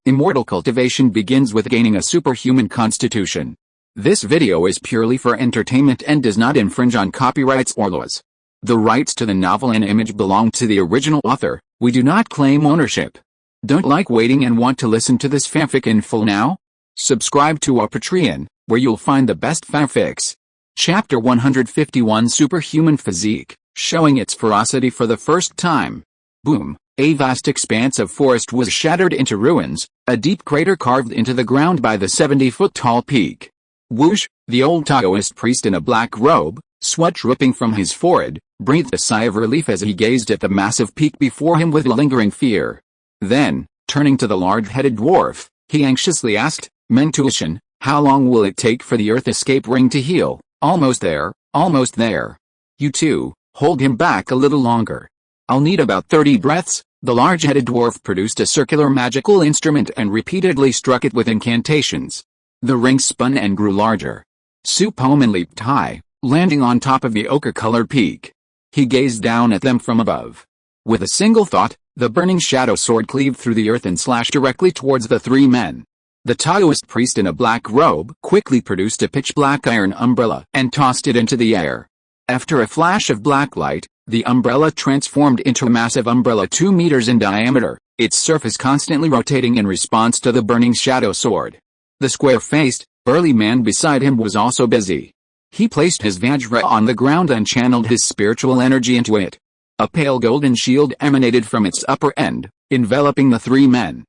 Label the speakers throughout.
Speaker 1: Immortal Cultivation begins with gaining a superhuman constitution. This video is purely for entertainment and does not infringe on copyrights or laws. The rights to the novel and image belong to the original author. We do not claim ownership. Don't like waiting and want to listen to this fanfic in full now? Subscribe to our Patreon, where you'll find the best fanfics. Chapter 151 Superhuman Physique, showing its ferocity for the first time. Boom. A vast expanse of forest was shattered into ruins, a deep crater carved into the ground by the 70-foot-tall peak. Whoosh, the old Taoist priest in a black robe, sweat dripping from his forehead, breathed a sigh of relief as he gazed at the massive peak before him with lingering fear. Then, turning to the large-headed dwarf, he anxiously asked, "Mentuition, how long will it take for the Earth escape ring to heal?" "Almost there, almost there." "You two, hold him back a little longer. I'll need about 30 breaths." The large-headed dwarf produced a circular magical instrument and repeatedly struck it with incantations. The ring spun and grew larger. Su Poman leaped high, landing on top of the ochre-colored peak. He gazed down at them from above. With a single thought, the burning shadow sword cleaved through the earth and slashed directly towards the three men. The Taoist priest in a black robe quickly produced a pitch-black iron umbrella and tossed it into the air. After a flash of black light, the umbrella transformed into a massive umbrella 2 meters in diameter, its surface constantly rotating in response to the burning shadow sword. The square-faced, burly man beside him was also busy. He placed his Vajra on the ground and channeled his spiritual energy into it. A pale golden shield emanated from its upper end, enveloping the three men.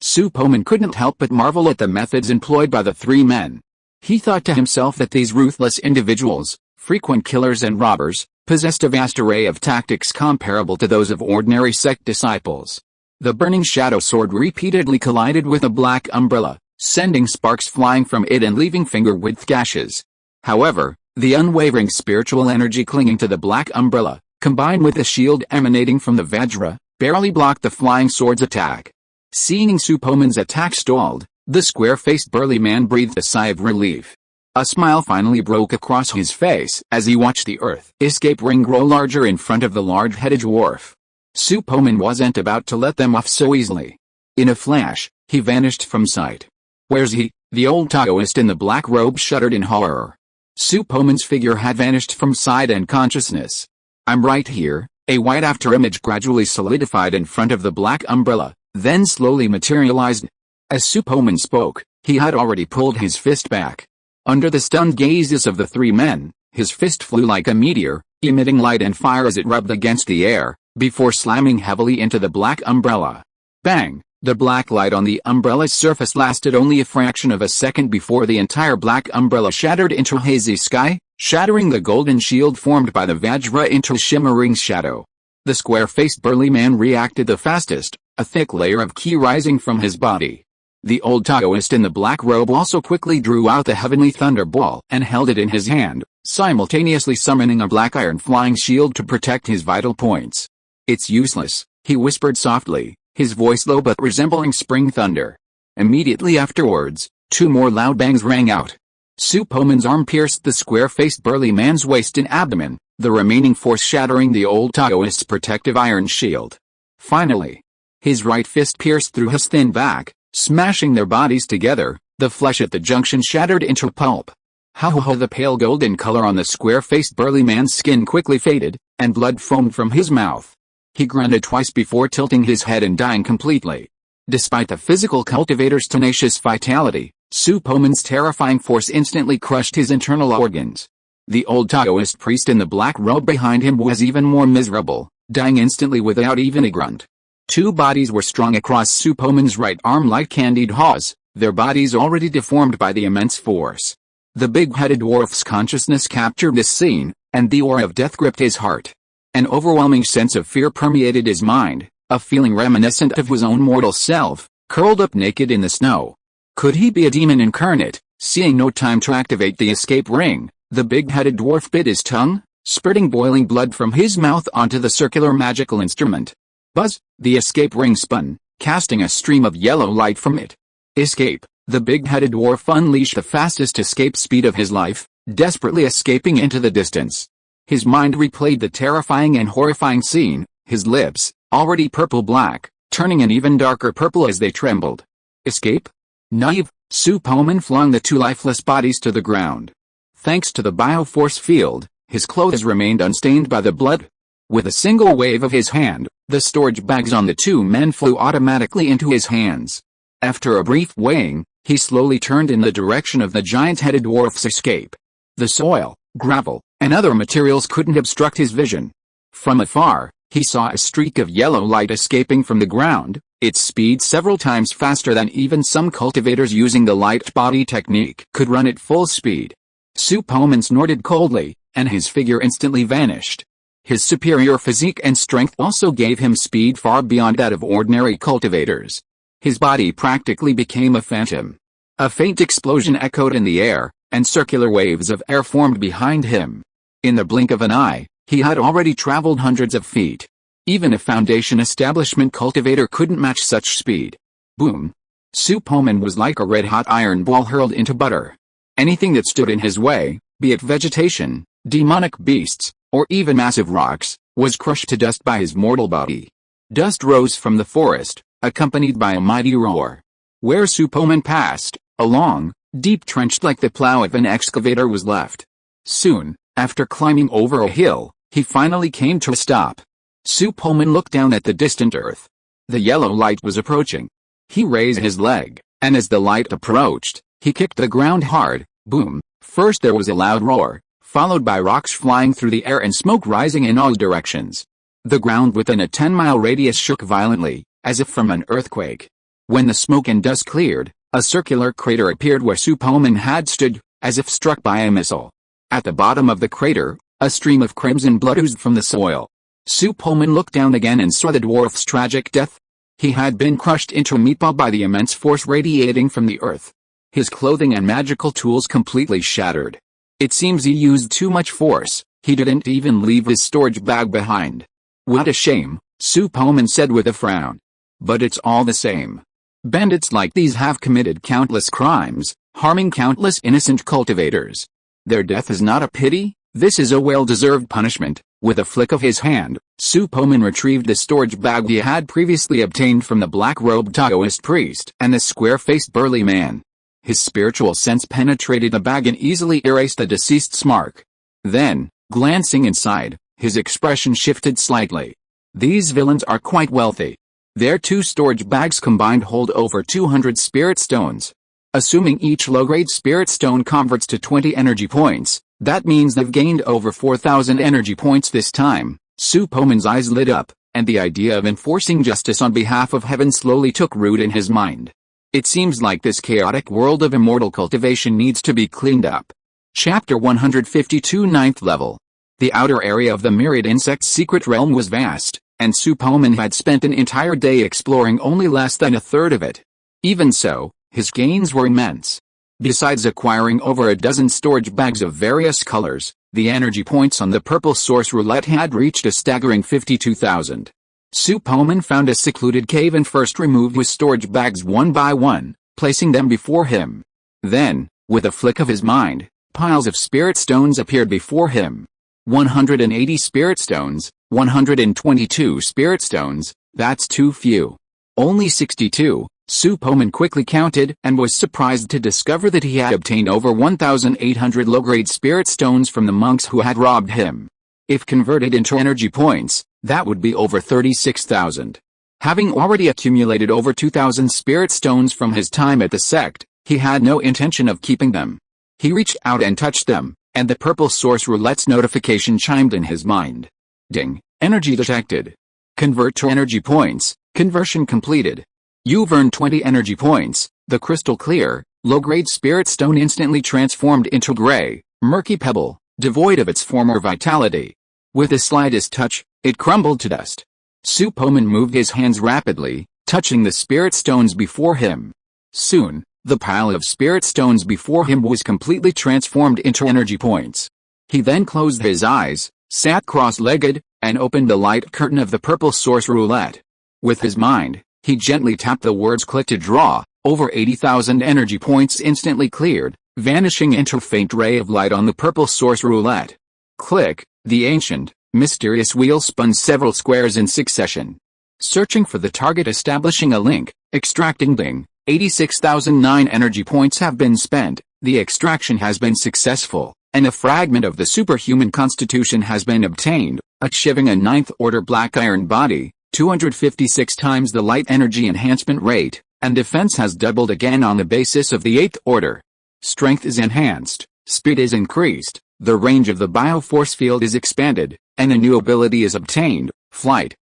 Speaker 1: Su Poman couldn't help but marvel at the methods employed by the three men. He thought to himself that these ruthless individuals, frequent killers and robbers, possessed a vast array of tactics comparable to those of ordinary sect disciples. The burning shadow sword repeatedly collided with a black umbrella, sending sparks flying from it and leaving finger-width gashes. However, the unwavering spiritual energy clinging to the black umbrella, combined with the shield emanating from the Vajra, barely blocked the flying sword's attack. Seeing Su Poman's attack stalled, the square-faced burly man breathed a sigh of relief. A smile finally broke across his face as he watched the Earth escape ring grow larger in front of the large-headed dwarf. Su Poman wasn't about to let them off so easily. In a flash, he vanished from sight. "Where's he?" The old Taoist in the black robe shuddered in horror. Su Poman's figure had vanished from sight and consciousness. "I'm right here." A white afterimage gradually solidified in front of the black umbrella, then slowly materialized. As Su Poman spoke, he had already pulled his fist back. Under the stunned gazes of the three men, his fist flew like a meteor, emitting light and fire as it rubbed against the air, before slamming heavily into the black umbrella. Bang! The black light on the umbrella's surface lasted only a fraction of a second before the entire black umbrella shattered into a hazy sky, shattering the golden shield formed by the Vajra into a shimmering shadow. The square-faced burly man reacted the fastest, a thick layer of ki rising from his body. The old Taoist in the black robe also quickly drew out the heavenly thunderball and held it in his hand, simultaneously summoning a black iron flying shield to protect his vital points. "It's useless," he whispered softly, his voice low but resembling spring thunder. Immediately afterwards, 2 more loud bangs rang out. Su Poman's arm pierced the square-faced burly man's waist and abdomen, the remaining force shattering the old Taoist's protective iron shield. Finally, his right fist pierced through his thin back, smashing their bodies together. The flesh at the junction shattered into pulp. How the pale golden color on the square-faced burly man's skin quickly faded, and blood foamed from his mouth. He grunted twice before tilting his head and dying completely. Despite the physical cultivator's tenacious vitality, Su Poman's terrifying force instantly crushed his internal organs. The old Taoist priest in the black robe behind him was even more miserable, dying instantly without even a grunt. 2 bodies were strung across Su Poman's right arm like candied haws, their bodies already deformed by the immense force. The big-headed dwarf's consciousness captured this scene, and the aura of death gripped his heart. An overwhelming sense of fear permeated his mind, a feeling reminiscent of his own mortal self, curled up naked in the snow. Could he be a demon incarnate? Seeing no time to activate the escape ring, the big-headed dwarf bit his tongue, spurting boiling blood from his mouth onto the circular magical instrument. Buzz! The escape ring spun, casting a stream of yellow light from it. Escape! The big-headed dwarf unleashed the fastest escape speed of his life, desperately escaping into the distance. His mind replayed the terrifying and horrifying scene, his lips, already purple-black, turning an even darker purple as they trembled. Escape? Naive, Su Poman flung the two lifeless bodies to the ground. Thanks to the bioforce field, his clothes remained unstained by the blood. With a single wave of his hand, the storage bags on the two men flew automatically into his hands. After a brief weighing, he slowly turned in the direction of the giant-headed dwarf's escape. The soil, gravel, and other materials couldn't obstruct his vision. From afar, he saw a streak of yellow light escaping from the ground, its speed several times faster than even some cultivators using the light body technique could run at full speed. Su Poman snorted coldly, and his figure instantly vanished. His superior physique and strength also gave him speed far beyond that of ordinary cultivators. His body practically became a phantom. A faint explosion echoed in the air, and circular waves of air formed behind him. In the blink of an eye, he had already traveled hundreds of feet. Even a Foundation establishment cultivator couldn't match such speed. Boom! Su Poman was like a red-hot iron ball hurled into butter. Anything that stood in his way, be it vegetation, demonic beasts, or even massive rocks, was crushed to dust by his mortal body. Dust rose from the forest, accompanied by a mighty roar. Where Su Poman passed, a long, deep trench like the plow of an excavator was left. Soon, after climbing over a hill, he finally came to a stop. Su Poman looked down at the distant earth. The yellow light was approaching. He raised his leg, and as the light approached, he kicked the ground hard. Boom! First there was a loud roar, followed by rocks flying through the air and smoke rising in all directions. The ground within a 10-mile radius shook violently, as if from an earthquake. When the smoke and dust cleared, a circular crater appeared where Su Poman had stood, as if struck by a missile. At the bottom of the crater, a stream of crimson blood oozed from the soil. Su Poman looked down again and saw the dwarf's tragic death. He had been crushed into a meatball by the immense force radiating from the earth. His clothing and magical tools completely shattered. It seems he used too much force. He didn't even leave his storage bag behind. What a shame, Su Poman said with a frown. But it's all the same. Bandits like these have committed countless crimes, harming countless innocent cultivators. Their death is not a pity, this is a well-deserved punishment. With a flick of his hand, Su Poman retrieved the storage bag he had previously obtained from the black-robed Taoist priest and the square-faced burly man. His spiritual sense penetrated the bag and easily erased the deceased's mark. Then, glancing inside, his expression shifted slightly. These villains are quite wealthy. Their two storage bags combined hold over 200 spirit stones. Assuming each low-grade spirit stone converts to 20 energy points, that means they've gained over 4,000 energy points this time. Su Poman's eyes lit up, and the idea of enforcing justice on behalf of heaven slowly took root in his mind. It seems like this chaotic world of immortal cultivation needs to be cleaned up. Chapter 152 9th level. The outer area of the myriad insect's secret realm was vast, and Su Poman had spent an entire day exploring only less than a third of it. Even so, his gains were immense. Besides acquiring over a dozen storage bags of various colors, the energy points on the purple source roulette had reached a staggering 52,000. Su Poman found a secluded cave and first removed his storage bags one by one, placing them before him. Then, with a flick of his mind, piles of spirit stones appeared before him. 180 spirit stones, 122 spirit stones, that's too few. Only 62, Su Poman quickly counted and was surprised to discover that he had obtained over 1,800 low-grade spirit stones from the monks who had robbed him. If converted into energy points, that would be over 36,000. Having already accumulated over 2,000 spirit stones from his time at the sect, he had no intention of keeping them. He reached out and touched them, and the purple source roulette's notification chimed in his mind. Ding, energy detected. Convert to energy points, conversion completed. You've earned 20 energy points. The crystal clear, low-grade spirit stone instantly transformed into gray, murky pebble, devoid of its former vitality. With the slightest touch, it crumbled to dust. Su Poman moved his hands rapidly, touching the spirit stones before him. Soon, the pile of spirit stones before him was completely transformed into energy points. He then closed his eyes, sat cross-legged, and opened the light curtain of the purple source roulette. With his mind, he gently tapped the words "click" to draw. Over 80,000 energy points instantly cleared, vanishing into a faint ray of light on the purple source roulette. Click, the ancient, mysterious wheel spun several squares in succession. Searching for the target, establishing a link, extracting. Ding, 86,009 energy points have been spent, the extraction has been successful, and a fragment of the superhuman constitution has been obtained, achieving a 9th order black iron body, 256 times the light energy enhancement rate, and defense has doubled again on the basis of the 8th order. Strength is enhanced, speed is increased, the range of the bioforce field is expanded, and a new ability is obtained, flight.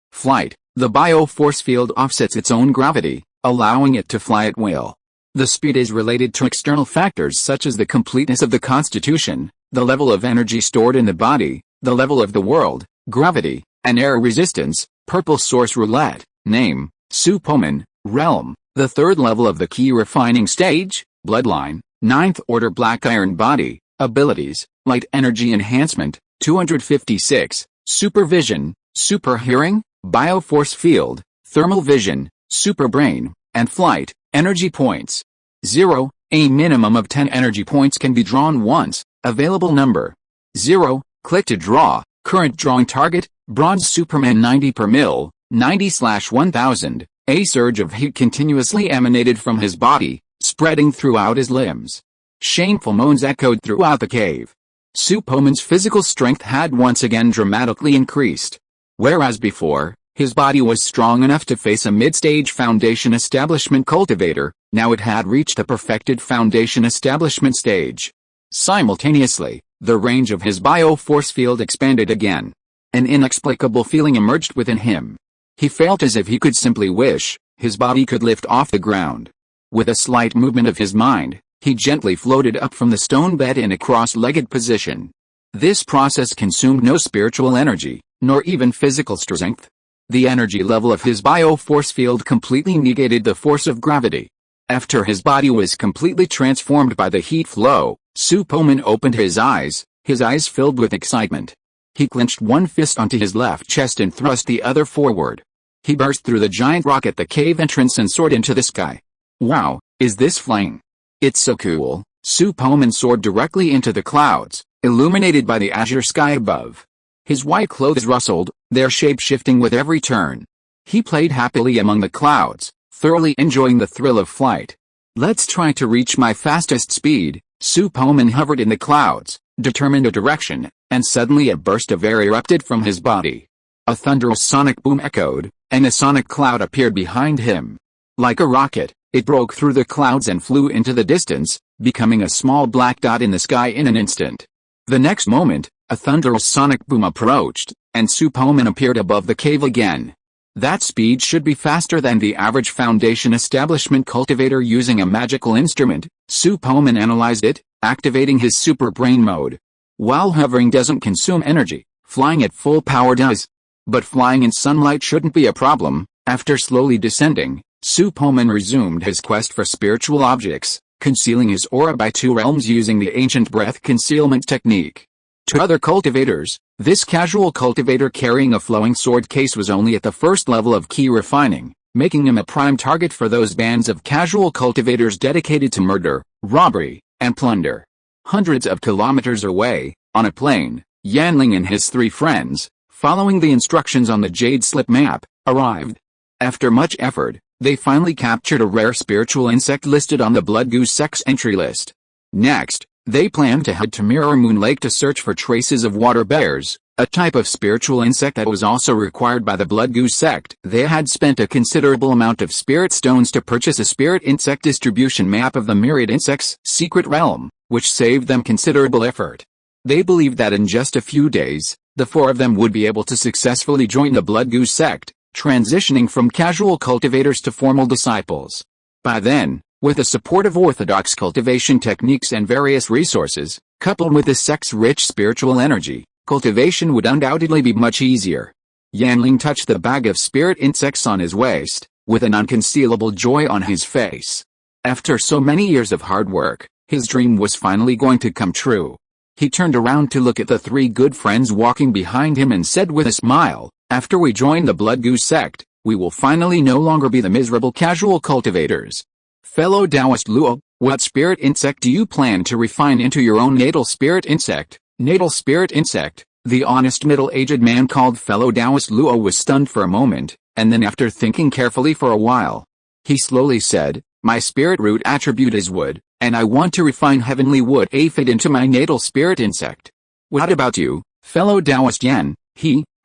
Speaker 1: The bioforce field offsets its own gravity, allowing it to fly at will. The speed is related to external factors such as the completeness of the constitution, the level of energy stored in the body, the level of the world, gravity, and air resistance. Purple source roulette. Name: Su Poman. Realm: the 3rd level of the key refining stage. Bloodline: 9th order black iron body. Abilities: light energy enhancement, 256, supervision, super hearing, bioforce field, thermal vision, super brain, and flight. Energy points: 0. A minimum of 10 energy points can be drawn once. Available number: 0. Click to draw. Current drawing target: Bronze Superman 90 per mil, 90/1000. A surge of heat continuously emanated from his body, spreading throughout his limbs. Shameful moans echoed throughout the cave. Su Poman's physical strength had once again dramatically increased. Whereas before, his body was strong enough to face a mid-stage Foundation Establishment cultivator, now it had reached a perfected Foundation Establishment stage. Simultaneously, the range of his bioforce field expanded again. An inexplicable feeling emerged within him. He felt as if he could simply wish, his body could lift off the ground. With a slight movement of his mind, he gently floated up from the stone bed in a cross-legged position. This process consumed no spiritual energy, nor even physical strength. The energy level of his bioforce field completely negated the force of gravity. After his body was completely transformed by the heat flow, Su Poman opened his eyes filled with excitement. He clenched one fist onto his left chest and thrust the other forward. He burst through the giant rock at the cave entrance and soared into the sky. Wow, is this flying? It's so cool. Su Poman soared directly into the clouds, illuminated by the azure sky above. His white clothes rustled, their shape shifting with every turn. He played happily among the clouds, thoroughly enjoying the thrill of flight. Let's try to reach my fastest speed. Su Poman hovered in the clouds, determined a direction, and suddenly a burst of air erupted from his body. A thunderous sonic boom echoed, and a sonic cloud appeared behind him. Like a rocket, it broke through the clouds and flew into the distance, becoming a small black dot in the sky in an instant. The next moment, a thunderous sonic boom approached, and Su Poman appeared above the cave again. That speed should be faster than the average Foundation Establishment cultivator using a magical instrument. Su Poman analyzed it, activating his super brain mode. While hovering doesn't consume energy, flying at full power does. But flying in sunlight shouldn't be a problem. After slowly descending, Su Poman resumed his quest for spiritual objects, concealing his aura by 2 realms using the ancient breath concealment technique. To other cultivators, this casual cultivator carrying a flowing sword case was only at the 1st level of key refining, making him a prime target for those bands of casual cultivators dedicated to murder, robbery, and plunder. Hundreds of kilometers away, on a plain, Yanling and his 3 friends, following the instructions on the Jade Slip map, arrived. After much effort, they finally captured a rare spiritual insect listed on the Blood Goose Sect's entry list. Next, they planned to head to Mirror Moon Lake to search for traces of water bears, a type of spiritual insect that was also required by the Blood Goose Sect. They had spent a considerable amount of spirit stones to purchase a spirit insect distribution map of the myriad insects' secret realm, which saved them considerable effort. They believed that in just a few days, the 4 of them would be able to successfully join the Blood Goose Sect, transitioning from casual cultivators to formal disciples. By then, with the support of orthodox cultivation techniques and various resources, coupled with the sect's rich spiritual energy, cultivation would undoubtedly be much easier. Yanling touched the bag of spirit insects on his waist, with an unconcealable joy on his face. After so many years of hard work, his dream was finally going to come true. He turned around to look at the 3 good friends walking behind him and said with a smile, "After we join the Blood Goose Sect, we will finally no longer be the miserable casual cultivators." Fellow Taoist Luo, what spirit insect do you plan to refine into your own natal spirit insect? Natal spirit insect? The honest middle-aged man called fellow Taoist Luo was stunned for a moment, and then after thinking carefully for a while, he slowly said, My spirit root attribute is wood, and I want to refine heavenly wood aphid into my natal spirit insect. What about you, fellow Taoist Yan?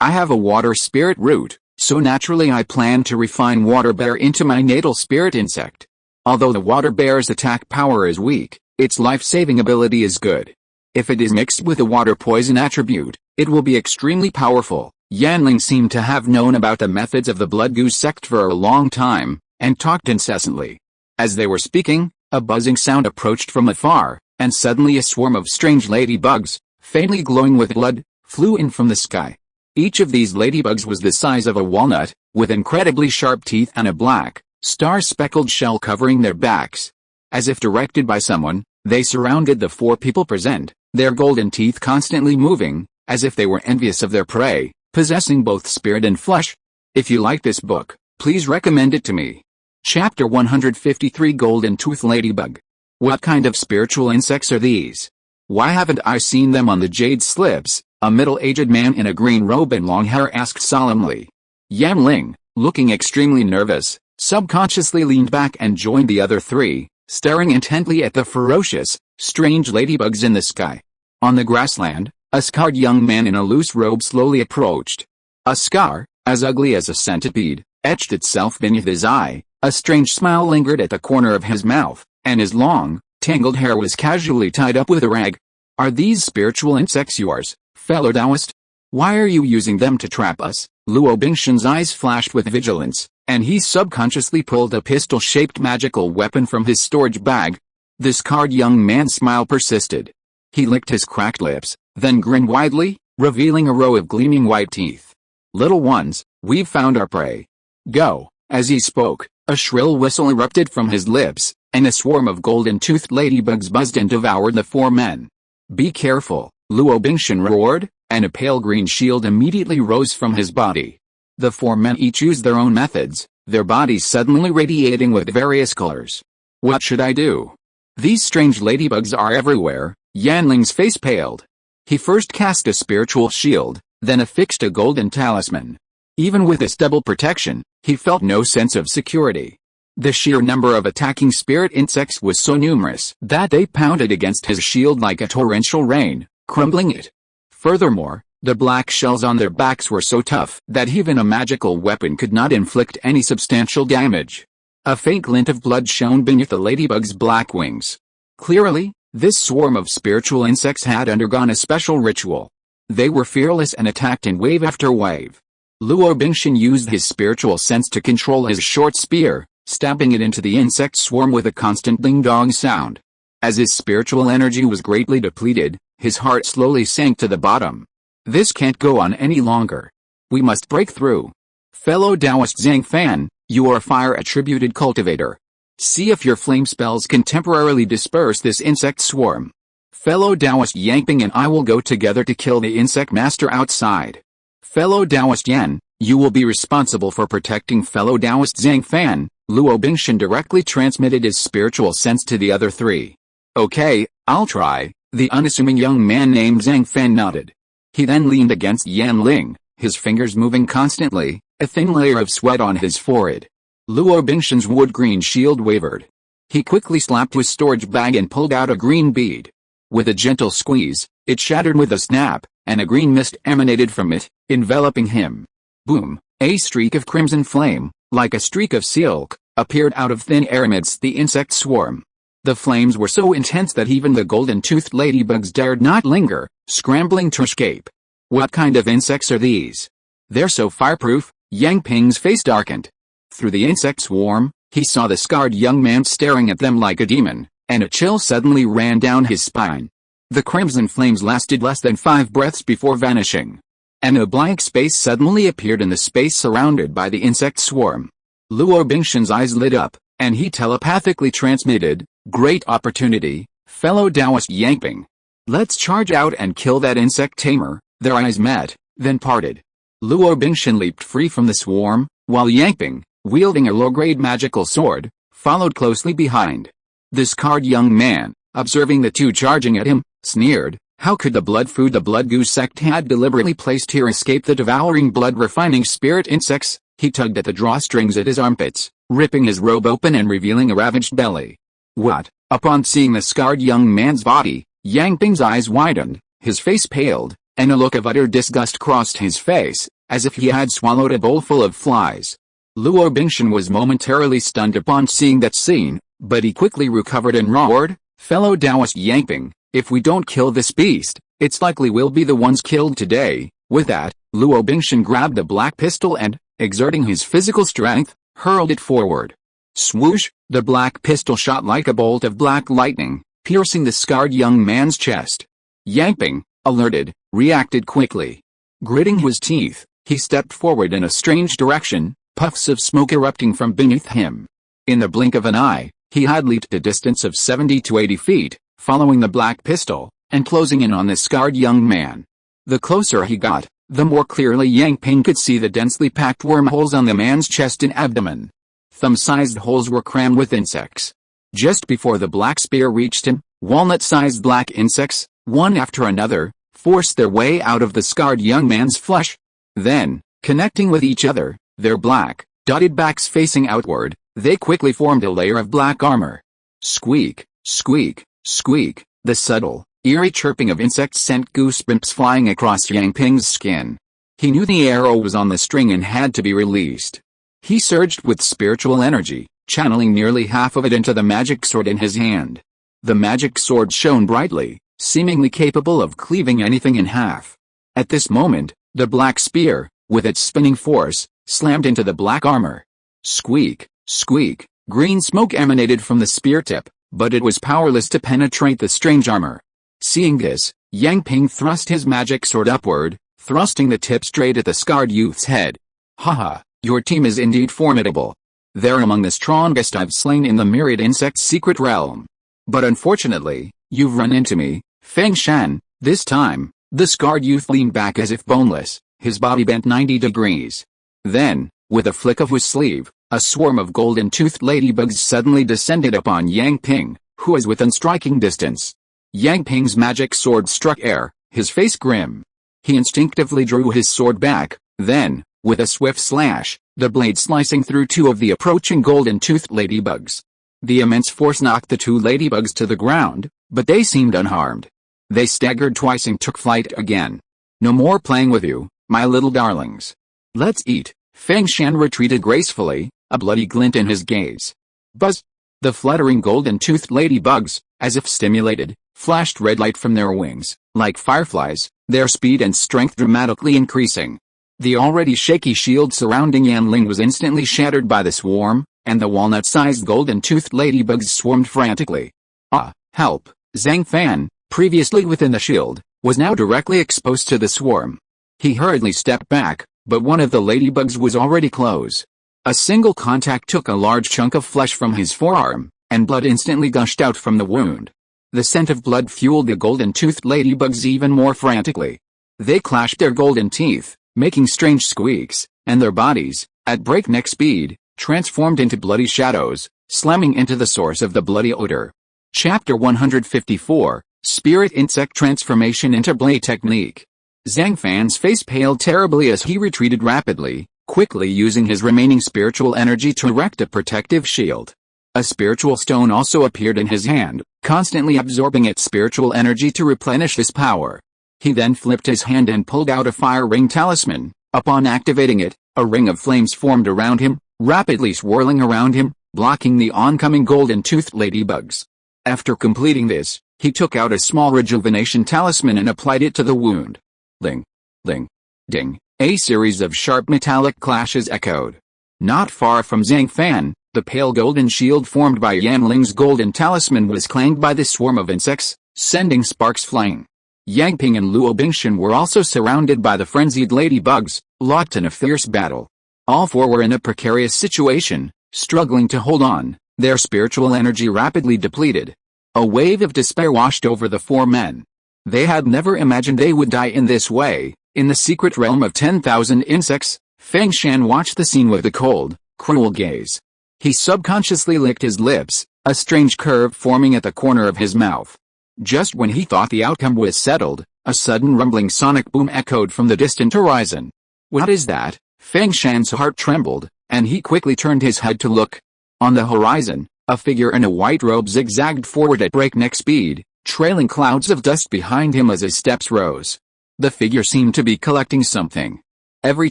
Speaker 1: I have a water spirit root, so naturally I plan to refine water bear into my natal spirit insect. Although the water bear's attack power is weak, its life-saving ability is good. If it is mixed with a water poison attribute, it will be extremely powerful. Yanling seemed to have known about the methods of the Blood Goose sect for a long time, and talked incessantly. As they were speaking, a buzzing sound approached from afar, and suddenly a swarm of strange ladybugs, faintly glowing with blood, flew in from the sky. Each of these ladybugs was the size of a walnut, with incredibly sharp teeth and a black, star-speckled shell covering their backs. As if directed by someone, they surrounded the 4 people present, their golden teeth constantly moving, as if they were envious of their prey, possessing both spirit and flesh. If you like this book, please recommend it to me. Chapter 153 Golden Tooth Ladybug. What kind of spiritual insects are these? Why haven't I seen them on the jade slips? A middle-aged man in a green robe and long hair asked solemnly. Yan Ling, looking extremely nervous, subconsciously leaned back and joined the other 3, staring intently at the ferocious, strange ladybugs in the sky. On the grassland, a scarred young man in a loose robe slowly approached. A scar, as ugly as a centipede, etched itself beneath his eye, a strange smile lingered at the corner of his mouth, and his long, tangled hair was casually tied up with a rag. Are these spiritual insects yours, fellow Taoist? Why are you using them to trap us? Luo Bingshan's eyes flashed with vigilance, and he subconsciously pulled a pistol-shaped magical weapon from his storage bag. The scarred young man's smile persisted. He licked his cracked lips, then grinned widely, revealing a row of gleaming white teeth. Little ones, we've found our prey. Go. As he spoke, a shrill whistle erupted from his lips, and a swarm of golden-toothed ladybugs buzzed and devoured the 4 men. Be careful, Luo Bingshan roared, and a pale green shield immediately rose from his body. The 4 men each used their own methods, their bodies suddenly radiating with various colors. What should I do? These strange ladybugs are everywhere. Yanling's face paled. He first cast a spiritual shield, then affixed a golden talisman. Even with this double protection, he felt no sense of security. The sheer number of attacking spirit insects was so numerous that they pounded against his shield like a torrential rain, crumbling it. Furthermore, the black shells on their backs were so tough that even a magical weapon could not inflict any substantial damage. A faint glint of blood shone beneath the ladybug's black wings. Clearly, this swarm of spiritual insects had undergone a special ritual. They were fearless and attacked in wave after wave. Luo Bingshan used his spiritual sense to control his short spear, stabbing it into the insect swarm with a constant ding-dong sound. As his spiritual energy was greatly depleted, his heart slowly sank to the bottom. This can't go on any longer. We must break through. Fellow Taoist Zhang Fan, you are a fire-attributed cultivator. See if your flame spells can temporarily disperse this insect swarm. Fellow Taoist Yangping and I will go together to kill the insect master outside. Fellow Taoist Yan, you will be responsible for protecting fellow Taoist Zhang Fan. Luo Bingshan directly transmitted his spiritual sense to the other 3. Okay, I'll try, the unassuming young man named Zhang Fan nodded. He then leaned against Yan Ling, his fingers moving constantly, a thin layer of sweat on his forehead. Luo Bingshan's wood-green shield wavered. He quickly slapped his storage bag and pulled out a green bead. With a gentle squeeze, it shattered with a snap, and a green mist emanated from it, enveloping him. Boom! A streak of crimson flame, like a streak of silk, appeared out of thin air amidst the insect swarm. The flames were so intense that even the golden-toothed ladybugs dared not linger, scrambling to escape. What kind of insects are these? They're so fireproof. Yang Ping's face darkened. Through the insect swarm, he saw the scarred young man staring at them like a demon, and a chill suddenly ran down his spine. The crimson flames lasted less than 5 breaths before vanishing. And a blank space suddenly appeared in the space surrounded by the insect swarm. Luo Bingshan's eyes lit up, and he telepathically transmitted, "Great opportunity, fellow Taoist Yangping. Let's charge out and kill that insect tamer." Their eyes met, then parted. Luo Bingshan leaped free from the swarm, while Yangping, wielding a low-grade magical sword, followed closely behind. The scarred young man, observing the two charging at him, sneered, How could the blood food the blood goo sect had deliberately placed here escape the devouring blood-refining spirit insects? He tugged at the drawstrings at his armpits, ripping his robe open and revealing a ravaged belly. What? Upon seeing the scarred young man's body, Yang Ping's eyes widened, his face paled, and a look of utter disgust crossed his face, as if he had swallowed a bowl full of flies. Luo Bingshan was momentarily stunned upon seeing that scene, but he quickly recovered and roared, "Fellow Taoist Yang Ping, if we don't kill this beast, it's likely we'll be the ones killed today." With that, Luo Bingshan grabbed a black pistol and, exerting his physical strength, hurled it forward. Swoosh! The black pistol shot like a bolt of black lightning, piercing the scarred young man's chest. Yang Ping, alerted, reacted quickly. Gritting his teeth, he stepped forward in a strange direction, puffs of smoke erupting from beneath him. In the blink of an eye, he had leaped a distance of 70 to 80 feet, following the black pistol, and closing in on the scarred young man. The closer he got, the more clearly Yang Ping could see the densely packed wormholes on the man's chest and abdomen. Thumb-sized holes were crammed with insects. Just before the black spear reached him, walnut-sized black insects, one after another, forced their way out of the scarred young man's flesh. Then, connecting with each other, their black, dotted backs facing outward, they quickly formed a layer of black armor. Squeak, squeak, squeak, the subtle, eerie chirping of insects sent goosebumps flying across Yang Ping's skin. He knew the arrow was on the string and had to be released. He surged with spiritual energy, channeling nearly half of it into the magic sword in his hand. The magic sword shone brightly, seemingly capable of cleaving anything in half. At this moment, the black spear, with its spinning force, slammed into the black armor. Squeak, squeak, green smoke emanated from the spear tip, but it was powerless to penetrate the strange armor. Seeing this, Yang Ping thrust his magic sword upward, thrusting the tip straight at the scarred youth's head. "Haha, your team is indeed formidable. They're among the strongest I've slain in the myriad insect's secret realm. But unfortunately, you've run into me, Feng Shan." This time, the scarred youth leaned back as if boneless, his body bent 90 degrees. Then, with a flick of his sleeve, a swarm of golden-toothed ladybugs suddenly descended upon Yang Ping, who was within striking distance. Yang Ping's magic sword struck air, his face grim. He instinctively drew his sword back, then, with a swift slash, the blade slicing through two of the approaching golden-toothed ladybugs. The immense force knocked the two ladybugs to the ground, but they seemed unharmed. They staggered twice and took flight again. "No more playing with you, my little darlings. Let's eat." Feng Shan retreated gracefully, a bloody glint in his gaze. Buzz! The fluttering golden-toothed ladybugs, as if stimulated, flashed red light from their wings, like fireflies, their speed and strength dramatically increasing. The already shaky shield surrounding Yanling was instantly shattered by the swarm, and the walnut-sized golden-toothed ladybugs swarmed frantically. "Ah, help!" Zhang Fan, previously within the shield, was now directly exposed to the swarm. He hurriedly stepped back, but one of the ladybugs was already close. A single contact took a large chunk of flesh from his forearm, and blood instantly gushed out from the wound. The scent of blood fueled the golden-toothed ladybugs even more frantically. They clashed their golden teeth, making strange squeaks, and their bodies, at breakneck speed, transformed into bloody shadows, slamming into the source of the bloody odor. Chapter 154, Spirit Insect Transformation into Blade Technique. Zhang Fan's face paled terribly as he retreated rapidly, quickly using his remaining spiritual energy to erect a protective shield. A spiritual stone also appeared in his hand, constantly absorbing its spiritual energy to replenish his power. He then flipped his hand and pulled out a fire ring talisman. Upon activating it, a ring of flames formed around him, rapidly swirling around him, blocking the oncoming golden-toothed ladybugs. After completing this, he took out a small rejuvenation talisman and applied it to the wound. Ling, ling, ding. A series of sharp metallic clashes echoed. Not far from Zhang Fan, the pale golden shield formed by Yanling's golden talisman was clanged by the swarm of insects, sending sparks flying. Yang Ping and Luo Bingshan were also surrounded by the frenzied ladybugs, locked in a fierce battle. All four were in a precarious situation, struggling to hold on, their spiritual energy rapidly depleted. A wave of despair washed over the four men. They had never imagined they would die in this way. In the secret realm of 10,000 insects, Feng Shan watched the scene with a cold, cruel gaze. He subconsciously licked his lips, a strange curve forming at the corner of his mouth. Just when he thought the outcome was settled, a sudden rumbling sonic boom echoed from the distant horizon. What is that? Feng Shan's heart trembled, and he quickly turned his head to look. On the horizon, a figure in a white robe zigzagged forward at breakneck speed, trailing clouds of dust behind him as his steps rose. The figure seemed to be collecting something. Every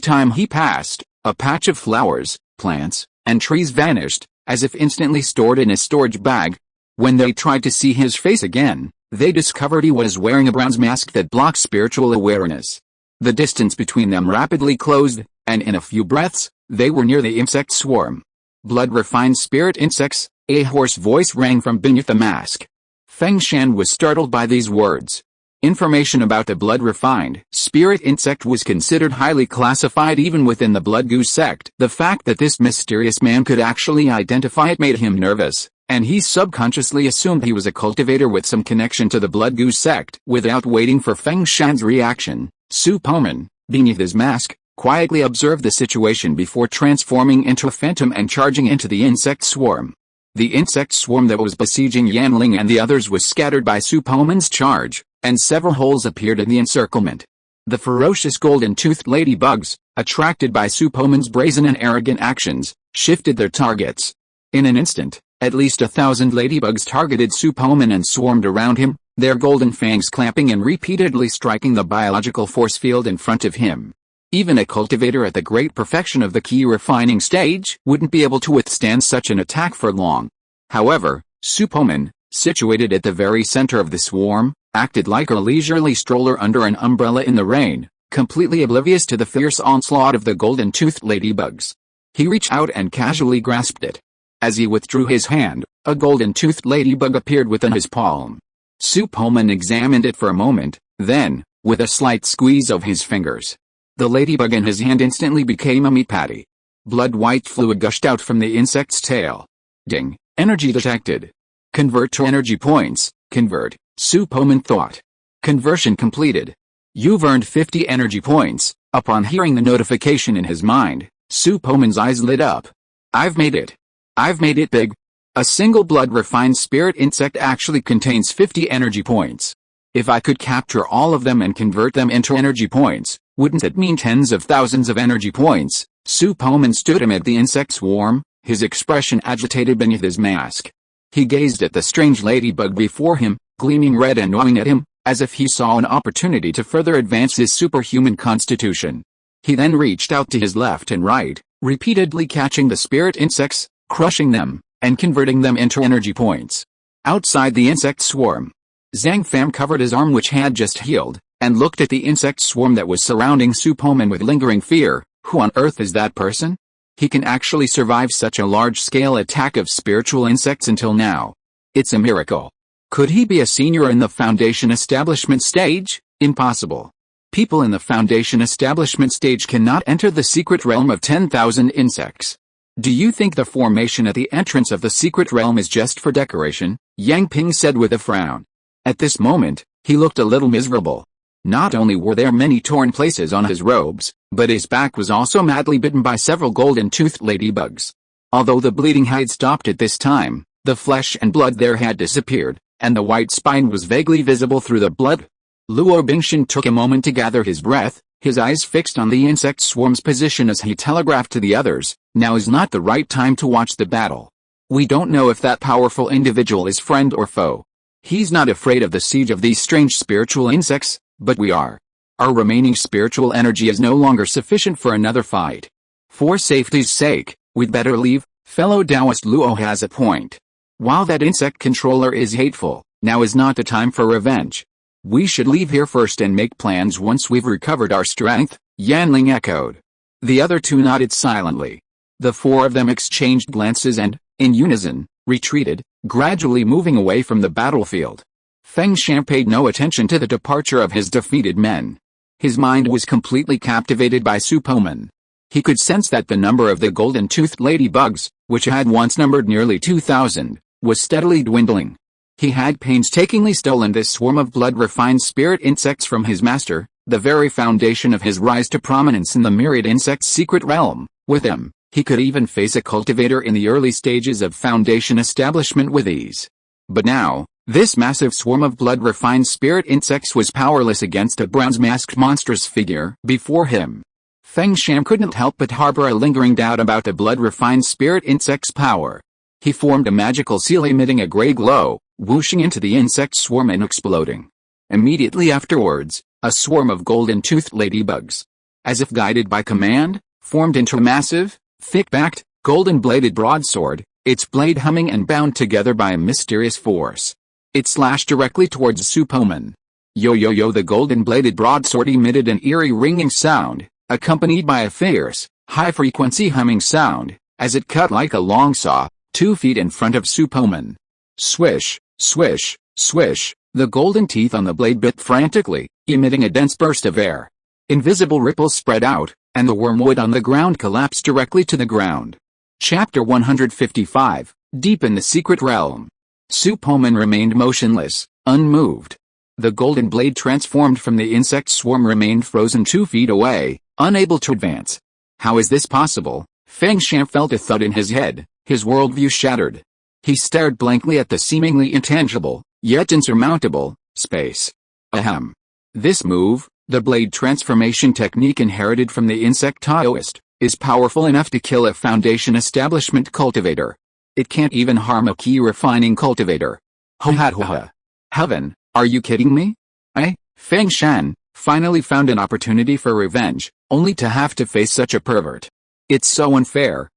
Speaker 1: time he passed, a patch of flowers, plants, and trees vanished, as if instantly stored in a storage bag. When they tried to see his face again, they discovered he was wearing a bronze mask that blocks spiritual awareness. The distance between them rapidly closed, and in a few breaths, they were near the insect swarm. Blood-refined spirit insects, a hoarse voice rang from beneath the mask. Feng Shan was startled by these words. Information about the blood-refined spirit insect was considered highly classified even within the Blood Goose sect. The fact that this mysterious man could actually identify it made him nervous, and he subconsciously assumed he was a cultivator with some connection to the Blood Goose sect. Without waiting for Feng Shan's reaction, Su Poman, beneath his mask, quietly observed the situation before transforming into a phantom and charging into the insect swarm. The insect swarm that was besieging Yanling and the others was scattered by Su Poman's charge, and several holes appeared in the encirclement. The ferocious golden-toothed ladybugs, attracted by Su Poman's brazen and arrogant actions, shifted their targets. In an instant, at least 1,000 ladybugs targeted Su Poman and swarmed around him, their golden fangs clamping and repeatedly striking the biological force field in front of him. Even a cultivator at the great perfection of the key refining stage wouldn't be able to withstand such an attack for long. However, Su Poman, situated at the very center of the swarm, acted like a leisurely stroller under an umbrella in the rain, completely oblivious to the fierce onslaught of the golden-toothed ladybugs. He reached out and casually grasped it. As he withdrew his hand, a golden-toothed ladybug appeared within his palm. Su Poman examined it for a moment, then, with a slight squeeze of his fingers, the ladybug in his hand instantly became a meat patty. Blood-white fluid gushed out from the insect's tail. Ding! Energy detected. Convert to energy points. Convert, Su Poman thought. Conversion completed. You've earned 50 energy points. Upon hearing the notification in his mind, Su Poman's eyes lit up. I've made it. I've made it big. A single blood-refined spirit insect actually contains 50 energy points. If I could capture all of them and convert them into energy points, wouldn't it mean tens of thousands of energy points? Su Poman stood amid the insect swarm, his expression agitated beneath his mask. He gazed at the strange ladybug before him, gleaming red and gnawing at him, as if he saw an opportunity to further advance his superhuman constitution. He then reached out to his left and right, repeatedly catching the spirit insects, crushing them, and converting them into energy points. Outside the insect swarm, Zhang Fam covered his arm which had just healed, and looked at the insect swarm that was surrounding Su Poman with lingering fear. Who on earth is that person? He can actually survive such a large-scale attack of spiritual insects until now. It's a miracle. Could he be a senior in the Foundation establishment stage? Impossible. People in the Foundation establishment stage cannot enter the secret realm of 10,000 insects. Do you think the formation at the entrance of the secret realm is just for decoration? Yang Ping said with a frown. At this moment, he looked a little miserable. Not only were there many torn places on his robes, but his back was also madly bitten by several golden-toothed ladybugs. Although the bleeding had stopped at this time, the flesh and blood there had disappeared, and the white spine was vaguely visible through the blood. Luo Bingshan took a moment to gather his breath, his eyes fixed on the insect swarm's position as he telegraphed to the others, now is not the right time to watch the battle. We don't know if that powerful individual is friend or foe. He's not afraid of the siege of these strange spiritual insects, but we are. Our remaining spiritual energy is no longer sufficient for another fight. For safety's sake, we'd better leave. Fellow Taoist Luo has a point. While that insect controller is hateful, now is not the time for revenge. We should leave here first and make plans once we've recovered our strength, Yanling echoed. The other two nodded silently. The four of them exchanged glances and, in unison, retreated, gradually moving away from the battlefield. Feng Shan paid no attention to the departure of his defeated men. His mind was completely captivated by Su Poman. He could sense that the number of the golden-toothed ladybugs, which had once numbered nearly 2,000, was steadily dwindling. He had painstakingly stolen this swarm of blood-refined spirit insects from his master, the very foundation of his rise to prominence in the myriad insects' secret realm. With him, he could even face a cultivator in the early stages of Foundation establishment with ease. But now, This massive swarm of blood-refined spirit insects was powerless against a bronze-masked monstrous figure before him. Feng Shan couldn't help but harbor a lingering doubt about the blood-refined spirit insect's power. He formed a magical seal emitting a gray glow, whooshing into the insect swarm and exploding. Immediately afterwards, a swarm of golden-toothed ladybugs, as if guided by command, formed into a massive, thick-backed, golden-bladed broadsword, its blade humming and bound together by a mysterious force. It slashed directly towards Su Poman. Yo, the golden-bladed broadsword emitted an eerie ringing sound, accompanied by a fierce, high-frequency humming sound, as it cut like a long saw, 2 feet in front of Su Poman. Swish, swish, swish, the golden teeth on the blade bit frantically, emitting a dense burst of air. Invisible ripples spread out, and the wormwood on the ground collapsed directly to the ground. Chapter 155, Deep in the Secret Realm. Su Poman remained motionless, unmoved. The golden blade transformed from the insect swarm remained frozen 2 feet away, unable to advance. How is this possible? Feng Shan felt a thud in his head, his worldview shattered. He stared blankly at the seemingly intangible, yet insurmountable, space. Ahem. This move, the blade transformation technique inherited from the insect Taoist, is powerful enough to kill a Foundation Establishment cultivator. It can't even harm a key refining cultivator. Ho ha ho ha. Heaven, are you kidding me? Feng Shan finally found an opportunity for revenge, only to have to face such a pervert. It's so unfair,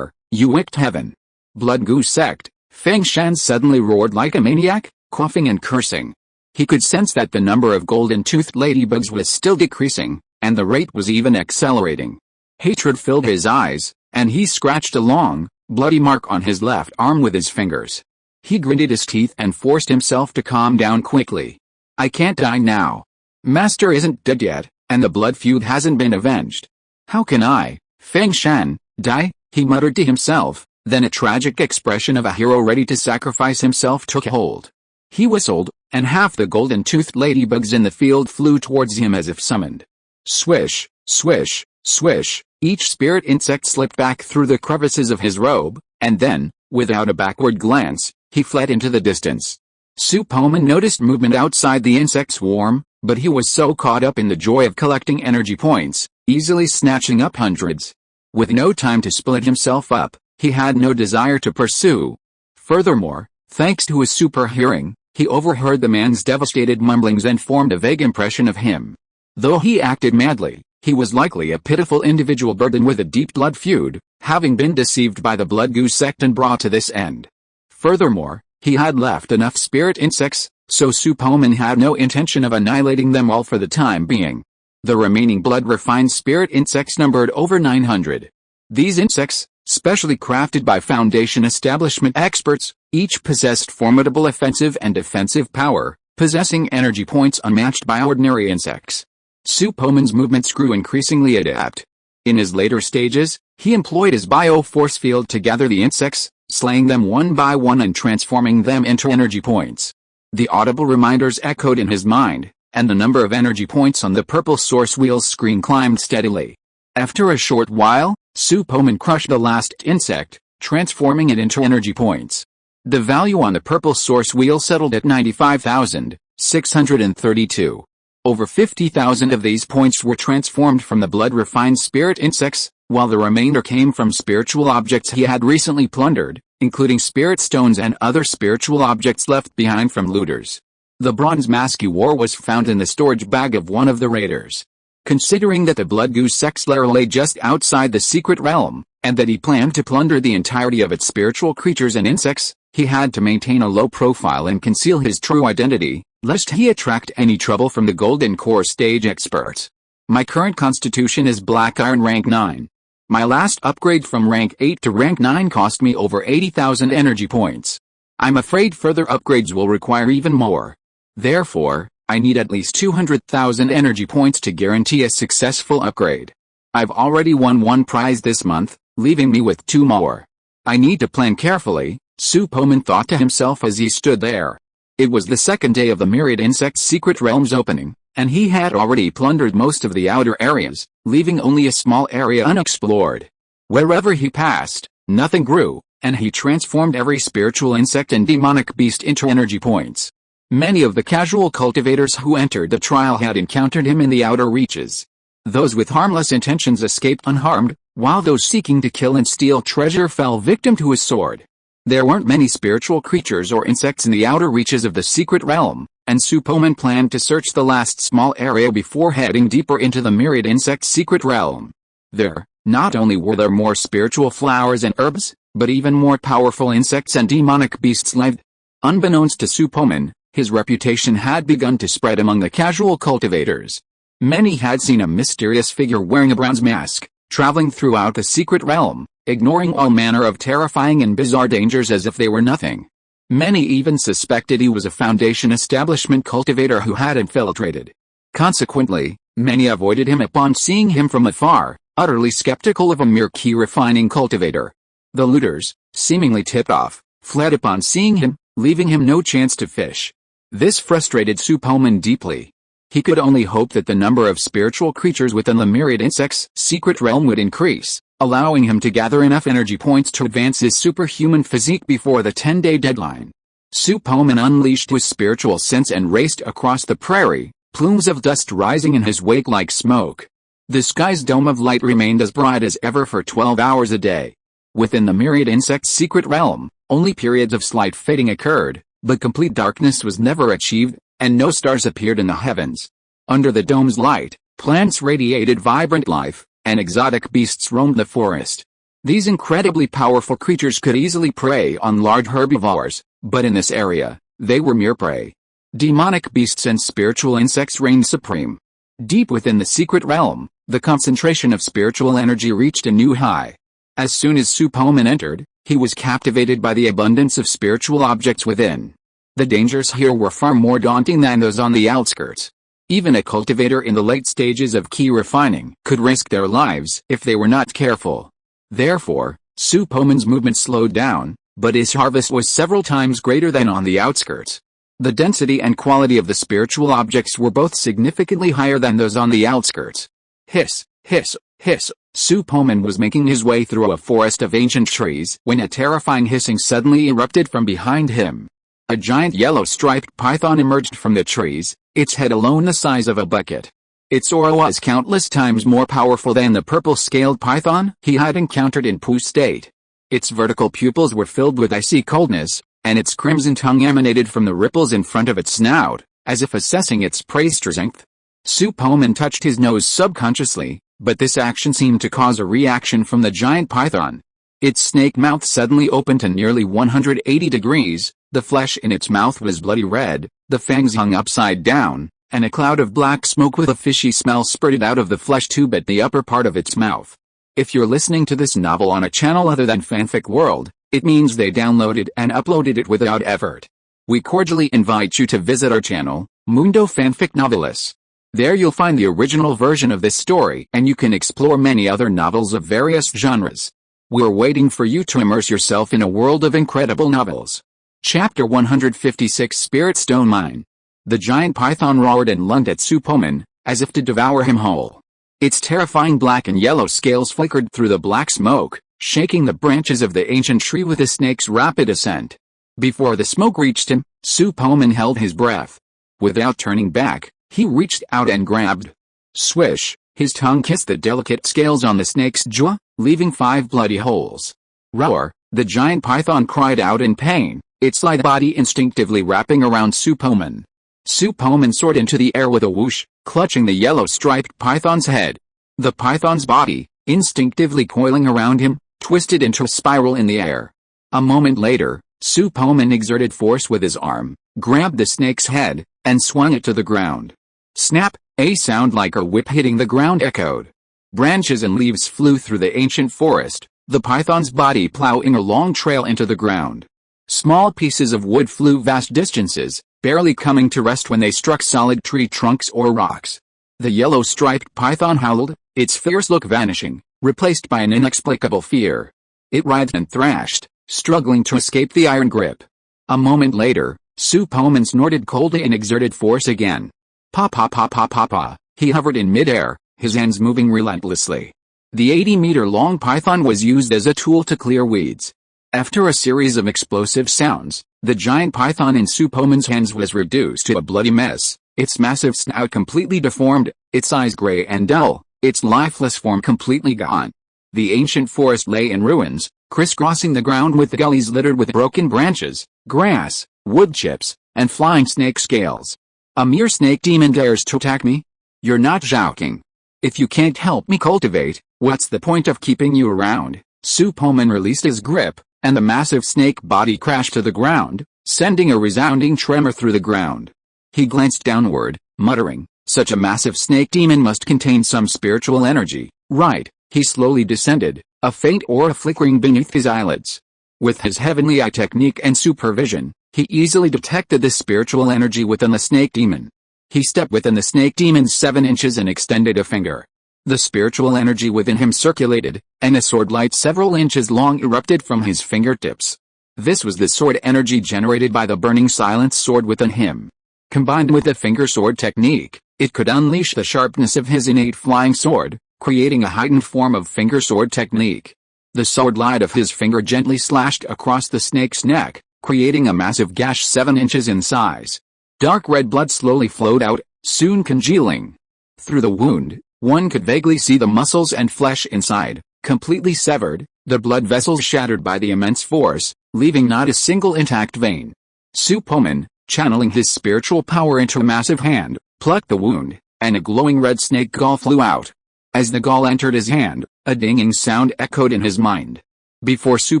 Speaker 1: you wicked heaven. Blood Goose sect, Feng Shan suddenly roared like a maniac, coughing and cursing. He could sense that the number of golden-toothed ladybugs was still decreasing, and the rate was even accelerating. Hatred filled his eyes, and he scratched a long, bloody mark on his left arm with his fingers. He gritted his teeth and forced himself to calm down quickly. I can't die now. Master isn't dead yet, and the blood feud hasn't been avenged. How can I, Feng Shan, die? He muttered to himself, then a tragic expression of a hero ready to sacrifice himself took hold. He whistled, and half the golden-toothed ladybugs in the field flew towards him as if summoned. Swish, swish, swish, each spirit insect slipped back through the crevices of his robe, and then, without a backward glance, he fled into the distance. Su Poman noticed movement outside the insect swarm, but he was so caught up in the joy of collecting energy points, easily snatching up hundreds. With no time to split himself up, he had no desire to pursue. Furthermore, thanks to his super hearing, he overheard the man's devastated mumblings and formed a vague impression of him. Though he acted madly, he was likely a pitiful individual burdened with a deep blood feud, having been deceived by the Blood Goose sect and brought to this end. Furthermore, he had left enough spirit insects, so Su Poman had no intention of annihilating them all for the time being. The remaining blood-refined spirit insects numbered over 900. These insects, specially crafted by Foundation Establishment experts, each possessed formidable offensive and defensive power, possessing energy points unmatched by ordinary insects. Su Poman's movements grew increasingly adept. In his later stages, he employed his bio-force field to gather the insects, slaying them one by one and transforming them into energy points. The audible reminders echoed in his mind, and the number of energy points on the purple source wheel's screen climbed steadily. After a short while, Su Poman crushed the last insect, transforming it into energy points. The value on the purple source wheel settled at 95,632. Over 50,000 of these points were transformed from the blood-refined spirit insects, while the remainder came from spiritual objects he had recently plundered, including spirit stones and other spiritual objects left behind from looters. The bronze mask he wore was found in the storage bag of one of the raiders. Considering that the Blood Goose sect's lair lay just outside the secret realm, and that he planned to plunder the entirety of its spiritual creatures and insects, he had to maintain a low profile and conceal his true identity, lest he attract any trouble from the Golden Core stage experts. My current constitution is Black Iron rank 9. My last upgrade from rank 8 to rank 9 cost me over 80,000 energy points. I'm afraid further upgrades will require even more. Therefore, I need at least 200,000 energy points to guarantee a successful upgrade. I've already won one prize this month, leaving me with 2 more. I need to plan carefully, Su Poman thought to himself as he stood there. It was the second day of the Myriad Insect Secret Realm's opening, and he had already plundered most of the outer areas, leaving only a small area unexplored. Wherever he passed, nothing grew, and he transformed every spiritual insect and demonic beast into energy points. Many of the casual cultivators who entered the trial had encountered him in the outer reaches. Those with harmless intentions escaped unharmed, while those seeking to kill and steal treasure fell victim to his sword. There weren't many spiritual creatures or insects in the outer reaches of the secret realm, and Su Poman planned to search the last small area before heading deeper into the myriad insect secret realm. There, not only were there more spiritual flowers and herbs, but even more powerful insects and demonic beasts lived. Unbeknownst to Su Poman, his reputation had begun to spread among the casual cultivators. Many had seen a mysterious figure wearing a bronze mask, traveling throughout the secret realm, ignoring all manner of terrifying and bizarre dangers as if they were nothing. Many even suspected he was a Foundation establishment cultivator who had infiltrated. Consequently, many avoided him upon seeing him from afar, utterly skeptical of a mere key-refining cultivator. The looters, seemingly tipped off, fled upon seeing him, leaving him no chance to fish. This frustrated Su Poman deeply. He could only hope that the number of spiritual creatures within the myriad insects' secret realm would increase, allowing him to gather enough energy points to advance his superhuman physique before the 10-day deadline. Su Poman unleashed his spiritual sense and raced across the prairie, plumes of dust rising in his wake like smoke. The sky's dome of light remained as bright as ever for 12 hours a day. Within the myriad insects' secret realm, only periods of slight fading occurred, but complete darkness was never achieved, and no stars appeared in the heavens. Under the dome's light, plants radiated vibrant life, and exotic beasts roamed the forest. These incredibly powerful creatures could easily prey on large herbivores, but in this area, they were mere prey. Demonic beasts and spiritual insects reigned supreme. Deep within the secret realm, the concentration of spiritual energy reached a new high. As soon as Su Poman entered, he was captivated by the abundance of spiritual objects within. The dangers here were far more daunting than those on the outskirts. Even a cultivator in the late stages of key refining could risk their lives if they were not careful. Therefore, Su Poman's movement slowed down, but his harvest was several times greater than on the outskirts. The density and quality of the spiritual objects were both significantly higher than those on the outskirts. Hiss, hiss, hiss. Su Poman was making his way through a forest of ancient trees when a terrifying hissing suddenly erupted from behind him. A giant yellow-striped python emerged from the trees, its head alone the size of a bucket. Its aura was countless times more powerful than the purple-scaled python he had encountered in Pooh State. Its vertical pupils were filled with icy coldness, and its crimson tongue emanated from the ripples in front of its snout, as if assessing its prey's strength. Su Poman touched his nose subconsciously, but this action seemed to cause a reaction from the giant python. Its snake mouth suddenly opened to nearly 180 degrees, the flesh in its mouth was bloody red, the fangs hung upside down, and a cloud of black smoke with a fishy smell spurted out of the flesh tube at the upper part of its mouth. If you're listening to this novel on a channel other than Fanfic World, it means they downloaded and uploaded it without effort. We cordially invite you to visit our channel, Mundo Fanfic Novelis. There you'll find the original version of this story and you can explore many other novels of various genres. We're waiting for you to immerse yourself in a world of incredible novels. Chapter 156 Spirit Stone Mine. The giant python roared and lunged at Su Poman, as if to devour him whole. Its terrifying black and yellow scales flickered through the black smoke, shaking the branches of the ancient tree with the snake's rapid ascent. Before the smoke reached him, Su Poman held his breath. Without turning back, he reached out and grabbed. Swish, his tongue kissed the delicate scales on the snake's jaw, leaving 5 bloody holes. Roar, the giant python cried out in pain, its lithe body instinctively wrapping around Su Poman. Su Poman soared into the air with a whoosh, clutching the yellow-striped python's head. The python's body, instinctively coiling around him, twisted into a spiral in the air. A moment later, Su Poman exerted force with his arm, grabbed the snake's head, and swung it to the ground. Snap, a sound like a whip hitting the ground echoed. Branches and leaves flew through the ancient forest, the python's body plowing a long trail into the ground. Small pieces of wood flew vast distances, barely coming to rest when they struck solid tree trunks or rocks. The yellow-striped python howled, its fierce look vanishing, replaced by an inexplicable fear. It writhed and thrashed, struggling to escape the iron grip. A moment later, Su Poman snorted coldly and exerted force again. Pa pa pa pa pa pa, he hovered in midair, his hands moving relentlessly. The 80-meter-long python was used as a tool to clear weeds. After a series of explosive sounds, the giant python in Su Poman's hands was reduced to a bloody mess, its massive snout completely deformed, its eyes gray and dull, its lifeless form completely gone. The ancient forest lay in ruins, crisscrossing the ground with gullies littered with broken branches, grass, wood chips, and flying snake scales. A mere snake demon dares to attack me? You're not joking. If you can't help me cultivate, what's the point of keeping you around? Su Poman released his grip, and the massive snake body crashed to the ground, sending a resounding tremor through the ground. He glanced downward, muttering, such a massive snake demon must contain some spiritual energy, right? He slowly descended, a faint aura flickering beneath his eyelids. With his heavenly eye technique and supervision, he easily detected the spiritual energy within the snake demon. He stepped within the snake demon's 7 inches and extended a finger. The spiritual energy within him circulated, and a sword light several inches long erupted from his fingertips. This was the sword energy generated by the burning silence sword within him. Combined with the finger sword technique, it could unleash the sharpness of his innate flying sword, creating a heightened form of finger sword technique. The sword light of his finger gently slashed across the snake's neck, creating a massive gash 7 inches in size. Dark red blood slowly flowed out, soon congealing. Through the wound, one could vaguely see the muscles and flesh inside, completely severed, the blood vessels shattered by the immense force, leaving not a single intact vein. Su Poman, channeling his spiritual power into a massive hand, plucked the wound, and a glowing red snake gall flew out. As the gall entered his hand, a dinging sound echoed in his mind. Before Su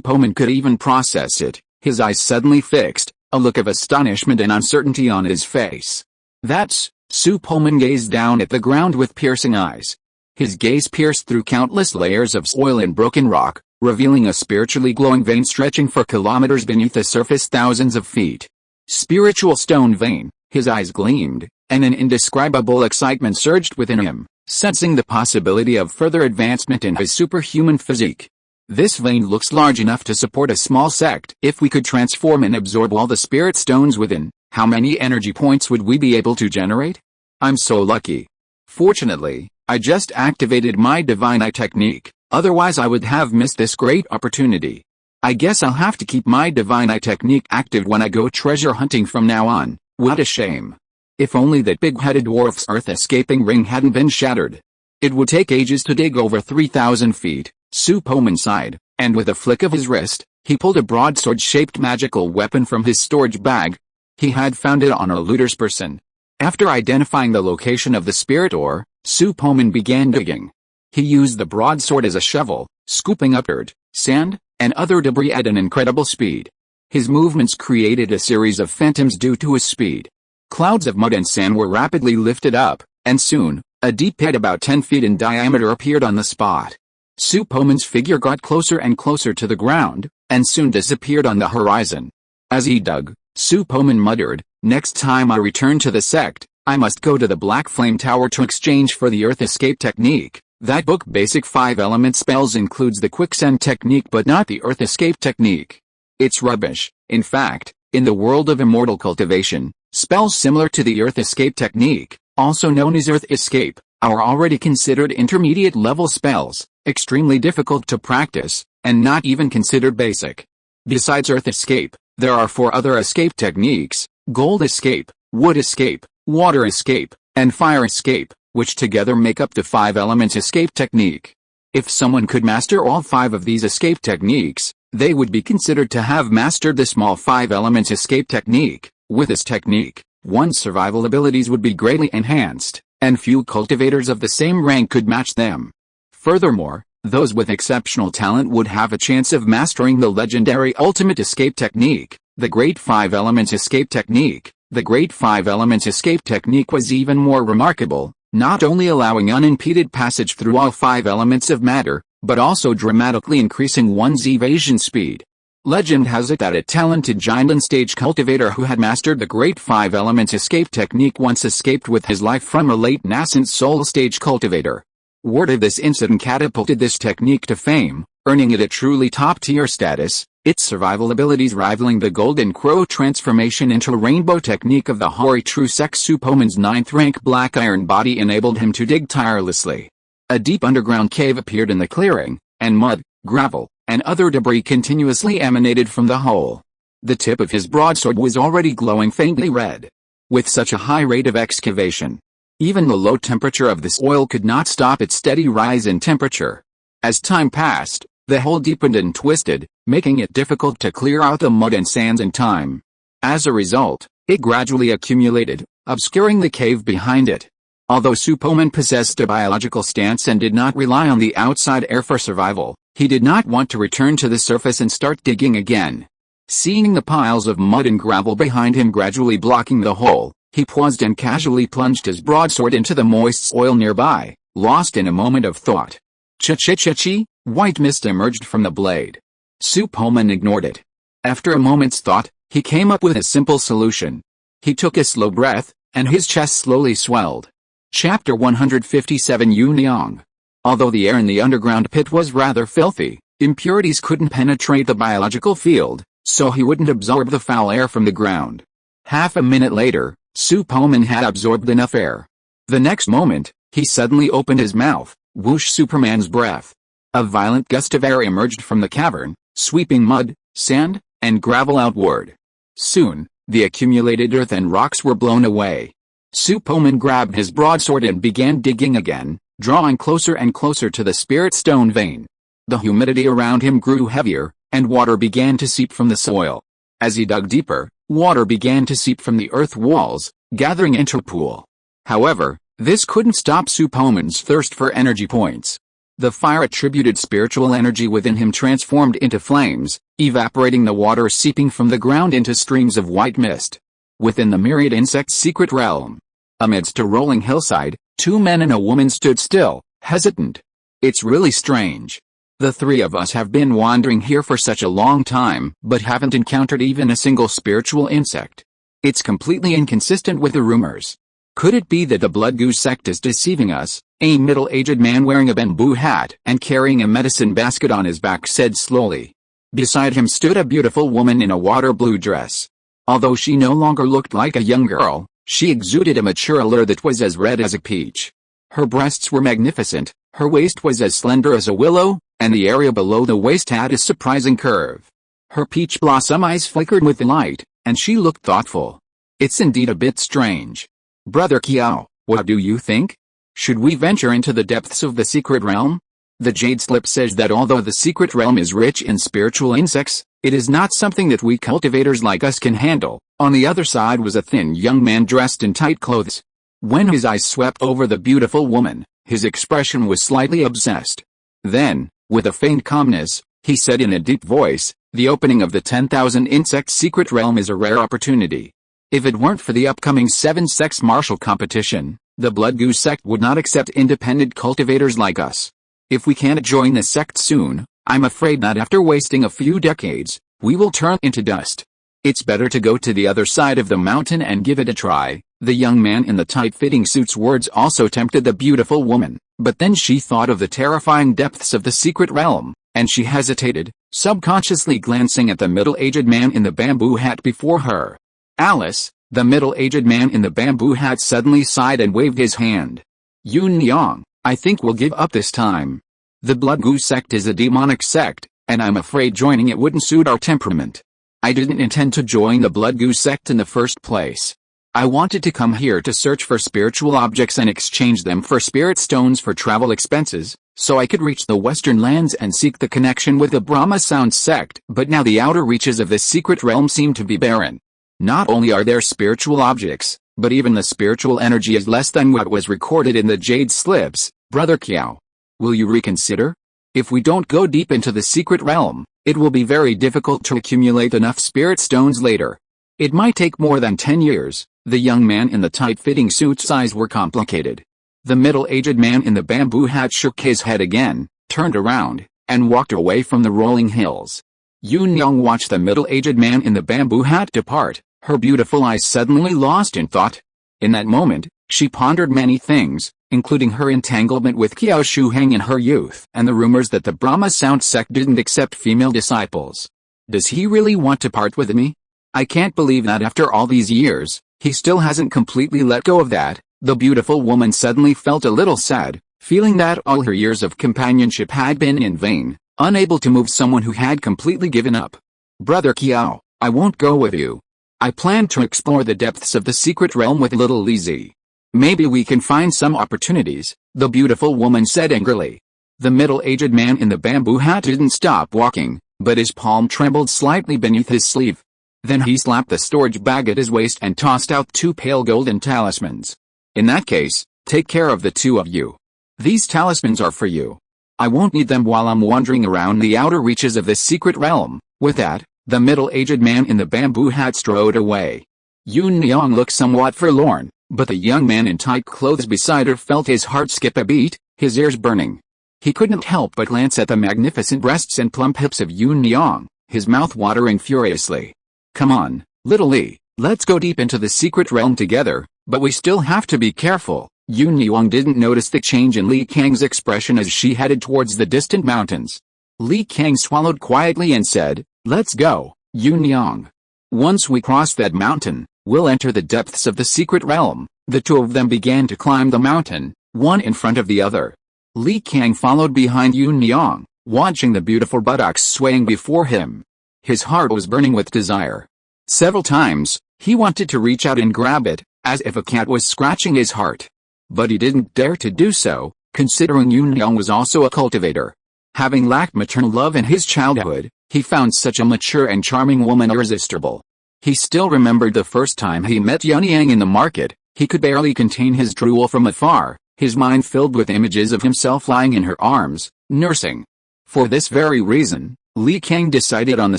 Speaker 1: Poman could even process it, his eyes suddenly fixed, a look of astonishment and uncertainty on his face. That's, Su Poman gazed down at the ground with piercing eyes. His gaze pierced through countless layers of soil and broken rock, revealing a spiritually glowing vein stretching for kilometers beneath the surface thousands of feet. Spiritual stone vein, his eyes gleamed, and an indescribable excitement surged within him, sensing the possibility of further advancement in his superhuman physique. This vein looks large enough to support a small sect. If we could transform and absorb all the spirit stones within, how many energy points would we be able to generate? I'm so lucky. Fortunately, I just activated my divine eye technique, otherwise I would have missed this great opportunity. I guess I'll have to keep my divine eye technique active when I go treasure hunting from now on. What a shame. If only that big-headed dwarf's earth-escaping ring hadn't been shattered. It would take ages to dig over 3,000 feet, Su Poman sighed, and with a flick of his wrist, he pulled a broadsword-shaped magical weapon from his storage bag. He had found it on a looter's person. After identifying the location of the spirit ore, Su Poman began digging. He used the broadsword as a shovel, scooping up dirt, sand, and other debris at an incredible speed. His movements created a series of phantoms due to his speed. Clouds of mud and sand were rapidly lifted up, and soon, a deep pit about 10 feet in diameter appeared on the spot. Su Poman's figure got closer and closer to the ground, and soon disappeared on the horizon. As he dug, Su Poman muttered, "Next time I return to the sect, I must go to the Black Flame Tower to exchange for the Earth Escape technique. That book basic 5-element spells includes the Quicksand technique but not the Earth Escape technique. It's rubbish." In fact, in the world of Immortal Cultivation, spells similar to the Earth Escape technique, also known as Earth Escape, are already considered intermediate-level spells, extremely difficult to practice, and not even considered basic. Besides Earth Escape, there are 4 other escape techniques: Gold Escape, Wood Escape, Water Escape, and Fire Escape, which together make up the 5-element escape technique. If someone could master all 5 of these escape techniques, they would be considered to have mastered the small 5-element escape technique. With this technique, one's survival abilities would be greatly enhanced, and few cultivators of the same rank could match them. Furthermore, those with exceptional talent would have a chance of mastering the legendary ultimate escape technique, the Great 5-element escape technique. The Great 5-element escape technique was even more remarkable, not only allowing unimpeded passage through all 5 elements of matter, but also dramatically increasing one's evasion speed. Legend has it that a talented giant stage cultivator who had mastered the Great 5-element escape technique once escaped with his life from a late nascent soul stage cultivator. Word of this incident catapulted this technique to fame, earning it a truly top-tier status, its survival abilities rivaling the Golden Crow transformation into a rainbow technique of the hoary true sex. Su Poman's 9th-rank black iron body enabled him to dig tirelessly. A deep underground cave appeared in the clearing, and mud, gravel, and other debris continuously emanated from the hole. The tip of his broadsword was already glowing faintly red. With such a high rate of excavation, even the low temperature of the soil could not stop its steady rise in temperature. As time passed, the hole deepened and twisted, making it difficult to clear out the mud and sands in time. As a result, it gradually accumulated, obscuring the cave behind it. Although Su Poman possessed a biological stance and did not rely on the outside air for survival, he did not want to return to the surface and start digging again. Seeing the piles of mud and gravel behind him gradually blocking the hole, he paused and casually plunged his broadsword into the moist soil nearby, lost in a moment of thought. Ch-ch-ch-chi, white mist emerged from the blade. Su Poman ignored it. After a moment's thought, he came up with a simple solution. He took a slow breath, and his chest slowly swelled. Chapter 157 Yu-Nyang. Although the air in the underground pit was rather filthy, impurities couldn't penetrate the biological field, so he wouldn't absorb the foul air from the ground. Half a minute later, Su Poman had absorbed enough air. The next moment, he suddenly opened his mouth, whoosh Superman's breath. A violent gust of air emerged from the cavern, sweeping mud, sand, and gravel outward. Soon, the accumulated earth and rocks were blown away. Su Poman grabbed his broadsword and began digging again, drawing closer and closer to the spirit stone vein. The humidity around him grew heavier, and water began to seep from the soil. As he dug deeper, water began to seep from the earth walls, gathering into a pool. However, this couldn't stop Su Poman's thirst for energy points. The fire-attributed spiritual energy within him transformed into flames, evaporating the water seeping from the ground into streams of white mist. Within the myriad insect's secret realm, amidst a rolling hillside, two men and a woman stood still, hesitant. It's really strange. The three of us have been wandering here for such a long time, but haven't encountered even a single spiritual insect. It's completely inconsistent with the rumors. Could it be that the Blood Goose sect is deceiving us? A middle-aged man wearing a bamboo hat and carrying a medicine basket on his back said slowly. Beside him stood a beautiful woman in a water blue dress. Although she no longer looked like a young girl, she exuded a mature allure that was as red as a peach. Her breasts were magnificent, her waist was as slender as a willow, and the area below the waist had a surprising curve. Her peach blossom eyes flickered with delight, and she looked thoughtful. It's indeed a bit strange. Brother Kiao, what do you think? Should we venture into the depths of the secret realm? The Jade Slip says that although the secret realm is rich in spiritual insects, it is not something that we cultivators like us can handle. On the other side was a thin young man dressed in tight clothes. When his eyes swept over the beautiful woman, his expression was slightly obsessed. Then, with a faint calmness, he said in a deep voice, the opening of the 10,000 insect secret realm is a rare opportunity. If it weren't for the upcoming 7-sex martial competition, the Blood Goose sect would not accept independent cultivators like us. If we can't join the sect soon, I'm afraid that after wasting a few decades, we will turn into dust. It's better to go to the other side of the mountain and give it a try. The young man in the tight-fitting suit's words also tempted the beautiful woman, but then she thought of the terrifying depths of the secret realm, and she hesitated, subconsciously glancing at the middle-aged man in the bamboo hat before her. Alice, the middle-aged man in the bamboo hat suddenly sighed and waved his hand. Yu-Nyang, I think we'll give up this time. The Blood Goose sect is a demonic sect, and I'm afraid joining it wouldn't suit our temperament. I didn't intend to join the Blood Goose sect in the first place. I wanted to come here to search for spiritual objects and exchange them for spirit stones for travel expenses, so I could reach the western lands and seek the connection with the Brahma Sound sect. But now the outer reaches of this secret realm seem to be barren. Not only are there spiritual objects, but even the spiritual energy is less than what was recorded in the Jade Slips. Brother Kiao, will you reconsider? If we don't go deep into the secret realm, it will be very difficult to accumulate enough spirit stones later. It might take more than 10 years. The young man in the tight-fitting suit's eyes were complicated. The middle-aged man in the bamboo hat shook his head again, turned around, and walked away from the rolling hills. Yu-Nyang watched the middle-aged man in the bamboo hat depart, her beautiful eyes suddenly lost in thought. In that moment, she pondered many things, including her entanglement with Kiao Shuheng in her youth and the rumors that the Brahma Sound sect didn't accept female disciples. Does he really want to part with me? I can't believe that after all these years, he still hasn't completely let go of that. The beautiful woman suddenly felt a little sad, feeling that all her years of companionship had been in vain. unable to move someone who had completely given up. Brother Kiao, I won't go with you. I plan to explore the depths of the secret realm with little Lizzie. Maybe we can find some opportunities, the beautiful woman said angrily. The middle-aged man in the bamboo hat didn't stop walking, but his palm trembled slightly beneath his sleeve. Then he slapped the storage bag at his waist and tossed out 2 pale golden talismans. In that case, take care of the 2 of you. These talismans are for you. I won't need them while I'm wandering around the outer reaches of this secret realm. With that, the middle-aged man in the bamboo hat strode away. Yun Niang looked somewhat forlorn, but the young man in tight clothes beside her felt his heart skip a beat, his ears burning. He couldn't help but glance at the magnificent breasts and plump hips of Yun Niang, his mouth watering furiously. Come on, little Li, let's go deep into the secret realm together, but we still have to be careful. Yun Niang didn't notice the change in Li Kang's expression as she headed towards the distant mountains. Li Kang swallowed quietly and said, let's go, Yun Niang. Once we cross that mountain, we'll enter the depths of the secret realm. The 2 of them began to climb the mountain, one in front of the other. Li Kang followed behind Yun Niang, watching the beautiful buttocks swaying before him. His heart was burning with desire. Several times, he wanted to reach out and grab it, as if a cat was scratching his heart. But he didn't dare to do so, considering Yun Niang was also a cultivator. Having lacked maternal love in his childhood, he found such a mature and charming woman irresistible. He still remembered the first time he met Yun Yang in the market. He could barely contain his drool from afar, his mind filled with images of himself lying in her arms, nursing. For this very reason, Li Kang decided on the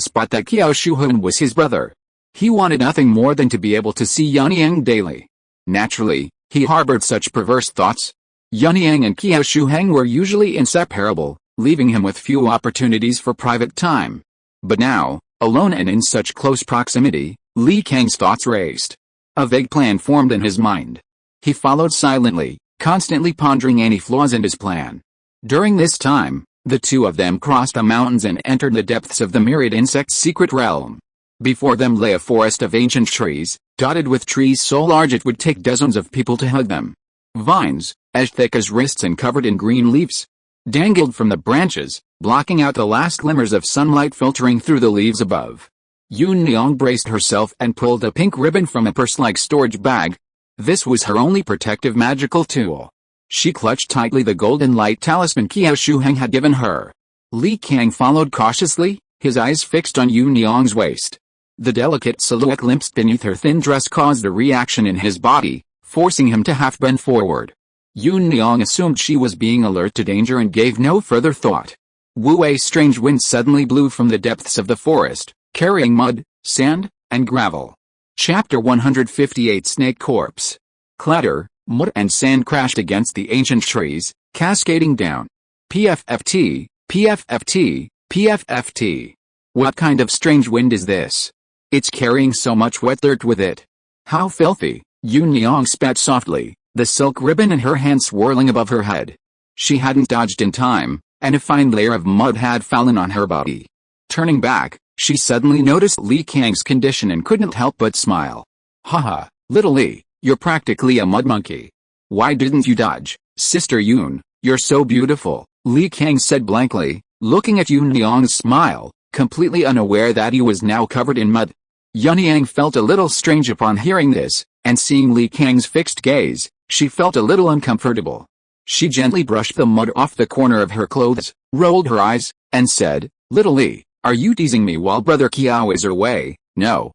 Speaker 1: spot that Qiao Shuhan was his brother. He wanted nothing more than to be able to see Yun Yang daily. Naturally, he harbored such perverse thoughts. Yun Yang and Qiao Shuheng were usually inseparable, leaving him with few opportunities for private time. But now, alone and in such close proximity, Li Kang's thoughts raced. A vague plan formed in his mind. He followed silently, constantly pondering any flaws in his plan. During this time, the 2 of them crossed the mountains and entered the depths of the myriad insects' secret realm. Before them lay a forest of ancient trees, dotted with trees so large it would take dozens of people to hug them. Vines, as thick as wrists and covered in green leaves, dangled from the branches, blocking out the last glimmers of sunlight filtering through the leaves above. Yun Niang braced herself and pulled a pink ribbon from a purse-like storage bag. This was her only protective magical tool. She clutched tightly the golden light talisman Qiao Shuheng had given her. Li Kang followed cautiously, his eyes fixed on Yun Niang's waist. The delicate silhouette glimpsed beneath her thin dress caused a reaction in his body, forcing him to half bend forward. Yun Niang assumed she was being alert to danger and gave no further thought. A strange wind suddenly blew from the depths of the forest, carrying mud, sand, and gravel. Chapter 158 Snake Corpse. Clatter, mud and sand crashed against the ancient trees, cascading down. PFFT, PFFT, PFFT. What kind of strange wind is this? It's carrying so much wet dirt with it. How filthy. Yun Niang spat softly, the silk ribbon in her hand swirling above her head. She hadn't dodged in time, and a fine layer of mud had fallen on her body. Turning back, she suddenly noticed Li Kang's condition and couldn't help but smile. Haha, little Li, you're practically a mud monkey. Why didn't you dodge, Sister Yun? You're so beautiful, Li Kang said blankly, looking at Yun Niang's smile, completely unaware that he was now covered in mud. Yun Yang felt a little strange upon hearing this, and seeing Li Kang's fixed gaze, she felt a little uncomfortable. She gently brushed the mud off the corner of her clothes, rolled her eyes, and said, Little Li, are you teasing me while Brother Qiao is away? No,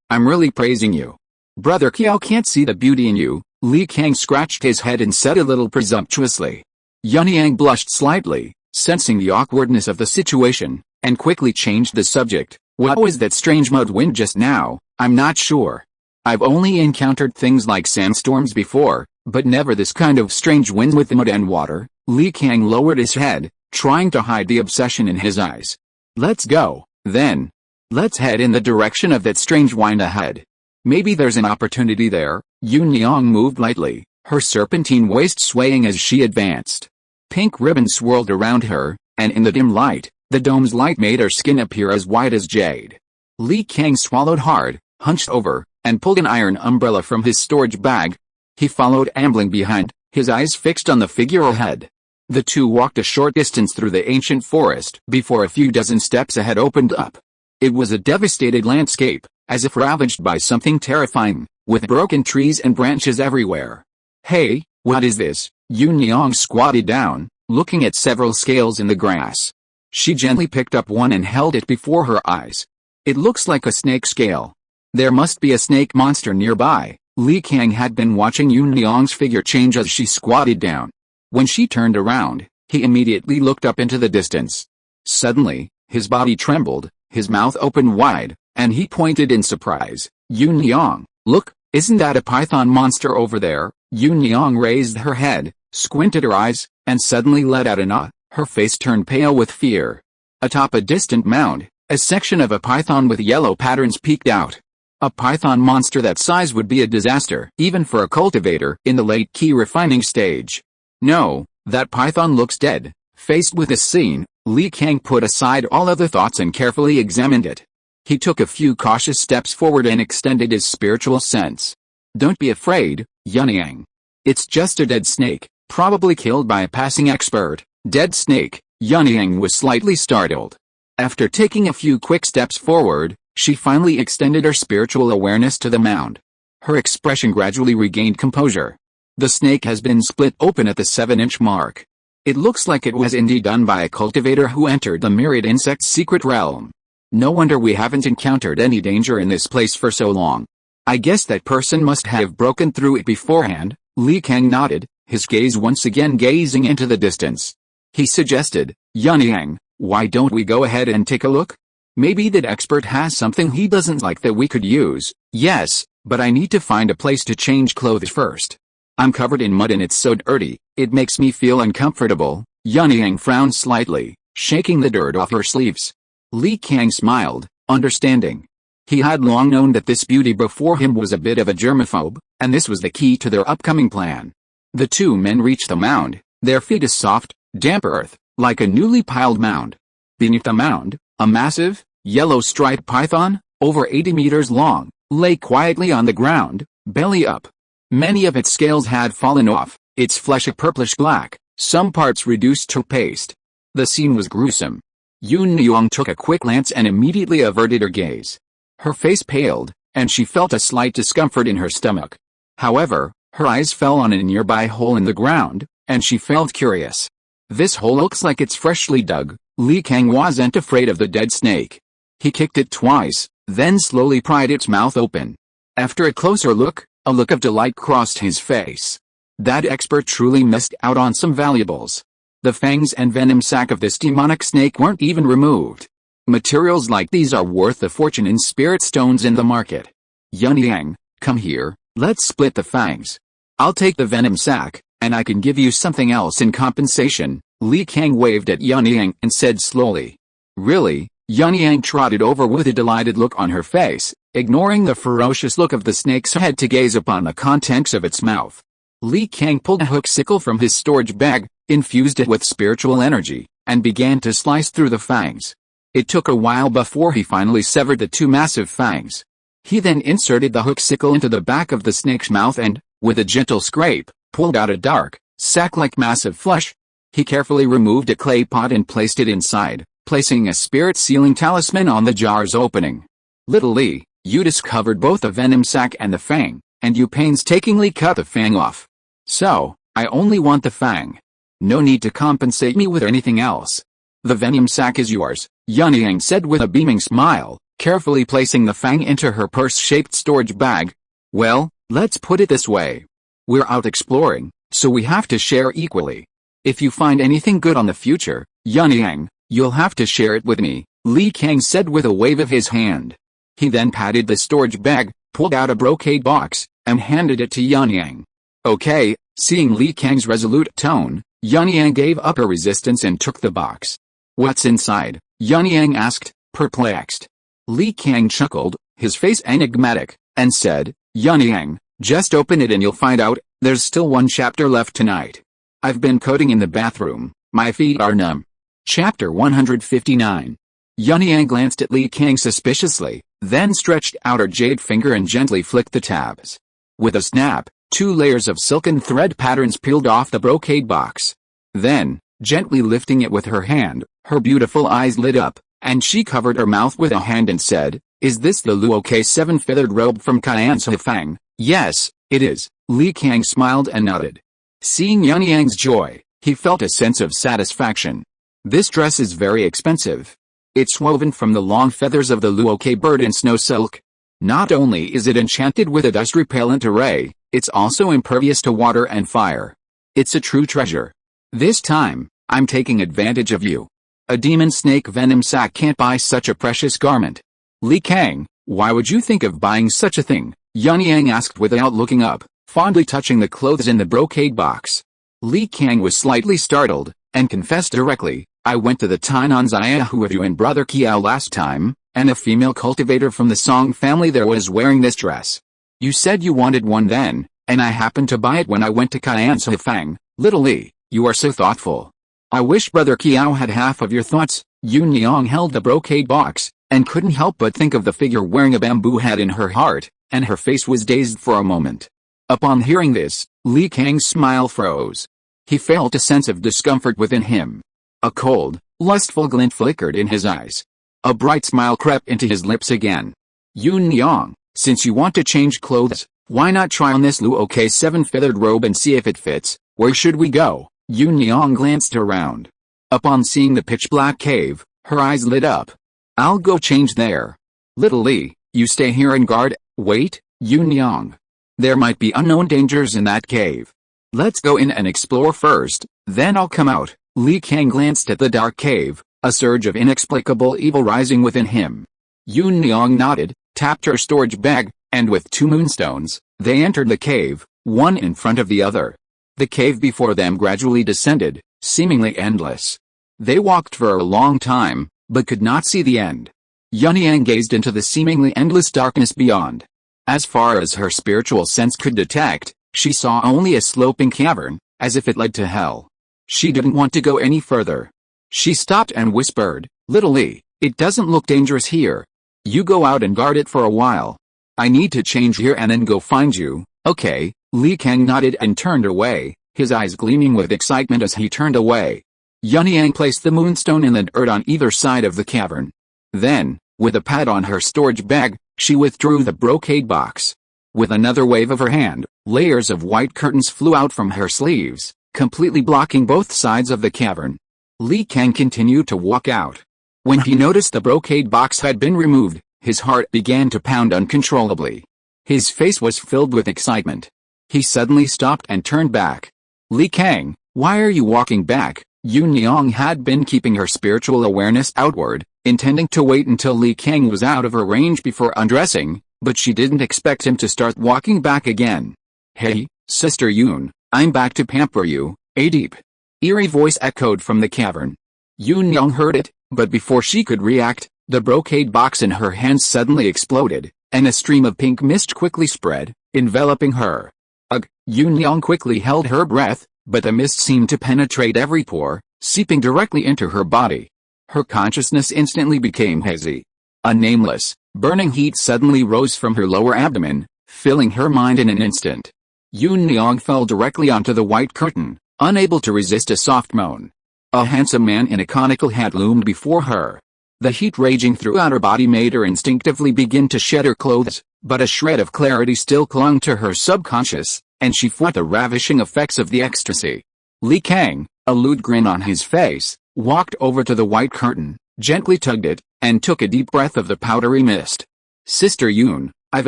Speaker 1: I'm really praising you. Brother Qiao can't see the beauty in you. Li Kang scratched his head and said a little presumptuously. Yun Yang blushed slightly, sensing the awkwardness of the situation, and quickly changed the subject. What was that strange mud wind just now? I'm not sure. I've only encountered things like sandstorms before, but never this kind of strange wind with mud and water. Li Kang lowered his head, trying to hide the obsession in his eyes. Let's go, then. Let's head in the direction of that strange wind ahead. Maybe there's an opportunity there. Yun Niang moved lightly, her serpentine waist swaying as she advanced. Pink ribbon swirled around her, and in the dim light, the dome's light made her skin appear as white as jade. Li Kang swallowed hard, hunched over, and pulled an iron umbrella from his storage bag. He followed ambling behind, his eyes fixed on the figure ahead. The two walked a short distance through the ancient forest before a few dozen steps ahead opened up. It was a devastated landscape, as if ravaged by something terrifying, with broken trees and branches everywhere. "Hey, what is this?" Yun-Yang squatted down, looking at several scales in the grass. She gently picked up one and held it before her eyes. "It looks like a snake scale. There must be a snake monster nearby." Li Kang had been watching Yun-Yang's figure change as she squatted down. When she turned around, he immediately looked up into the distance. Suddenly, his body trembled, his mouth opened wide, and he pointed in surprise. "Yun-Yang, look, isn't that a python monster over there?" Yun-Yang raised her head, squinted her eyes, and suddenly let out an "ah." Her face turned pale with fear. Atop a distant mound, a section of a python with yellow patterns peeked out. A python monster that size would be a disaster, even for a cultivator in the late key refining stage. "No, that python looks dead." Faced with this scene, Li Kang put aside all other thoughts and carefully examined it. He took a few cautious steps forward and extended his spiritual sense. "Don't be afraid, Yun-Yang. It's just a dead snake, probably killed by a passing expert." "Dead snake?" Yun-Yang was slightly startled. After taking a few quick steps forward, she finally extended her spiritual awareness to the mound. Her expression gradually regained composure. "The snake has been split open at the 7-inch mark. It looks like it was indeed done by a cultivator who entered the myriad insect's secret realm. No wonder we haven't encountered any danger in this place for so long. I guess that person must have broken through it beforehand." Li Kang nodded, his gaze once again gazing into the distance. He suggested, "Yun-Yang, why don't we go ahead and take a look? Maybe that expert has something he doesn't like that we could use." "Yes, but I need to find a place to change clothes first. I'm covered in mud and it's so dirty, it makes me feel uncomfortable." Yun-Yang frowned slightly, shaking the dirt off her sleeves. Li Kang smiled, understanding. He had long known that this beauty before him was a bit of a germaphobe, and this was the key to their upcoming plan. The two men reached the mound, their feet is soft, damp earth, like a newly piled mound. Beneath the mound, a massive, yellow-striped python, over 80 meters long, lay quietly on the ground, belly up. Many of its scales had fallen off, its flesh a purplish-black, some parts reduced to paste. The scene was gruesome. Yun-Yang took a quick glance and immediately averted her gaze. Her face paled, and she felt a slight discomfort in her stomach. However, her eyes fell on a nearby hole in the ground, and she felt curious. "This hole looks like it's freshly dug." Li Kang wasn't afraid of the dead snake. He kicked it twice, then slowly pried its mouth open. After a closer look, a look of delight crossed his face. That expert truly missed out on some valuables. The fangs and venom sac of this demonic snake weren't even removed. Materials like these are worth a fortune in spirit stones in the market. "Yun-Yang, come here, let's split the fangs. I'll take the venom sac, and I can give you something else in compensation." Li Kang waved at Yun-Yang and said slowly. "Really?" Yun-Yang trotted over with a delighted look on her face, ignoring the ferocious look of the snake's head to gaze upon the contents of its mouth. Li Kang pulled a hook sickle from his storage bag, infused it with spiritual energy, and began to slice through the fangs. It took a while before he finally severed the two massive fangs. He then inserted the hook sickle into the back of the snake's mouth and, with a gentle scrape, pulled out a dark, sac-like mass of flesh. He carefully removed a clay pot and placed it inside, placing a spirit sealing talisman on the jar's opening. "Little Li, you discovered both the venom sac and the fang, and you painstakingly cut the fang off. So, I only want the fang. No need to compensate me with anything else. The venom sac is yours," Yun-Yang said with a beaming smile, carefully placing the fang into her purse-shaped storage bag. "Well, let's put it this way. We're out exploring, so we have to share equally. If you find anything good on the future, Yun-Yang, you'll have to share it with me," Li Kang said with a wave of his hand. He then patted the storage bag, pulled out a brocade box, and handed it to Yun-Yang. "Okay." Seeing Li Kang's resolute tone, Yun-Yang gave up her resistance and took the box. "What's inside?" Yun-Yang asked, perplexed. Li Kang chuckled, his face enigmatic, and said, "Yun-Yang, just open it and you'll find out. There's still one chapter left tonight. I've been coding in the bathroom, my feet are numb." Chapter 159. Yun-Yang glanced at Li Kang suspiciously, then stretched out her jade finger and gently flicked the tabs. With a snap, 2 layers of silken thread patterns peeled off the brocade box. Then, gently lifting it with her hand, her beautiful eyes lit up, and she covered her mouth with a hand and said, "Is this the Luoke 7-feathered robe from Fang?" "Yes, it is." Li Kang smiled and nodded. Seeing Yunyang's joy, he felt a sense of satisfaction. "This dress is very expensive. It's woven from the long feathers of the Luoke bird in snow silk. Not only is it enchanted with a dust-repellent array, it's also impervious to water and fire. It's a true treasure. This time, I'm taking advantage of you. A demon snake venom sac can't buy such a precious garment." "Li Kang, why would you think of buying such a thing?" Yunyang asked without looking up, fondly touching the clothes in the brocade box. Li Kang was slightly startled, and confessed directly, "I went to the Tainan Xiaohu with you and brother Kiao last time, and a female cultivator from the Song family there was wearing this dress. You said you wanted one then, and I happened to buy it when I went to Fang. Little Li, you are so thoughtful. I wish brother Kiao had half of your thoughts." Yunyang held the brocade box, and couldn't help but think of the figure wearing a bamboo hat in her heart, and her face was dazed for a moment. Upon hearing this, Li Kang's smile froze. He felt a sense of discomfort within him. A cold, lustful glint flickered in his eyes. A bright smile crept into his lips again. "Yunyang, since you want to change clothes, why not try on this Luoke 7-feathered robe and see if it fits? Where should we go?" Yunyang glanced around. Upon seeing the pitch-black cave, her eyes lit up. "I'll go change there. Little Li, you stay here and guard." "Wait, Yunyang. There might be unknown dangers in that cave. Let's go in and explore first, then I'll come out." Li Kang glanced at the dark cave, a surge of inexplicable evil rising within him. Yunyang nodded, tapped her storage bag, and with 2 moonstones, they entered the cave, one in front of the other. The cave before them gradually descended, seemingly endless. They walked for a long time, but could not see the end. Yunyang gazed into the seemingly endless darkness beyond. As far as her spiritual sense could detect, she saw only a sloping cavern, as if it led to hell. She didn't want to go any further. She stopped and whispered, "Little Li, it doesn't look dangerous here. You go out and guard it for a while. I need to change here and then go find you." "Okay." Li Kang nodded and turned away, his eyes gleaming with excitement as he turned away. Yunyang placed the moonstone in the dirt on either side of the cavern. Then, with a pat on her storage bag, she withdrew the brocade box. With another wave of her hand, layers of white curtains flew out from her sleeves, completely blocking both sides of the cavern. Li Kang continued to walk out. When he noticed the brocade box had been removed, his heart began to pound uncontrollably. His face was filled with excitement. He suddenly stopped and turned back. "Li Kang, why are you walking back?" Yunyang had been keeping her spiritual awareness outward, intending to wait until Li Kang was out of her range before undressing, but she didn't expect him to start walking back again. "Hey, Sister Yun, I'm back to pamper you." A deep, eerie voice echoed from the cavern. Yunyang heard it, but before she could react, the brocade box in her hands suddenly exploded, and a stream of pink mist quickly spread, enveloping her. Ugh! Yunyang quickly held her breath, but the mist seemed to penetrate every pore, seeping directly into her body. Her consciousness instantly became hazy. A nameless, burning heat suddenly rose from her lower abdomen, filling her mind in an instant. Yunyang fell directly onto the white curtain, unable to resist a soft moan. A handsome man in a conical hat loomed before her. The heat raging throughout her body made her instinctively begin to shed her clothes, but a shred of clarity still clung to her subconscious, and she felt the ravishing effects of the ecstasy. Li Kang, a lewd grin on his face, walked over to the white curtain, gently tugged it, and took a deep breath of the powdery mist. "Sister Yun, I've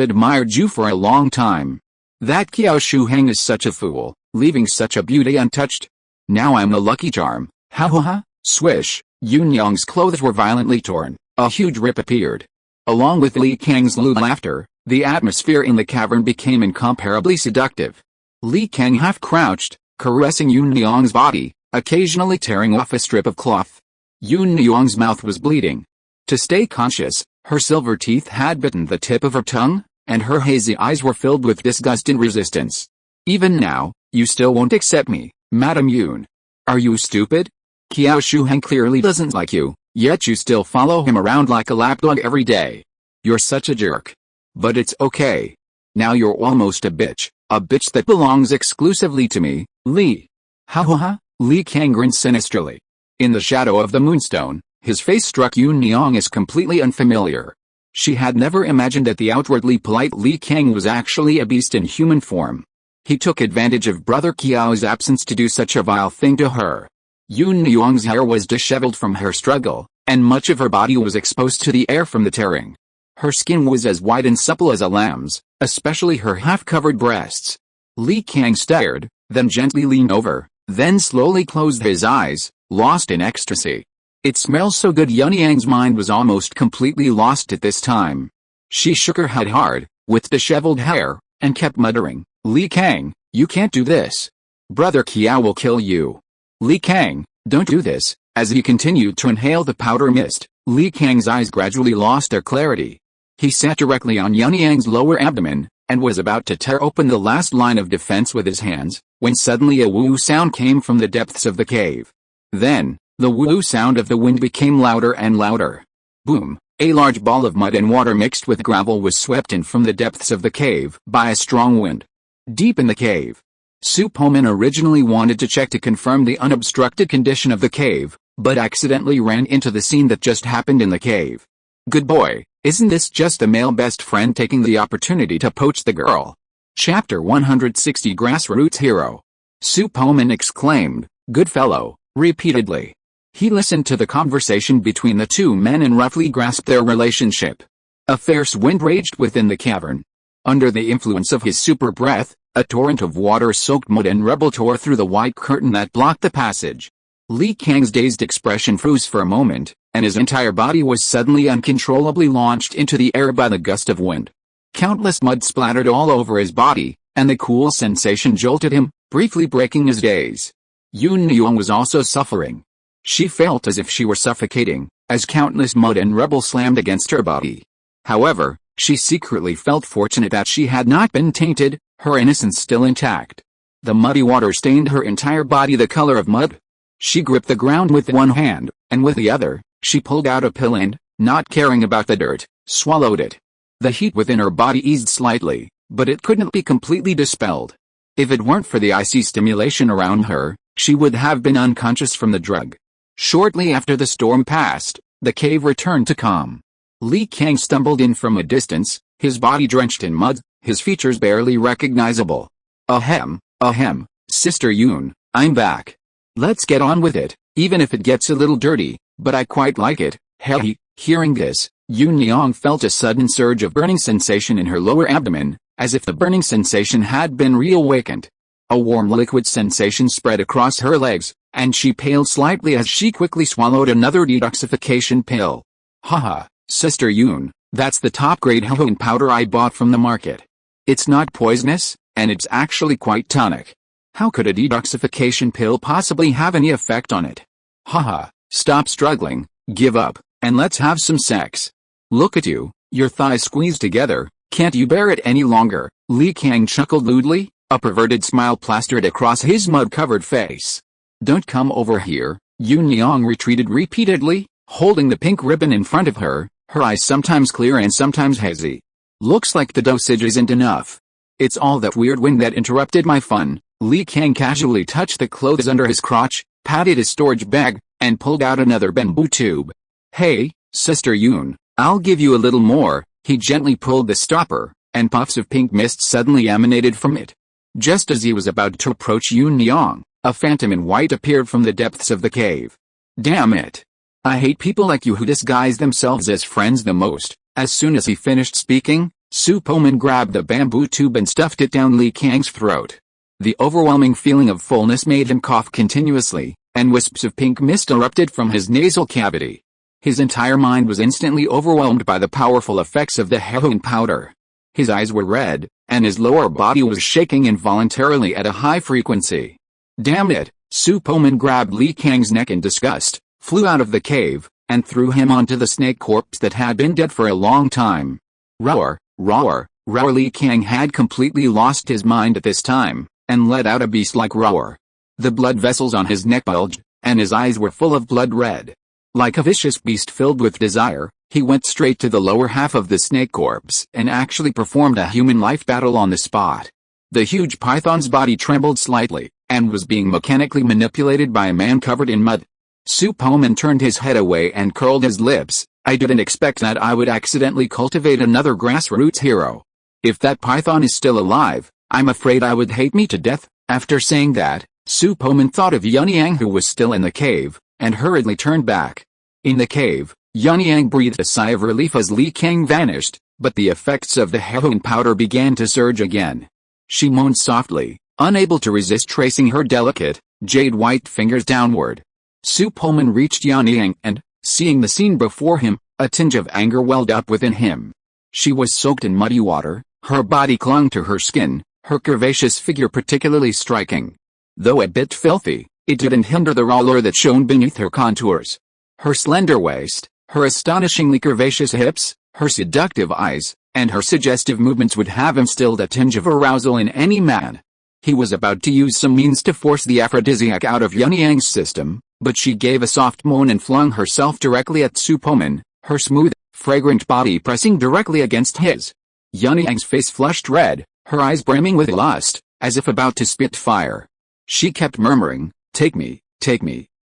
Speaker 1: admired you for a long time. That Qiao Shuheng is such a fool, leaving such a beauty untouched. Now I'm the lucky charm." Ha ha ha! Swish! Yunyang's clothes were violently torn. A huge rip appeared. Along with Li Kang's lewd laughter, the atmosphere in the cavern became incomparably seductive. Li Kang half-crouched, caressing Yunyang's body, occasionally tearing off a strip of cloth. Yunyang's mouth was bleeding. To stay conscious, her silver teeth had bitten the tip of her tongue, and her hazy eyes were filled with disgust and resistance. "Even now, you still won't accept me, Madam Yun. Are you stupid? Qiao Shuheng clearly doesn't like you, yet you still follow him around like a lapdog every day. You're such a jerk. But it's okay. Now you're almost a bitch that belongs exclusively to me, Li." Ha ha ha! Li Kang grinned sinisterly. In the shadow of the moonstone, his face struck Yun Niang as completely unfamiliar. She had never imagined that the outwardly polite Li Kang was actually a beast in human form. He took advantage of Brother Qiao's absence to do such a vile thing to her. Yun Niang's hair was disheveled from her struggle, and much of her body was exposed to the air from the tearing. Her skin was as white and supple as a lamb's, especially her half-covered breasts. Li Kang stared, then gently leaned over, then slowly closed his eyes, lost in ecstasy. It smells so good. Yun Niang's mind was almost completely lost at this time. She shook her head hard, with disheveled hair, and kept muttering, "Li Kang, you can't do this. Brother Qiao will kill you. Li Kang, don't do this." As he continued to inhale the powder mist, Li Kang's eyes gradually lost their clarity. He sat directly on Yun Niang's lower abdomen, and was about to tear open the last line of defense with his hands, when suddenly a woo sound came from the depths of the cave. Then, the woo sound of the wind became louder and louder. Boom! A large ball of mud and water mixed with gravel was swept in from the depths of the cave by a strong wind. Deep in the cave, Su Poman originally wanted to check to confirm the unobstructed condition of the cave, but accidentally ran into the scene that just happened in the cave. Good boy, isn't this just a male best friend taking the opportunity to poach the girl? Chapter 160 Grassroots Hero. Su Poman exclaimed, "Good fellow," repeatedly. He listened to the conversation between the two men and roughly grasped their relationship. A fierce wind raged within the cavern. Under the influence of his super breath, a torrent of water-soaked mud and rubble tore through the white curtain that blocked the passage. Li Kang's dazed expression froze for a moment, and his entire body was suddenly uncontrollably launched into the air by the gust of wind. Countless mud splattered all over his body, and the cool sensation jolted him, briefly breaking his daze. Yun Niang was also suffering. She felt as if she were suffocating, as countless mud and rubble slammed against her body. However, she secretly felt fortunate that she had not been tainted, her innocence still intact. The muddy water stained her entire body the color of mud. She gripped the ground with one hand, and with the other, she pulled out a pill and, not caring about the dirt, swallowed it. The heat within her body eased slightly, but it couldn't be completely dispelled. If it weren't for the icy stimulation around her, she would have been unconscious from the drug. Shortly after the storm passed, the cave returned to calm. Li Kang stumbled in from a distance, his body drenched in mud, his features barely recognizable. Ahem, Sister Yun, I'm back. Let's get on with it, even if it gets a little dirty, but I quite like it." Hey, hearing this, Yun Niang felt a sudden surge of burning sensation in her lower abdomen, as if the burning sensation had been reawakened. A warm liquid sensation spread across her legs, and she paled slightly as she quickly swallowed another detoxification pill. Haha, Sister Yun, that's the top-grade heroin powder I bought from the market. It's not poisonous, and it's actually quite tonic. How could a detoxification pill possibly have any effect on it? Haha, stop struggling, give up, and let's have some sex. Look at you, your thighs squeezed together, can't you bear it any longer? Li Kang chuckled lewdly, a perverted smile plastered across his mud-covered face. Don't come over here. Yun Niang retreated repeatedly, holding the pink ribbon in front of her, her eyes sometimes clear and sometimes hazy. Looks like the dosage isn't enough. It's all that weird wind that interrupted my fun. Li Kang casually touched the clothes under his crotch, patted his storage bag, and pulled out another bamboo tube. Hey, Sister Yun, I'll give you a little more. He gently pulled the stopper, and puffs of pink mist suddenly emanated from it. Just as he was about to approach Yun Niang, a phantom in white appeared from the depths of the cave. Damn it. I hate people like you who disguise themselves as friends the most. As soon as he finished speaking, Su Poman grabbed the bamboo tube and stuffed it down Li Kang's throat. The overwhelming feeling of fullness made him cough continuously, and wisps of pink mist erupted from his nasal cavity. His entire mind was instantly overwhelmed by the powerful effects of the heroin powder. His eyes were red, and his lower body was shaking involuntarily at a high frequency. Damn it! Su Poman grabbed Li Kang's neck in disgust, flew out of the cave, and threw him onto the snake corpse that had been dead for a long time. Roar, roar, roar! Li Kang had completely lost his mind at this time, and let out a beast-like roar. The blood vessels on his neck bulged, and his eyes were full of blood red. Like a vicious beast filled with desire, he went straight to the lower half of the snake corpse and actually performed a human life battle on the spot. The huge python's body trembled slightly, and was being mechanically manipulated by a man covered in mud. Su Poman turned his head away and curled his lips. I didn't expect that I would accidentally cultivate another grassroots hero. If that python is still alive, I'm afraid I would hate me to death. After saying that, Su Poman thought of Yunyang, who was still in the cave, and hurriedly turned back. In the cave, Yunyang breathed a sigh of relief as Li Kang vanished, but the effects of the heroin powder began to surge again. She moaned softly, unable to resist tracing her delicate, jade-white fingers downward. Su Poman reached Yunyang and, seeing the scene before him, a tinge of anger welled up within him. She was soaked in muddy water, her body clung to her skin, her curvaceous figure particularly striking. Though a bit filthy, it didn't hinder the allure that shone beneath her contours. Her slender waist, her astonishingly curvaceous hips, her seductive eyes, and her suggestive movements would have instilled a tinge of arousal in any man. He was about to use some means to force the aphrodisiac out of Yunyang's system, but she gave a soft moan and flung herself directly at Su Poman, her smooth, fragrant body pressing directly against his. Yunyang's face flushed red, her eyes brimming with lust, as if about to spit fire. She kept murmuring, take me,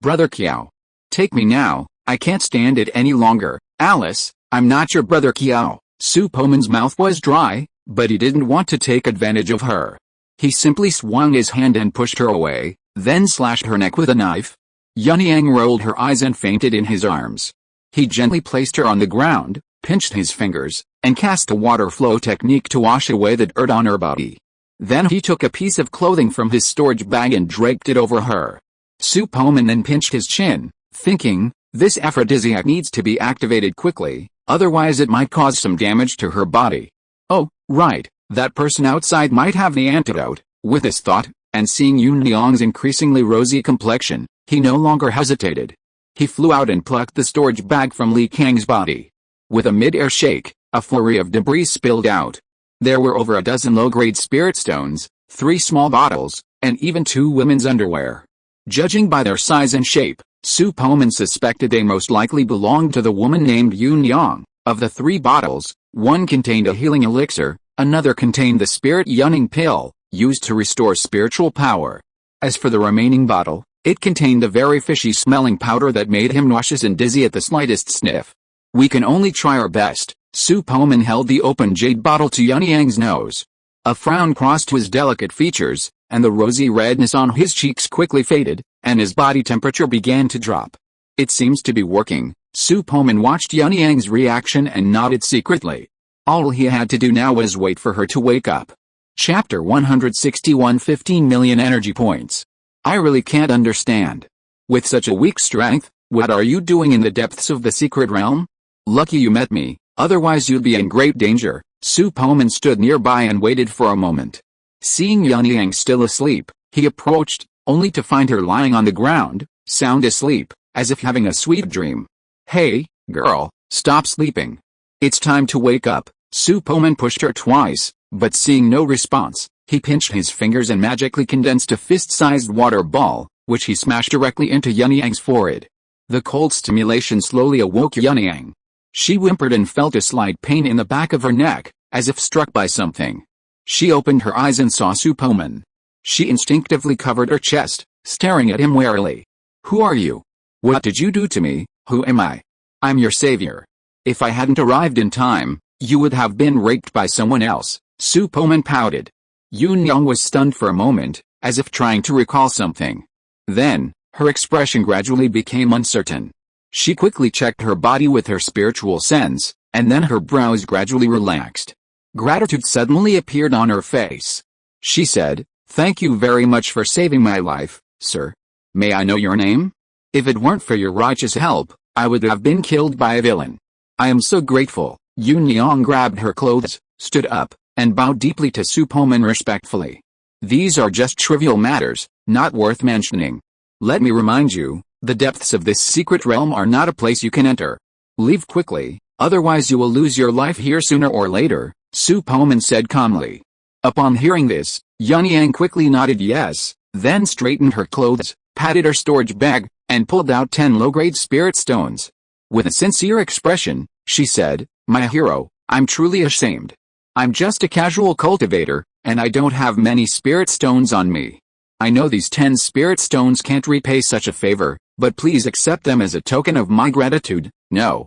Speaker 1: brother Kiao. Take me now, I can't stand it any longer, Alice, I'm not your brother Kiao. Su Poman's mouth was dry, but he didn't want to take advantage of her. He simply swung his hand and pushed her away, then slashed her neck with a knife. Yunyang rolled her eyes and fainted in his arms. He gently placed her on the ground, pinched his fingers, and cast the water flow technique to wash away the dirt on her body. Then he took a piece of clothing from his storage bag and draped it over her. Su Poman then pinched his chin, thinking, this aphrodisiac needs to be activated quickly, otherwise it might cause some damage to her body. Oh, right, that person outside might have the antidote. With this thought, and seeing Yunyang's increasingly rosy complexion, he no longer hesitated. He flew out and plucked the storage bag from Li Kang's body. With a mid-air shake, a flurry of debris spilled out. There were over a dozen low-grade spirit stones, 3 small bottles, and even 2 women's underwear. Judging by their size and shape, Su Poman suspected they most likely belonged to the woman named Yunyang. Of the 3 bottles, one contained a healing elixir, another contained the spirit yunning pill, used to restore spiritual power. As for the remaining bottle, it contained a very fishy-smelling powder that made him nauseous and dizzy at the slightest sniff. We can only try our best. Su Poman held the open jade bottle to Yunyang's nose. A frown crossed his delicate features, and the rosy redness on his cheeks quickly faded, and his body temperature began to drop. It seems to be working. Su Poman watched Yunyang's reaction and nodded secretly. All he had to do now was wait for her to wake up. Chapter 161 15 million energy points. I really can't understand. With such a weak strength, what are you doing in the depths of the secret realm? Lucky you met me, otherwise you'd be in great danger. Su Poman stood nearby and waited for a moment. Seeing Yunyang still asleep, he approached, only to find her lying on the ground, sound asleep, as if having a sweet dream. Hey, girl, stop sleeping. It's time to wake up. Su Poman pushed her twice, but seeing no response, he pinched his fingers and magically condensed a fist-sized water ball, which he smashed directly into Yunyang's forehead. The cold stimulation slowly awoke Yunyang. She whimpered and felt a slight pain in the back of her neck, as if struck by something. She opened her eyes and saw Su Poman. She instinctively covered her chest, staring at him warily. Who are you? What did you do to me? Who am I? I'm your savior. If I hadn't arrived in time, you would have been raped by someone else. Su Poman pouted. Yunyang was stunned for a moment, as if trying to recall something. Then, her expression gradually became uncertain. She quickly checked her body with her spiritual sense, and then her brows gradually relaxed. Gratitude suddenly appeared on her face. She said, "Thank you very much for saving my life, sir. May I know your name? If it weren't for your righteous help, I would have been killed by a villain. I am so grateful." Yunyang grabbed her clothes, stood up, and bowed deeply to Su Poman respectfully. "These are just trivial matters, not worth mentioning. Let me remind you, the depths of this secret realm are not a place you can enter. Leave quickly, otherwise you will lose your life here sooner or later," Su Poman said calmly. Upon hearing this, Yunyang quickly nodded yes, then straightened her clothes, patted her storage bag, and pulled out 10 low-grade spirit stones. With a sincere expression, she said, "My hero, I'm truly ashamed. I'm just a casual cultivator, and I don't have many spirit stones on me. I know these 10 spirit stones can't repay such a favor, but please accept them as a token of my gratitude. No,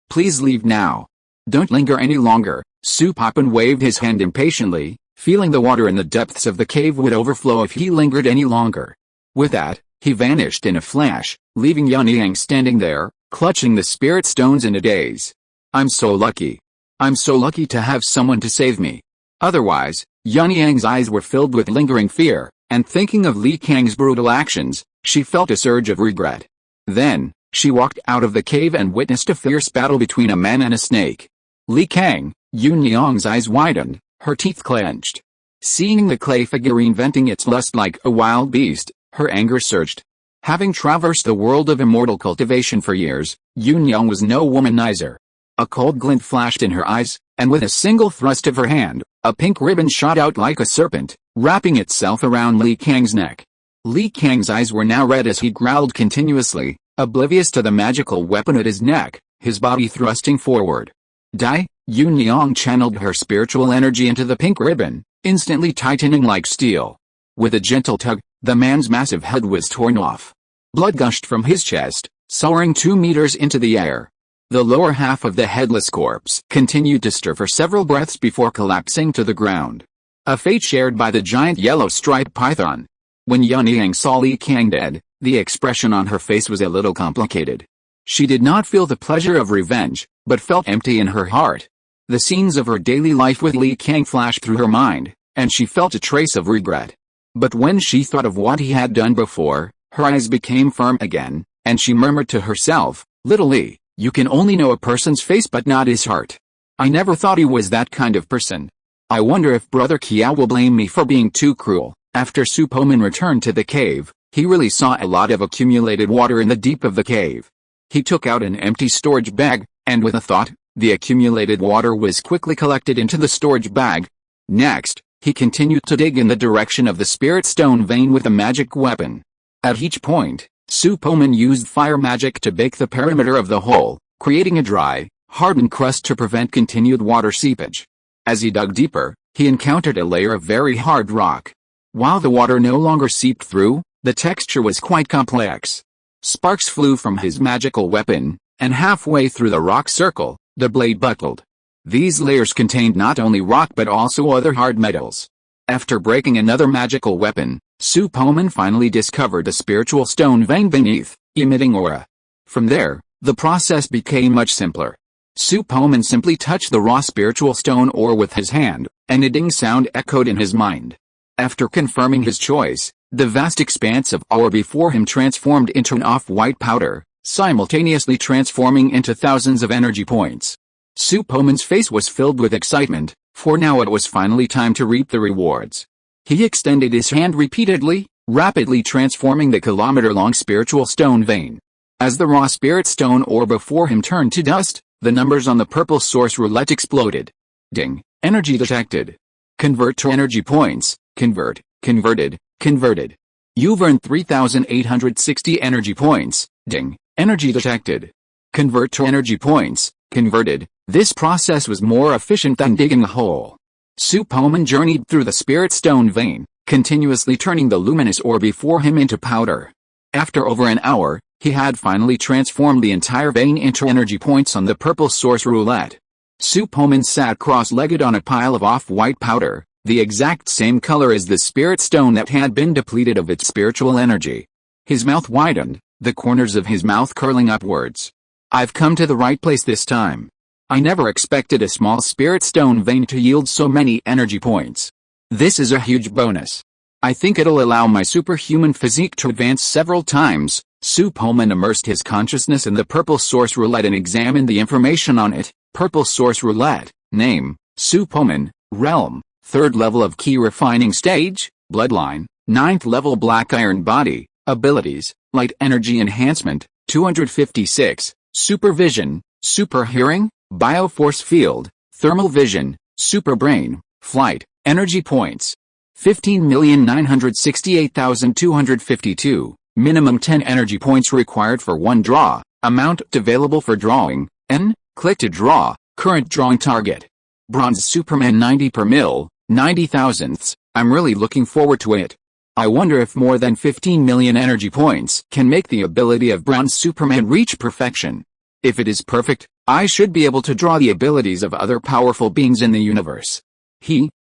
Speaker 1: please leave now. Don't linger any longer." Su Poman waved his hand impatiently, feeling the water in the depths of the cave would overflow if he lingered any longer. With that, he vanished in a flash, leaving Yunyang standing there, clutching the spirit stones in a daze. I'm so lucky to have someone to save me. Otherwise, Yunyang's eyes were filled with lingering fear, and thinking of Li Kang's brutal actions, she felt a surge of regret. Then, she walked out of the cave and witnessed a fierce battle between a man and a snake. Li Kang, Yunyang's eyes widened, her teeth clenched. Seeing the clay figurine venting its lust like a wild beast, her anger surged. Having traversed the world of immortal cultivation for years, Yunyang was no womanizer. A cold glint flashed in her eyes, and with a single thrust of her hand, a pink ribbon shot out like a serpent, wrapping itself around Li Kang's neck. Li Kang's eyes were now red as he growled continuously, oblivious to the magical weapon at his neck, his body thrusting forward. Die! Yunyang channeled her spiritual energy into the pink ribbon, instantly tightening like steel. With a gentle tug, the man's massive head was torn off. Blood gushed from his chest, soaring 2 meters into the air. The lower half of the headless corpse continued to stir for several breaths before collapsing to the ground. A fate shared by the giant yellow-striped python. When Yunyang saw Li Kang dead, the expression on her face was a little complicated. She did not feel the pleasure of revenge, but felt empty in her heart. The scenes of her daily life with Li Kang flashed through her mind, and she felt a trace of regret. But when she thought of what he had done before, her eyes became firm again, and she murmured to herself, "Little Li, you can only know a person's face but not his heart. I never thought he was that kind of person. I wonder if Brother Kiao will blame me for being too cruel." After Su Poman returned to the cave, he really saw a lot of accumulated water in the deep of the cave. He took out an empty storage bag, and with a thought, the accumulated water was quickly collected into the storage bag. Next, he continued to dig in the direction of the spirit stone vein with a magic weapon. At each point, Su Poman used fire magic to bake the perimeter of the hole, creating a dry, hardened crust to prevent continued water seepage. As he dug deeper, he encountered a layer of very hard rock. While the water no longer seeped through, the texture was quite complex. Sparks flew from his magical weapon, and halfway through the rock circle, the blade buckled. These layers contained not only rock but also other hard metals. After breaking another magical weapon, Su Poman finally discovered a spiritual stone vein beneath, emitting aura. From there, the process became much simpler. Su Poman simply touched the raw spiritual stone ore with his hand, and a ding sound echoed in his mind. After confirming his choice, the vast expanse of ore before him transformed into an off-white powder, simultaneously transforming into thousands of energy points. Su Poman's face was filled with excitement, for now it was finally time to reap the rewards. He extended his hand repeatedly, rapidly transforming the kilometer-long spiritual stone vein. As the raw spirit stone ore before him turned to dust, the numbers on the purple source roulette exploded. Ding! Energy detected. Convert to energy points. Converted. You've earned 3,860 energy points. Ding! Energy detected. Convert to energy points. Converted. This process was more efficient than digging a hole. Su Poman journeyed through the spirit stone vein, continuously turning the luminous ore before him into powder. After over an hour, he had finally transformed the entire vein into energy points on the purple source roulette. Su Poman sat cross-legged on a pile of off-white powder, the exact same color as the spirit stone that had been depleted of its spiritual energy. His mouth widened, the corners of his mouth curling upwards. I've come to the right place this time. I never expected a small spirit stone vein to yield so many energy points. This is a huge bonus. I think it'll allow my superhuman physique to advance several times. Su Poman immersed his consciousness in the purple source roulette and examined the information on it. Purple source roulette. Name, Su Poman. Realm, 3rd level of key refining stage. Bloodline, 9th level black iron body. Abilities, light energy enhancement, 256. Supervision, super hearing, bioforce field, thermal vision, super brain, flight, energy points. 15,968,252, minimum 10 energy points required for one draw, amount available for drawing, N, click to draw, current drawing target. Bronze Superman 90 per mil, 90 thousandths, I'm really looking forward to it. I wonder if more than 15 million energy points can make the ability of Bronze Superman reach perfection. If it is perfect, I should be able to draw the abilities of other powerful beings in the universe.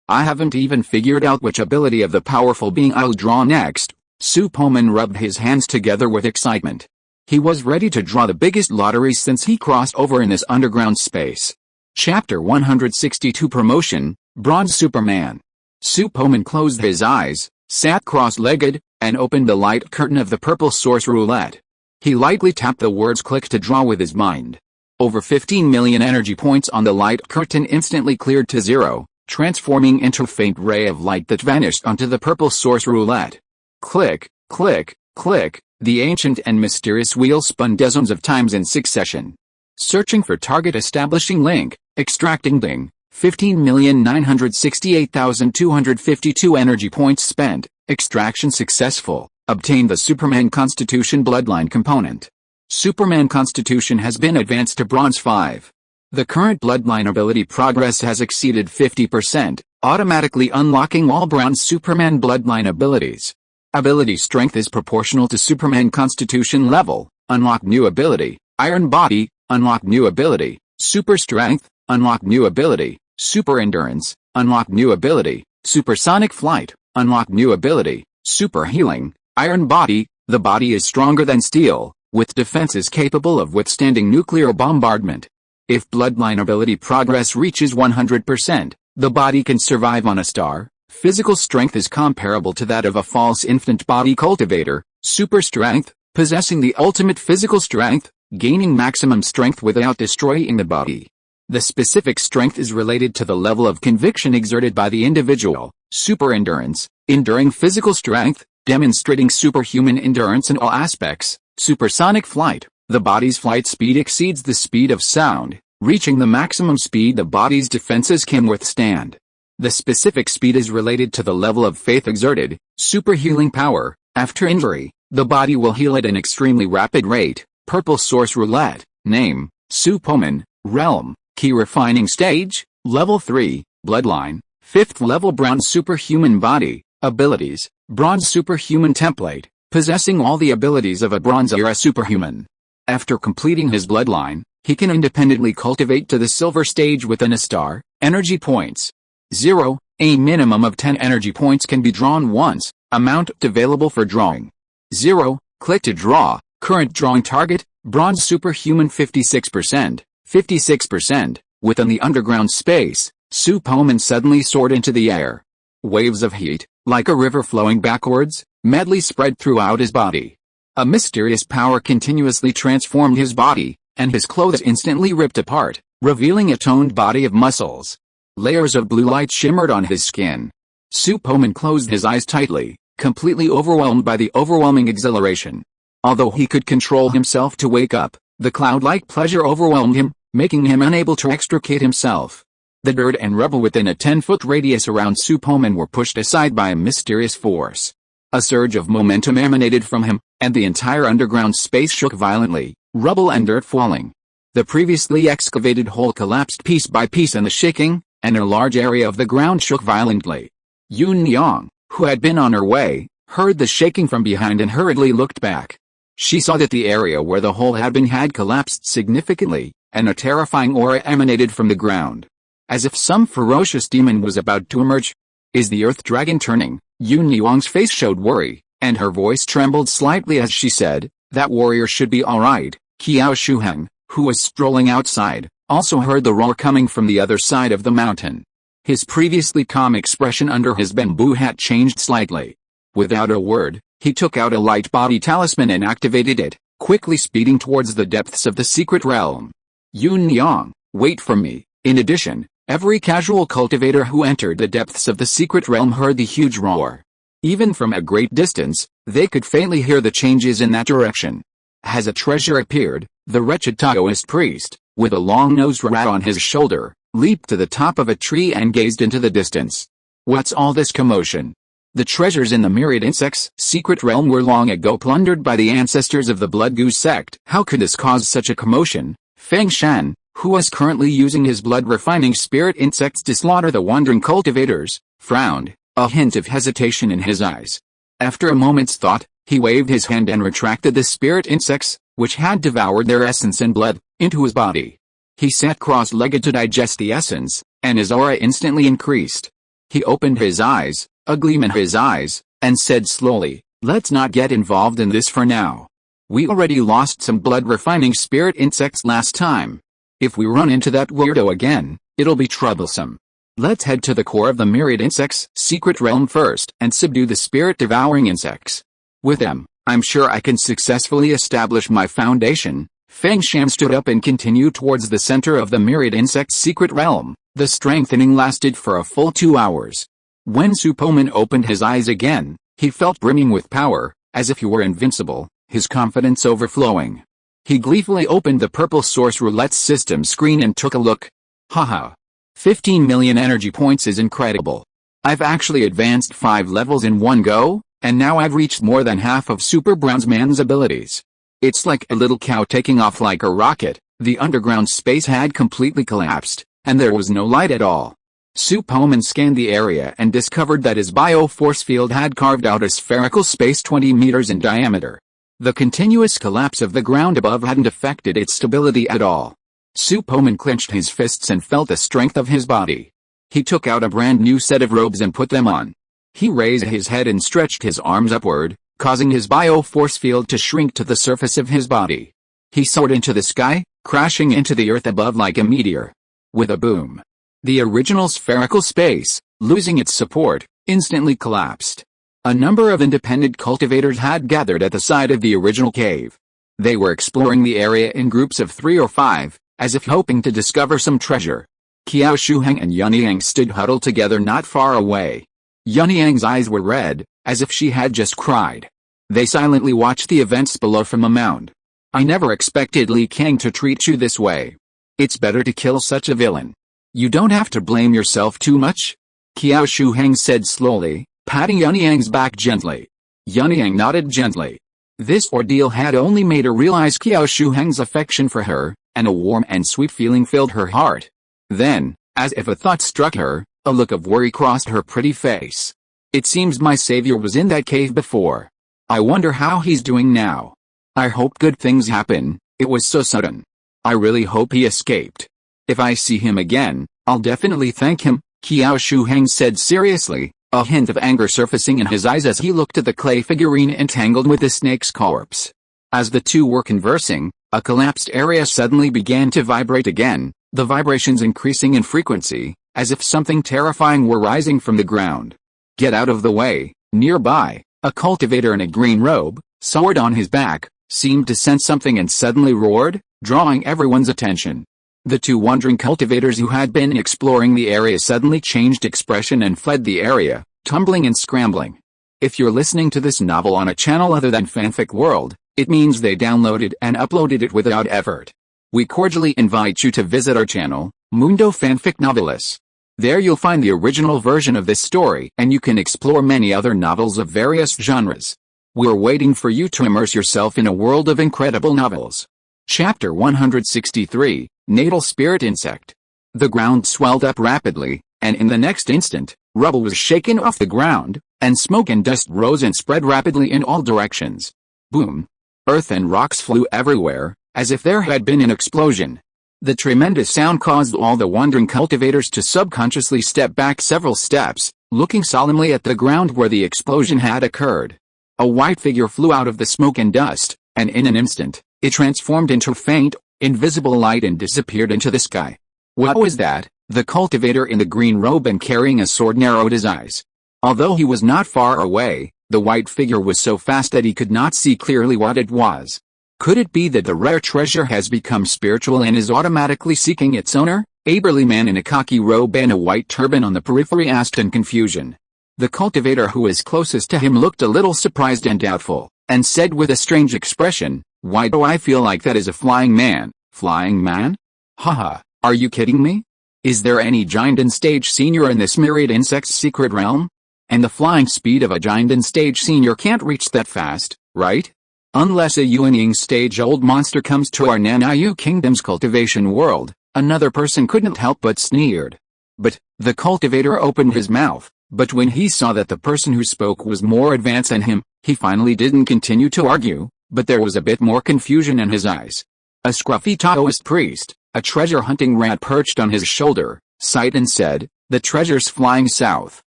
Speaker 1: I haven't even figured out which ability of the powerful being I'll draw next. Su Poman rubbed his hands together with excitement. He was ready to draw the biggest lottery since he crossed over in this underground space. Chapter 162 Promotion, Bronze Superman. Su Poman closed his eyes, sat cross-legged, and opened the light curtain of the purple source roulette. He lightly tapped the words click to draw with his mind. Over 15 million energy points on the light curtain instantly cleared to zero, transforming into a faint ray of light that vanished onto the purple source roulette. Click, click, click, the ancient and mysterious wheel spun dozens of times in succession. Searching for target, establishing link, extracting ding. 15,968,252 energy points spent, extraction successful, obtained the Superman Constitution bloodline component. Superman Constitution has been advanced to Bronze 5. The current bloodline ability progress has exceeded 50%, automatically unlocking all Bronze Superman bloodline abilities. Ability strength is proportional to Superman Constitution level, unlock new ability, Iron Body, unlock new ability, Super Strength, unlock new ability, Super Endurance, unlock new ability, Supersonic Flight, unlock new ability, Super Healing, Iron Body, the body is stronger than steel, with defenses capable of withstanding nuclear bombardment. If bloodline ability progress reaches 100%, the body can survive on a star. Physical strength is comparable to that of a false infant body cultivator. Super Strength, possessing the ultimate physical strength, gaining maximum strength without destroying the body. The specific strength is related to the level of conviction exerted by the individual. Super Endurance, enduring physical strength, demonstrating superhuman endurance in all aspects. Supersonic Flight, the body's flight speed exceeds the speed of sound, reaching the maximum speed the body's defenses can withstand. The specific speed is related to the level of faith exerted. Super Healing Power, after injury, the body will heal at an extremely rapid rate. Purple Source Roulette, name, Su Poman, realm, key refining stage, level 3, bloodline, 5th level Bronze Superhuman body, abilities, Bronze Superhuman template, possessing all the abilities of a Bronze-era Superhuman. After completing his bloodline, he can independently cultivate to the silver stage within a star. Energy points. 0. A minimum of 10 energy points can be drawn once. Amount available for drawing. 0. Click to draw. Current drawing target, Bronze Superhuman 56%. 56%. Within the underground space, Su Poman suddenly soared into the air. Waves of heat, like a river flowing backwards, madly spread throughout his body. A mysterious power continuously transformed his body, and his clothes instantly ripped apart, revealing a toned body of muscles. Layers of blue light shimmered on his skin. Su Poman closed his eyes tightly, completely overwhelmed by the overwhelming exhilaration. Although he could control himself to wake up, the cloud-like pleasure overwhelmed him, making him unable to extricate himself. The dirt and rubble within a 10-foot radius around Su Poman were pushed aside by a mysterious force. A surge of momentum emanated from him, and the entire underground space shook violently, rubble and dirt falling. The previously excavated hole collapsed piece by piece in the shaking, and a large area of the ground shook violently. Yun Yang, who had been on her way, heard the shaking from behind and hurriedly looked back. She saw that the area where the hole had been had collapsed significantly, and a terrifying aura emanated from the ground. As if some ferocious demon was about to emerge. Is the Earth Dragon turning? Yun Yang's face showed worry, and her voice trembled slightly as she said, that warrior should be alright. Qiao Shuheng, who was strolling outside, also heard the roar coming from the other side of the mountain. His previously calm expression under his bamboo hat changed slightly. Without a word, he took out a light body talisman and activated it, quickly speeding towards the depths of the secret realm. Yun Yang, wait for me. In addition, every casual cultivator who entered the depths of the secret realm heard the huge roar. Even from a great distance, they could faintly hear the changes in that direction. As a treasure appeared, the wretched Taoist priest, with a long-nosed rat on his shoulder, leaped to the top of a tree and gazed into the distance. What's all this commotion? The treasures in the myriad insects' secret realm were long ago plundered by the ancestors of the Blood Goose sect. How could this cause such a commotion? Feng Shan, who was currently using his blood-refining spirit insects to slaughter the wandering cultivators, frowned, a hint of hesitation in his eyes. After a moment's thought, he waved his hand and retracted the spirit insects, which had devoured their essence and blood, into his body. He sat cross-legged to digest the essence, and his aura instantly increased. He opened his eyes, a gleam in his eyes, and said slowly, "Let's not get involved in this for now. We already lost some blood-refining spirit insects last time. If we run into that weirdo again, it'll be troublesome. Let's head to the core of the myriad insects' secret realm first and subdue the spirit-devouring insects. With them, I'm sure I can successfully establish my foundation." Feng Shan stood up and continued towards the center of the myriad insects' secret realm. The strengthening lasted for a full 2 hours. When Su Poman opened his eyes again, he felt brimming with power, as if he were invincible, his confidence overflowing. He gleefully opened the purple source roulette system screen and took a look. Haha. 15 million energy points is incredible. I've actually advanced 5 levels in one go, and now I've reached more than half of Super Man's abilities. It's like a little cow taking off like a rocket. The underground space had completely collapsed, and there was no light at all. Su Poman scanned the area and discovered that his bioforce field had carved out a spherical space 20 meters in diameter. The continuous collapse of the ground above hadn't affected its stability at all. Su Poman clenched his fists and felt the strength of his body. He took out a brand new set of robes and put them on. He raised his head and stretched his arms upward, causing his bioforce field to shrink to the surface of his body. He soared into the sky, crashing into the earth above like a meteor. With a boom, the original spherical space, losing its support, instantly collapsed. A number of independent cultivators had gathered at the side of the original cave. They were exploring the area in groups of 3 or 5, as if hoping to discover some treasure. Qiao Shuheng and Yunyang stood huddled together not far away. Yunyang's eyes were red, as if she had just cried. They silently watched the events below from a mound. "I never expected Li Kang to treat you this way. It's better to kill such a villain. You don't have to blame yourself too much," Qiao Shuheng said slowly, patting Yunyang's back gently. Yunyang nodded gently. This ordeal had only made her realize Qiao Shuheng's affection for her, and a warm and sweet feeling filled her heart. Then, as if a thought struck her, a look of worry crossed her pretty face. "It seems my savior was in that cave before. I wonder how he's doing now. I hope good things happen. It was so sudden. I really hope he escaped. If I see him again, I'll definitely thank him," Qiao Shuheng said seriously, a hint of anger surfacing in his eyes as he looked at the clay figurine entangled with the snake's corpse. As the two were conversing, a collapsed area suddenly began to vibrate again, the vibrations increasing in frequency, as if something terrifying were rising from the ground. "Get out of the way." Nearby, a cultivator in a green robe, sword on his back, seemed to sense something and suddenly roared, drawing everyone's attention. The two wandering cultivators who had been exploring the area suddenly changed expression and fled the area, tumbling and scrambling. If you're listening to this novel on a channel other than Fanfic World, it means they downloaded and uploaded it without effort. We cordially invite you to visit our channel, Mundo Fanfic Novelis. There you'll find the original version of this story and you can explore many other novels of various genres. We're waiting for you to immerse yourself in a world of incredible novels. Chapter 163, Natal Spirit Insect. The ground swelled up rapidly, and in the next instant, rubble was shaken off the ground, and smoke and dust rose and spread rapidly in all directions. Boom! Earth and rocks flew everywhere, as if there had been an explosion. The tremendous sound caused all the wandering cultivators to subconsciously step back several steps, looking solemnly at the ground where the explosion had occurred. A white figure flew out of the smoke and dust, and in an instant, it transformed into faint, invisible light and disappeared into the sky. "What was that?" The cultivator in the green robe and carrying a sword narrowed his eyes. Although he was not far away, the white figure was so fast that he could not see clearly what it was. Could it be that the rare treasure has become spiritual and is automatically seeking its owner? A burly man in a khaki robe and a white turban on the periphery asked in confusion. The cultivator who was closest to him looked a little surprised and doubtful, and said with a strange expression, "Why do I feel like that is a flying man?" "Flying man? Haha, are you kidding me? Is there any giant in stage senior in this myriad insect's secret realm? And the flying speed of a giant in stage senior can't reach that fast, right? Unless a Yuanying stage-old monster comes to our Nanayu Kingdom's cultivation world," another person couldn't help but sneered. But, the cultivator opened his mouth, But when he saw that the person who spoke was more advanced than him, he finally didn't continue to argue, but there was a bit more confusion in his eyes. A scruffy Taoist priest, a treasure-hunting rat perched on his shoulder, sighed and said, "The treasure's flying south.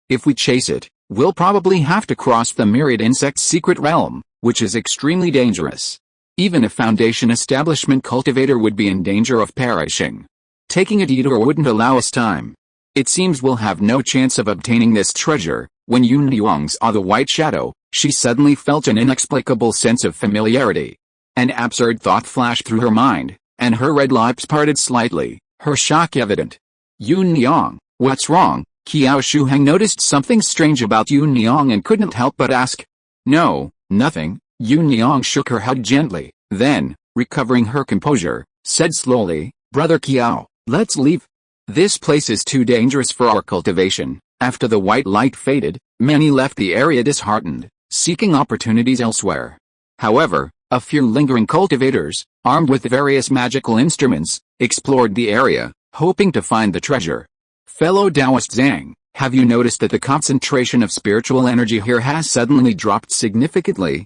Speaker 1: If we chase it, we'll probably have to cross the myriad insect secret realm, which is extremely dangerous. Even a Foundation establishment cultivator would be in danger of perishing. Taking a detour wouldn't allow us time. It seems we'll have no chance of obtaining this treasure." When Yun Niang saw the white shadow, she suddenly felt an inexplicable sense of familiarity. An absurd thought flashed through her mind, and her red lips parted slightly, her shock evident. "Yun Niang, what's wrong?" Qiao Shuheng noticed something strange about Yun Niang and couldn't help but ask. "No, nothing." Yun Niang shook her head gently, then, recovering her composure, said slowly, "Brother Qiao, let's leave. This place is too dangerous for our cultivation." After the white light faded, many left the area disheartened, seeking opportunities elsewhere. However, a few lingering cultivators, armed with various magical instruments, explored the area, hoping to find the treasure. "Fellow Taoist Zhang, have you noticed that the concentration of spiritual energy here has suddenly dropped significantly?"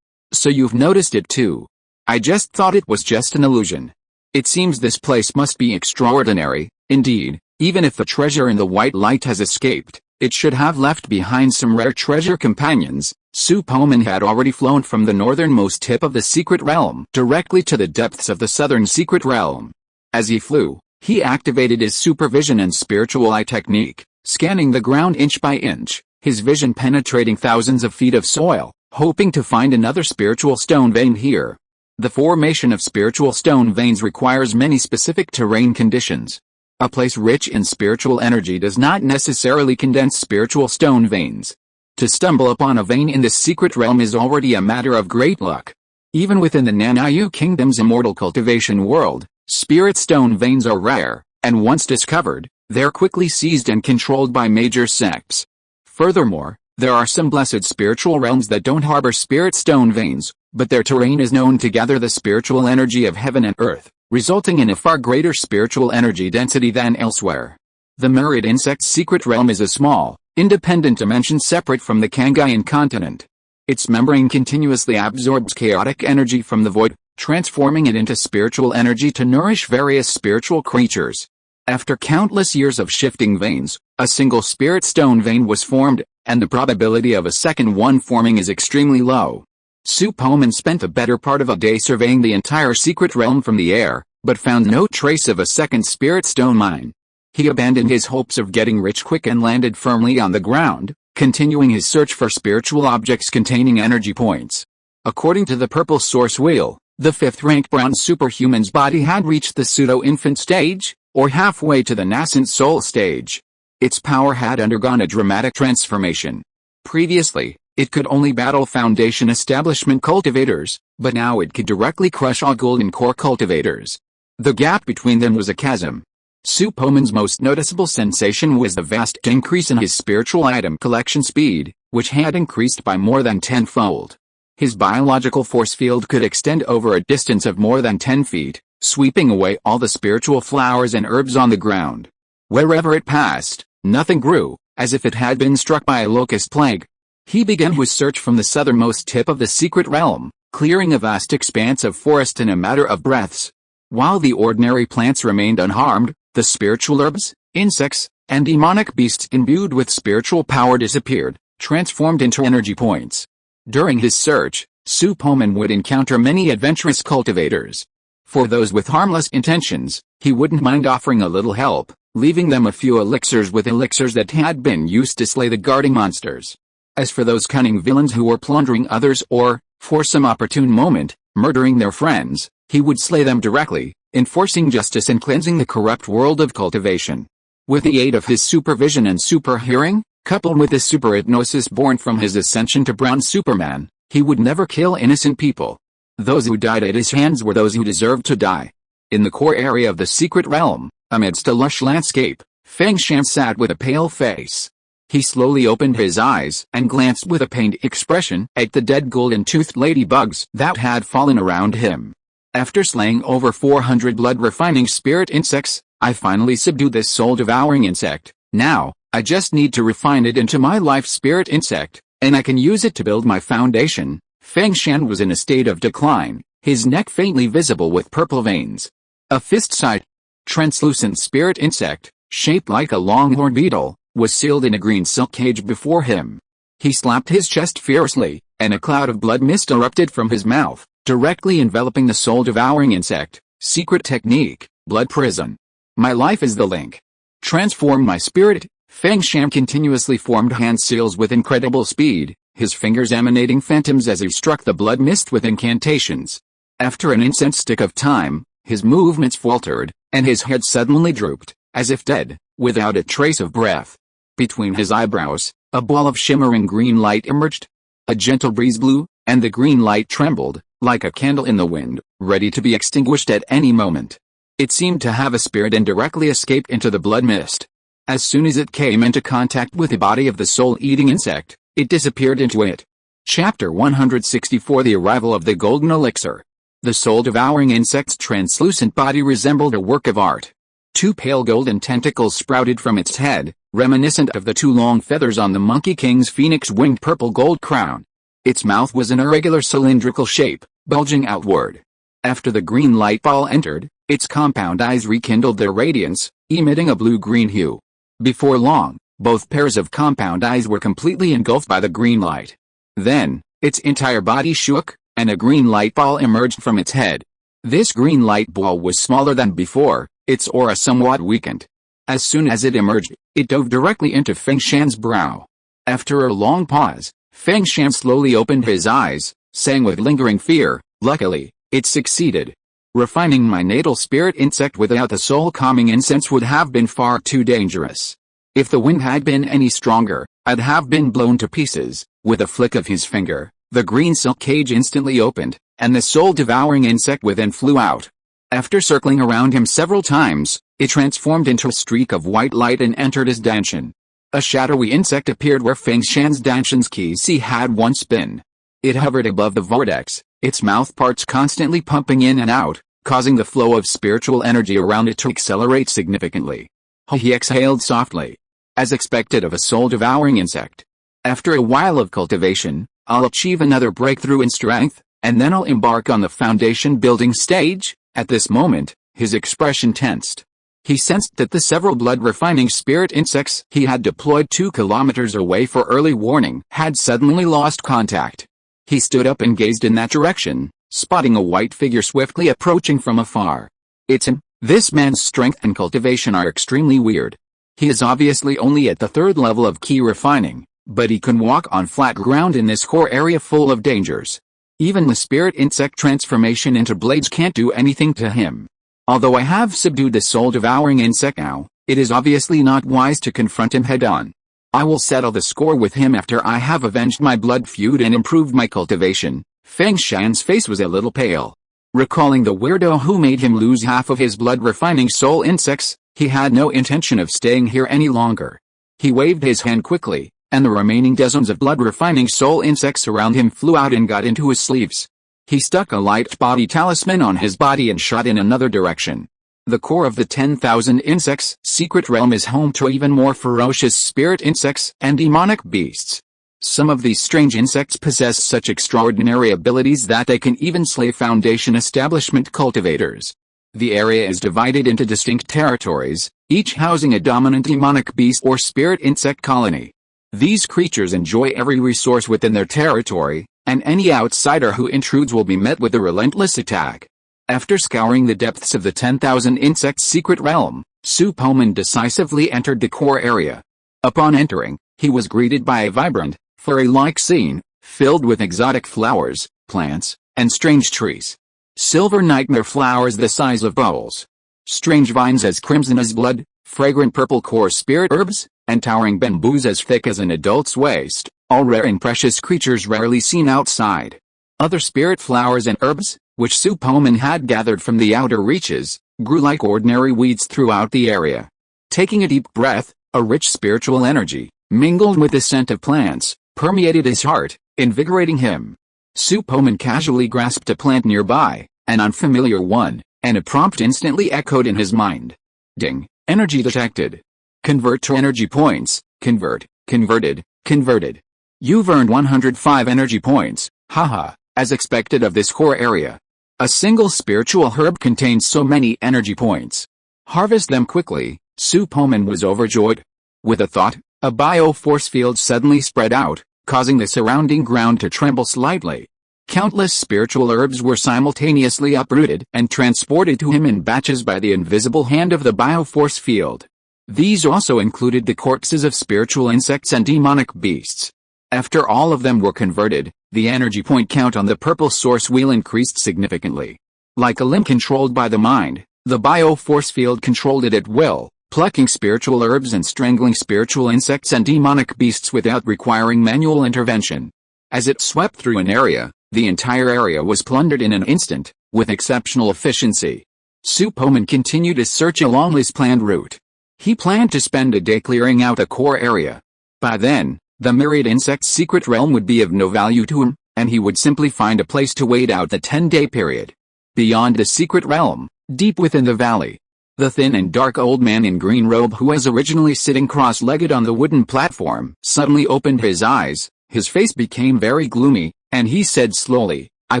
Speaker 1: So you've noticed it too. I just thought it was just an illusion. It seems this place must be extraordinary. Indeed, even if the treasure in the white light has escaped, it should have left behind some rare treasure companions. Su Poman had already flown from the northernmost tip of the secret realm directly to the depths of the southern secret realm. As he flew, he activated his supervision and spiritual eye technique, scanning the ground inch by inch, his vision penetrating thousands of feet of soil, hoping to find another spiritual stone vein here. The formation of spiritual stone veins requires many specific terrain conditions. A place rich in spiritual energy does not necessarily condense spiritual stone veins. To stumble upon a vein in this secret realm is already a matter of great luck. Even within the Nanayu Kingdom's Immortal Cultivation world, spirit stone veins are rare, and once discovered, they're quickly seized and controlled by major sects. Furthermore, there are some blessed spiritual realms that don't harbor spirit stone veins, but their terrain is known to gather the spiritual energy of heaven and earth, resulting in a far greater spiritual energy density than elsewhere. The myriad insect's secret realm is a small, independent dimension separate from the Kangayan continent. Its membrane continuously absorbs chaotic energy from the void, transforming it into spiritual energy to nourish various spiritual creatures. After countless years of shifting veins, a single spirit stone vein was formed, and the probability of a second one forming is extremely low. Su Poman spent the better part of a day surveying the entire secret realm from the air, but found no trace of a second spirit stone mine. He abandoned his hopes of getting rich quick and landed firmly on the ground, continuing his search for spiritual objects containing energy points. According to the purple source wheel, the 5th-rank bronze superhuman's body had reached the pseudo-infant stage, or halfway to the nascent soul stage. Its power had undergone a dramatic transformation. Previously, it could only battle Foundation establishment cultivators, but now it could directly crush all golden core cultivators. The gap between them was a chasm. Su Poman's most noticeable sensation was the vast increase in his spiritual item collection speed, which had increased by more than tenfold. His biological force field could extend over a distance of more than 10 feet, sweeping away all the spiritual flowers and herbs on the ground. Wherever it passed, nothing grew, as if it had been struck by a locust plague. He began his search from the southernmost tip of the secret realm, clearing a vast expanse of forest in a matter of breaths. While the ordinary plants remained unharmed, the spiritual herbs, insects, and demonic beasts imbued with spiritual power disappeared, transformed into energy points. During his search, Su Poman would encounter many adventurous cultivators. For those with harmless intentions, he wouldn't mind offering a little help, leaving them a few elixirs with elixirs that had been used to slay the guarding monsters. As for those cunning villains who were plundering others or, for some opportune moment, murdering their friends, he would slay them directly, enforcing justice and cleansing the corrupt world of cultivation. With the aid of his supervision and super hearing, coupled with the super hypnosis born from his ascension to Brown Superman, he would never kill innocent people. Those who died at his hands were those who deserved to die. In the core area of the secret realm, amidst a lush landscape, Feng Shan sat with a pale face. He slowly opened his eyes and glanced with a pained expression at the dead golden-toothed ladybugs that had fallen around him. After slaying over 400 blood-refining spirit insects, I finally subdued this soul-devouring insect. Now, I just need to refine it into my life spirit insect, and I can use it to build my foundation. Feng Shan was in a state of decline, his neck faintly visible with purple veins. A fist-sized, translucent spirit insect, shaped like a longhorn beetle, was sealed in a green silk cage before him. He slapped his chest fiercely, and a cloud of blood mist erupted from his mouth, directly enveloping the soul-devouring insect. Secret technique, blood prison. My life is the link. Transform my spirit. Feng Shan continuously formed hand seals with incredible speed, his fingers emanating phantoms as he struck the blood mist with incantations. After an instant of time, his movements faltered, and his head suddenly drooped, as if dead, without a trace of breath. Between his eyebrows, a ball of shimmering green light emerged. A gentle breeze blew, and the green light trembled, like a candle in the wind, ready to be extinguished at any moment. It seemed to have a spirit and directly escaped into the blood mist. As soon as it came into contact with the body of the soul-eating insect, it disappeared into it. Chapter 164 The Arrival of the Golden Elixir. The soul-devouring insect's translucent body resembled a work of art. Two pale golden tentacles sprouted from its head, reminiscent of the two long feathers on the Monkey King's phoenix-winged purple-gold crown. Its mouth was an irregular cylindrical shape, bulging outward. After the green light ball entered, its compound eyes rekindled their radiance, emitting a blue-green hue. Before long, both pairs of compound eyes were completely engulfed by the green light. Then, its entire body shook, and a green light ball emerged from its head. This green light ball was smaller than before, its aura somewhat weakened. As soon as it emerged, it dove directly into Feng Shan's brow. After a long pause, Feng Shan slowly opened his eyes, saying with lingering fear, "Luckily, it succeeded. Refining my natal spirit insect without the soul-calming incense would have been far too dangerous. If the wind had been any stronger, I'd have been blown to pieces." With a flick of his finger, the green silk cage instantly opened, and the soul-devouring insect within flew out. After circling around him several times, it transformed into a streak of white light and entered his danshan. A shadowy insect appeared where Feng Shan's danshan's key had once been. It hovered above the vortex, its mouth parts constantly pumping in and out, causing the flow of spiritual energy around it to accelerate significantly. He exhaled softly. As expected of a soul-devouring insect. After a while of cultivation, I'll achieve another breakthrough in strength, and then I'll embark on the foundation-building stage. At this moment, his expression tensed. He sensed that the several blood-refining spirit insects he had deployed 2 kilometers away for early warning had suddenly lost contact. He stood up and gazed in that direction, spotting a white figure swiftly approaching from afar. It's him. This man's strength and cultivation are extremely weird. He is obviously only at the 3rd level of key refining, but he can walk on flat ground in this core area full of dangers. Even the spirit insect transformation into blades can't do anything to him. Although I have subdued the soul-devouring insect now, it is obviously not wise to confront him head-on. I will settle the score with him after I have avenged my blood feud and improved my cultivation. Feng Shan's face was a little pale. Recalling the weirdo who made him lose half of his blood-refining soul insects, he had no intention of staying here any longer. He waved his hand quickly, and the remaining dozens of blood-refining soul insects around him flew out and got into his sleeves. He stuck a light body talisman on his body and shot in another direction. The core of the 10,000 insects' secret realm is home to even more ferocious spirit insects and demonic beasts. Some of these strange insects possess such extraordinary abilities that they can even slay foundation establishment cultivators. The area is divided into distinct territories, each housing a dominant demonic beast or spirit insect colony. These creatures enjoy every resource within their territory, and any outsider who intrudes will be met with a relentless attack. After scouring the depths of the 10,000 insects' secret realm, Su Poman decisively entered the core area. Upon entering, he was greeted by a vibrant, fairy-like scene, filled with exotic flowers, plants, and strange trees. Silver nightmare flowers the size of bowls. Strange vines as crimson as blood, fragrant purple core spirit herbs, and towering bamboos as thick as an adult's waist, all rare and precious creatures rarely seen outside. Other spirit flowers and herbs, which Su Poman had gathered from the outer reaches, grew like ordinary weeds throughout the area. Taking a deep breath, a rich spiritual energy, mingled with the scent of plants, permeated his heart, invigorating him. Su Poman casually grasped a plant nearby, an unfamiliar one, and a prompt instantly echoed in his mind. Ding, energy detected. Convert to energy points. Convert. Converted. Converted. You've earned 105 energy points, haha, as expected of this core area. A single spiritual herb contains so many energy points. Harvest them quickly. Su Poman was overjoyed. With a thought, a bio-force field suddenly spread out, causing the surrounding ground to tremble slightly. Countless spiritual herbs were simultaneously uprooted and transported to him in batches by the invisible hand of the bio-force field. These also included the corpses of spiritual insects and demonic beasts. After all of them were converted, the energy point count on the purple source wheel increased significantly. Like a limb controlled by the mind, the bio-force field controlled it at will, plucking spiritual herbs and strangling spiritual insects and demonic beasts without requiring manual intervention. As it swept through an area, the entire area was plundered in an instant, with exceptional efficiency. Su Poman continued his search along his planned route. He planned to spend a day clearing out the core area. By then, the myriad insect's secret realm would be of no value to him, and he would simply find a place to wait out the 10-day period. Beyond the secret realm, deep within the valley, the thin and dark old man in green robe who was originally sitting cross-legged on the wooden platform suddenly opened his eyes. His face became very gloomy, and he said slowly, "I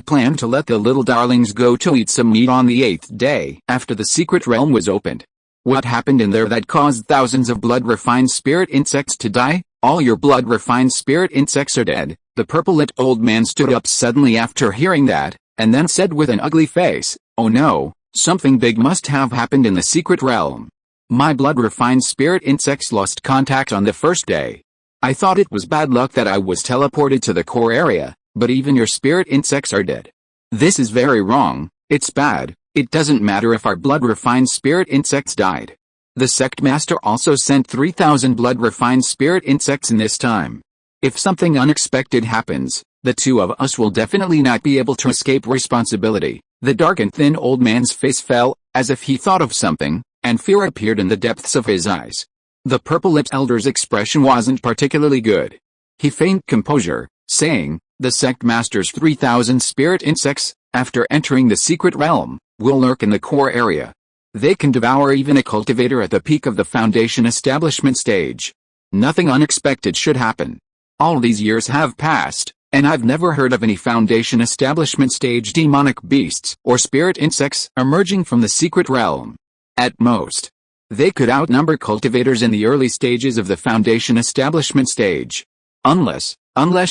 Speaker 1: plan to let the little darlings go to eat some meat on the 8th day after the secret realm was opened." What happened in there that caused thousands of blood-refined spirit insects to die? All your blood-refined spirit insects are dead. The purple-lit old man stood up suddenly after hearing that, and then said with an ugly face, "Oh no, something big must have happened in the secret realm. My blood-refined spirit insects lost contact on the first day. I thought it was bad luck that I was teleported to the core area, but even your spirit insects are dead. This is very wrong. It's bad. It doesn't matter if our blood-refined spirit insects died." The sect master also sent 3,000 blood-refined spirit insects in this time. If something unexpected happens, the two of us will definitely not be able to escape responsibility. The dark and thin old man's face fell, as if he thought of something, and fear appeared in the depths of his eyes. The purple-lipped elder's expression wasn't particularly good. He feigned composure, saying, "The sect master's 3,000 spirit insects, after entering the secret realm, will lurk in the core area. They can devour even a cultivator at the peak of the foundation establishment stage. Nothing unexpected should happen. All these years have passed, and I've never heard of any foundation establishment stage demonic beasts or spirit insects emerging from the secret realm. At most, they could outnumber cultivators in the early stages of the foundation establishment stage. Unless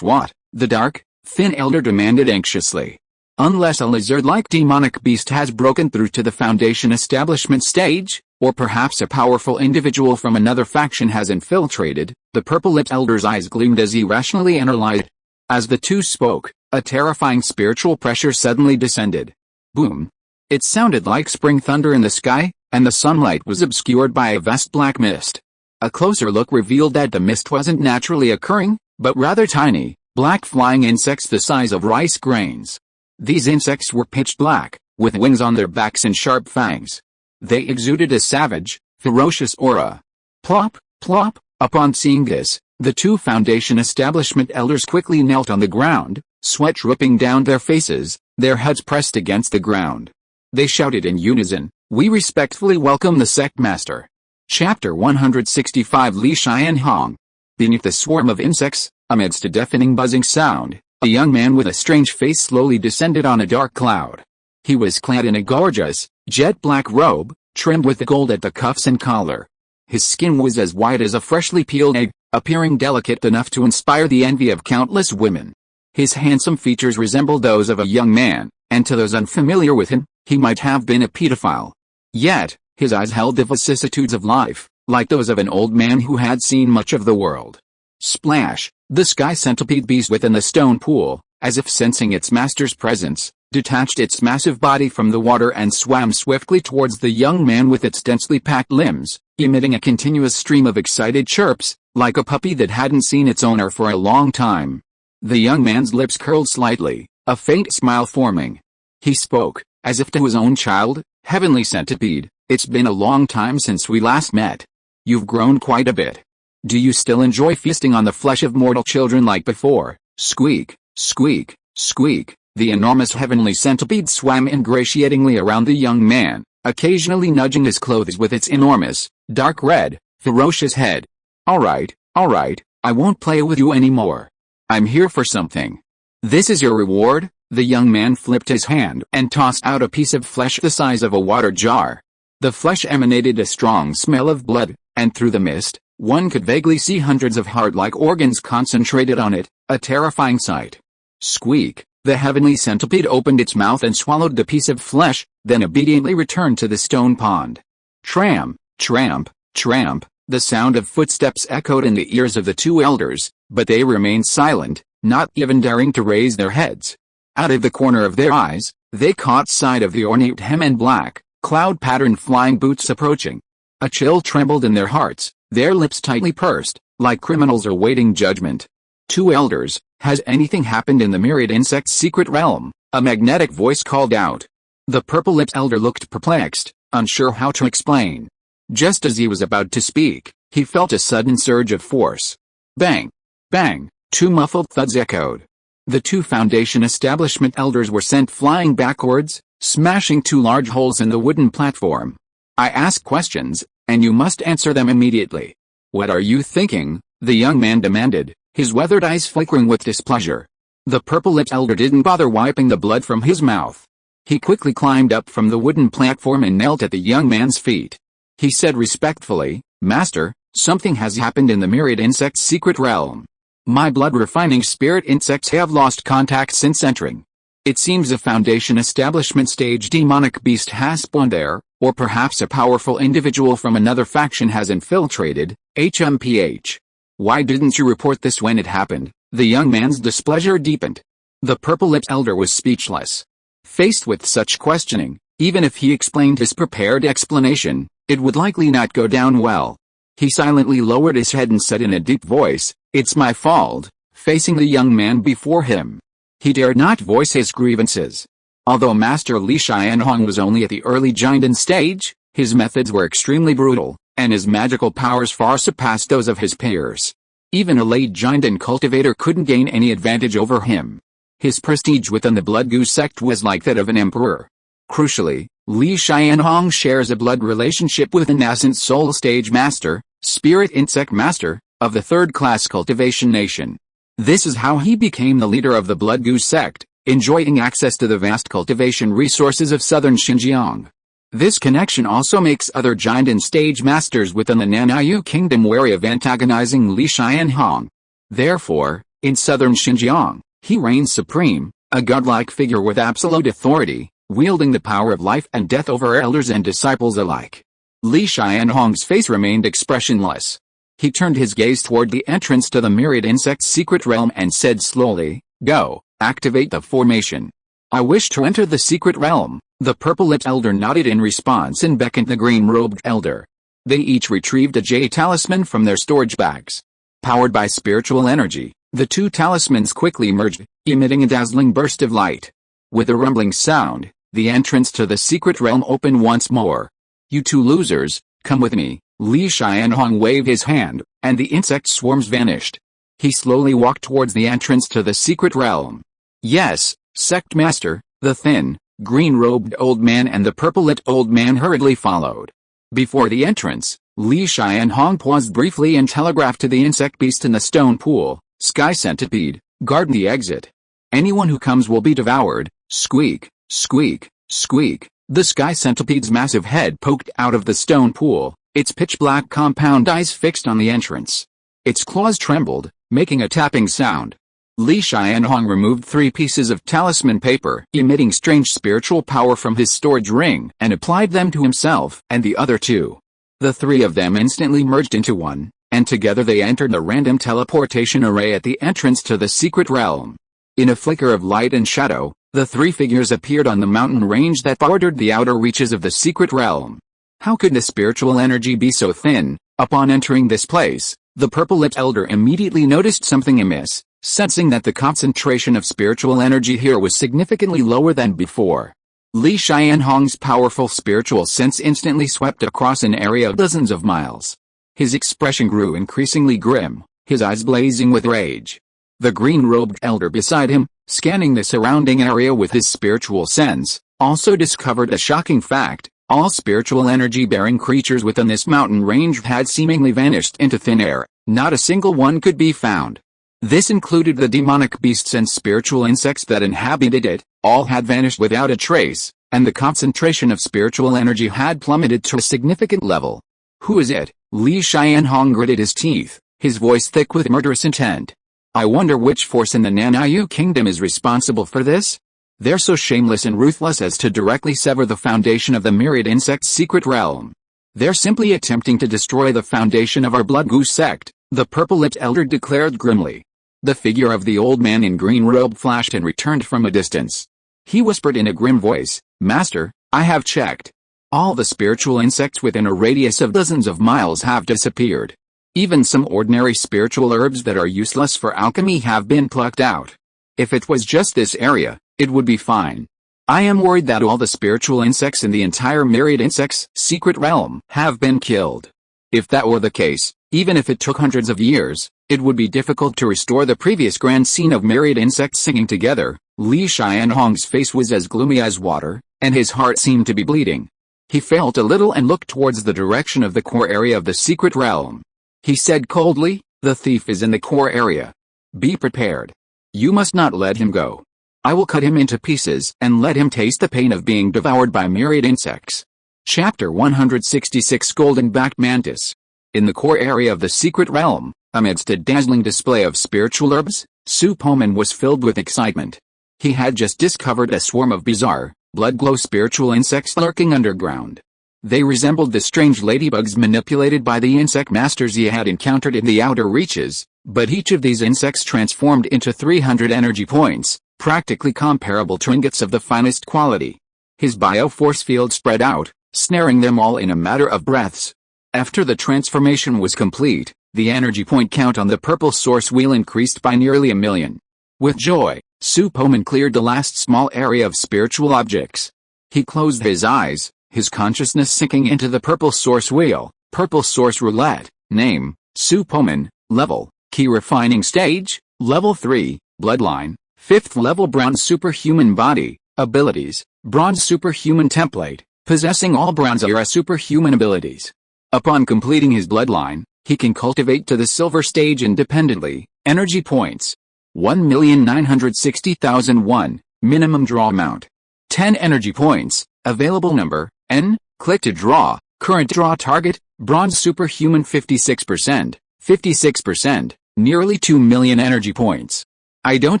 Speaker 1: what?" the dark, thin elder demanded anxiously. "Unless a lizard-like demonic beast has broken through to the foundation establishment stage, or perhaps a powerful individual from another faction has infiltrated." The purple-lipped elder's eyes gleamed as he rationally analyzed. As the two spoke, a terrifying spiritual pressure suddenly descended. Boom! It sounded like spring thunder in the sky, and the sunlight was obscured by a vast black mist. A closer look revealed that the mist wasn't naturally occurring, but rather tiny, black flying insects the size of rice grains. These insects were pitch black, with wings on their backs and sharp fangs. They exuded a savage, ferocious aura. Plop, plop. Upon seeing this, the two foundation establishment elders quickly knelt on the ground, sweat dripping down their faces, their heads pressed against the ground. They shouted in unison, "We respectfully welcome the sect master." Chapter 165 Li Xian Hong. Beneath the swarm of insects, amidst a deafening buzzing sound, a young man with a strange face slowly descended on a dark cloud. He was clad in a gorgeous, jet-black robe, trimmed with gold at the cuffs and collar. His skin was as white as a freshly peeled egg, appearing delicate enough to inspire the envy of countless women. His handsome features resembled those of a young man, and to those unfamiliar with him, he might have been a pedophile. Yet, his eyes held the vicissitudes of life, like those of an old man who had seen much of the world. Splash! The sky centipede beast within the stone pool, as if sensing its master's presence, detached its massive body from the water and swam swiftly towards the young man with its densely packed limbs, emitting a continuous stream of excited chirps, like a puppy that hadn't seen its owner for a long time. The young man's lips curled slightly, a faint smile forming. He spoke, as if to his own child, "Heavenly centipede, it's been a long time since we last met. You've grown quite a bit. Do you still enjoy feasting on the flesh of mortal children like before?" Squeak, squeak, squeak. The enormous heavenly centipede swam ingratiatingly around the young man, occasionally nudging his clothes with its enormous, dark red, ferocious head. Alright, I won't play with you anymore. I'm here for something. This is your reward." The young man flipped his hand and tossed out a piece of flesh the size of a water jar. The flesh emanated a strong smell of blood, and through the mist, one could vaguely see hundreds of heart-like organs concentrated on it, a terrifying sight. Squeak! The heavenly centipede opened its mouth and swallowed the piece of flesh, then obediently returned to the stone pond. Tramp, tramp, tramp, the sound of footsteps echoed in the ears of the two elders, but they remained silent, not even daring to raise their heads. Out of the corner of their eyes, they caught sight of the ornate hem and black, cloud-patterned flying boots approaching. A chill trembled in their hearts, their lips tightly pursed, like criminals awaiting judgment. "Two elders, has anything happened in the myriad insect's secret realm?" a magnetic voice called out. The purple-lipped elder looked perplexed, unsure how to explain. Just as he was about to speak, he felt a sudden surge of force. Bang! Bang! Two muffled thuds echoed. The two Foundation establishment elders were sent flying backwards, smashing two large holes in the wooden platform. "I ask questions, and you must answer them immediately." "What are you thinking?" the young man demanded, his weathered eyes flickering with displeasure. The purple-lipped elder didn't bother wiping the blood from his mouth. He quickly climbed up from the wooden platform and knelt at the young man's feet. He said respectfully, "Master, something has happened in the myriad insect's secret realm. My blood-refining spirit insects have lost contact since entering. It seems a Foundation establishment stage demonic beast has spawned there, or perhaps a powerful individual from another faction has infiltrated, HMPH. Why didn't you report this when it happened?" The young man's displeasure deepened. The purple-lipped elder was speechless. Faced with such questioning, even if he explained his prepared explanation, it would likely not go down well. He silently lowered his head and said in a deep voice, "It's my fault," facing the young man before him. He dared not voice his grievances. Although Master Li Xianhong was only at the early Jinden stage, his methods were extremely brutal, and his magical powers far surpassed those of his peers. Even a late Jinden cultivator couldn't gain any advantage over him. His prestige within the Blood Goose sect was like that of an emperor. Crucially, Li Xianhong shares a blood relationship with the nascent Soul Stage Master, Spirit Insect Master, of the third-class Cultivation Nation. This is how he became the leader of the Blood Goose sect, enjoying access to the vast cultivation resources of southern Xinjiang. This connection also makes other Jinden stage masters within the Nanayu Kingdom wary of antagonizing Li Xianhong. Therefore, in southern Xinjiang, he reigns supreme, a godlike figure with absolute authority, wielding the power of life and death over elders and disciples alike. Li Xianhong's face remained expressionless. He turned his gaze toward the entrance to the myriad insect's secret realm and said slowly, "Go, activate the formation." "I wish to enter the secret realm." The purple-lipped elder nodded in response and beckoned the green-robed elder. They each retrieved a jade talisman from their storage bags. Powered by spiritual energy, the two talismans quickly merged, emitting a dazzling burst of light. With a rumbling sound, the entrance to the secret realm opened once more. "You two losers, come with me." Li Xianhong waved his hand, and the insect swarms vanished. He slowly walked towards the entrance to the secret realm. "Yes, Sect Master." The thin, green-robed old man and the purple-lipped old man hurriedly followed. Before the entrance, Li Xianhong paused briefly and telegraphed to the insect beast in the stone pool, "Sky Centipede, guard the exit. Anyone who comes will be devoured." Squeak, squeak, squeak. The Sky Centipede's massive head poked out of the stone pool, its pitch-black compound eyes fixed on the entrance. Its claws trembled, making a tapping sound. Li Xianhong removed 3 pieces of talisman paper emitting strange spiritual power from his storage ring and applied them to himself and the other 2. The 3 of them instantly merged into one, and together they entered the random teleportation array at the entrance to the secret realm. In a flicker of light and shadow, the 3 figures appeared on the mountain range that bordered the outer reaches of the secret realm. How could the spiritual energy be so thin? Upon entering this place, the purple-lipped elder immediately noticed something amiss, sensing that the concentration of spiritual energy here was significantly lower than before. Li Xianhong's powerful spiritual sense instantly swept across an area of dozens of miles. His expression grew increasingly grim, his eyes blazing with rage. The green-robed elder beside him, scanning the surrounding area with his spiritual sense, also discovered a shocking fact. All spiritual energy-bearing creatures within this mountain range had seemingly vanished into thin air. Not a single one could be found. This included the demonic beasts and spiritual insects that inhabited it. All had vanished without a trace, and the concentration of spiritual energy had plummeted to a significant level. Who is it? Li Xianhong gritted his teeth, his voice thick with murderous intent. I wonder which force in the Nanayu kingdom is responsible for this? They're so shameless and ruthless as to directly sever the foundation of the myriad insect's secret realm. They're simply attempting to destroy the foundation of our blood goose sect, the purple-lipped elder declared grimly. The figure of the old man in green robe flashed and returned from a distance. He whispered in a grim voice, Master, I have checked. All the spiritual insects within a radius of dozens of miles have disappeared. Even some ordinary spiritual herbs that are useless for alchemy have been plucked out. If it was just this area, it would be fine. I am worried that all the spiritual insects in the entire myriad insects' secret realm have been killed. If that were the case, even if it took hundreds of years, it would be difficult to restore the previous grand scene of myriad insects singing together. Li Xianhong's face was as gloomy as water, and his heart seemed to be bleeding. He felt a little and looked towards the direction of the core area of the secret realm. He said coldly, the thief is in the core area. Be prepared. You must not let him go. I will cut him into pieces and let him taste the pain of being devoured by myriad insects. Chapter 166 Golden-backed Mantis. In the core area of the secret realm, amidst a dazzling display of spiritual herbs, Su Poman was filled with excitement. He had just discovered a swarm of bizarre, blood-glow spiritual insects lurking underground. They resembled the strange ladybugs manipulated by the insect masters he had encountered in the outer reaches, but each of these insects transformed into 300 energy points, practically comparable to ingots of the finest quality. His bioforce field spread out, snaring them all in a matter of breaths. After the transformation was complete, the energy point count on the purple source wheel increased by nearly 1,000,000. With joy, Su Poman cleared the last small area of spiritual objects. He closed his eyes, his consciousness sinking into the purple source wheel. Purple source roulette. Name, Su Poman. Level, key refining stage, level 3, bloodline. 5th level bronze superhuman body, abilities, bronze superhuman template, possessing all bronze era superhuman abilities. Upon completing his bloodline, he can cultivate to the silver stage independently. Energy points. 1,960,001, minimum draw amount. 10 energy points, available number, N, click to draw, current draw target, bronze superhuman 56%, 56%, nearly 2 million energy points. I don't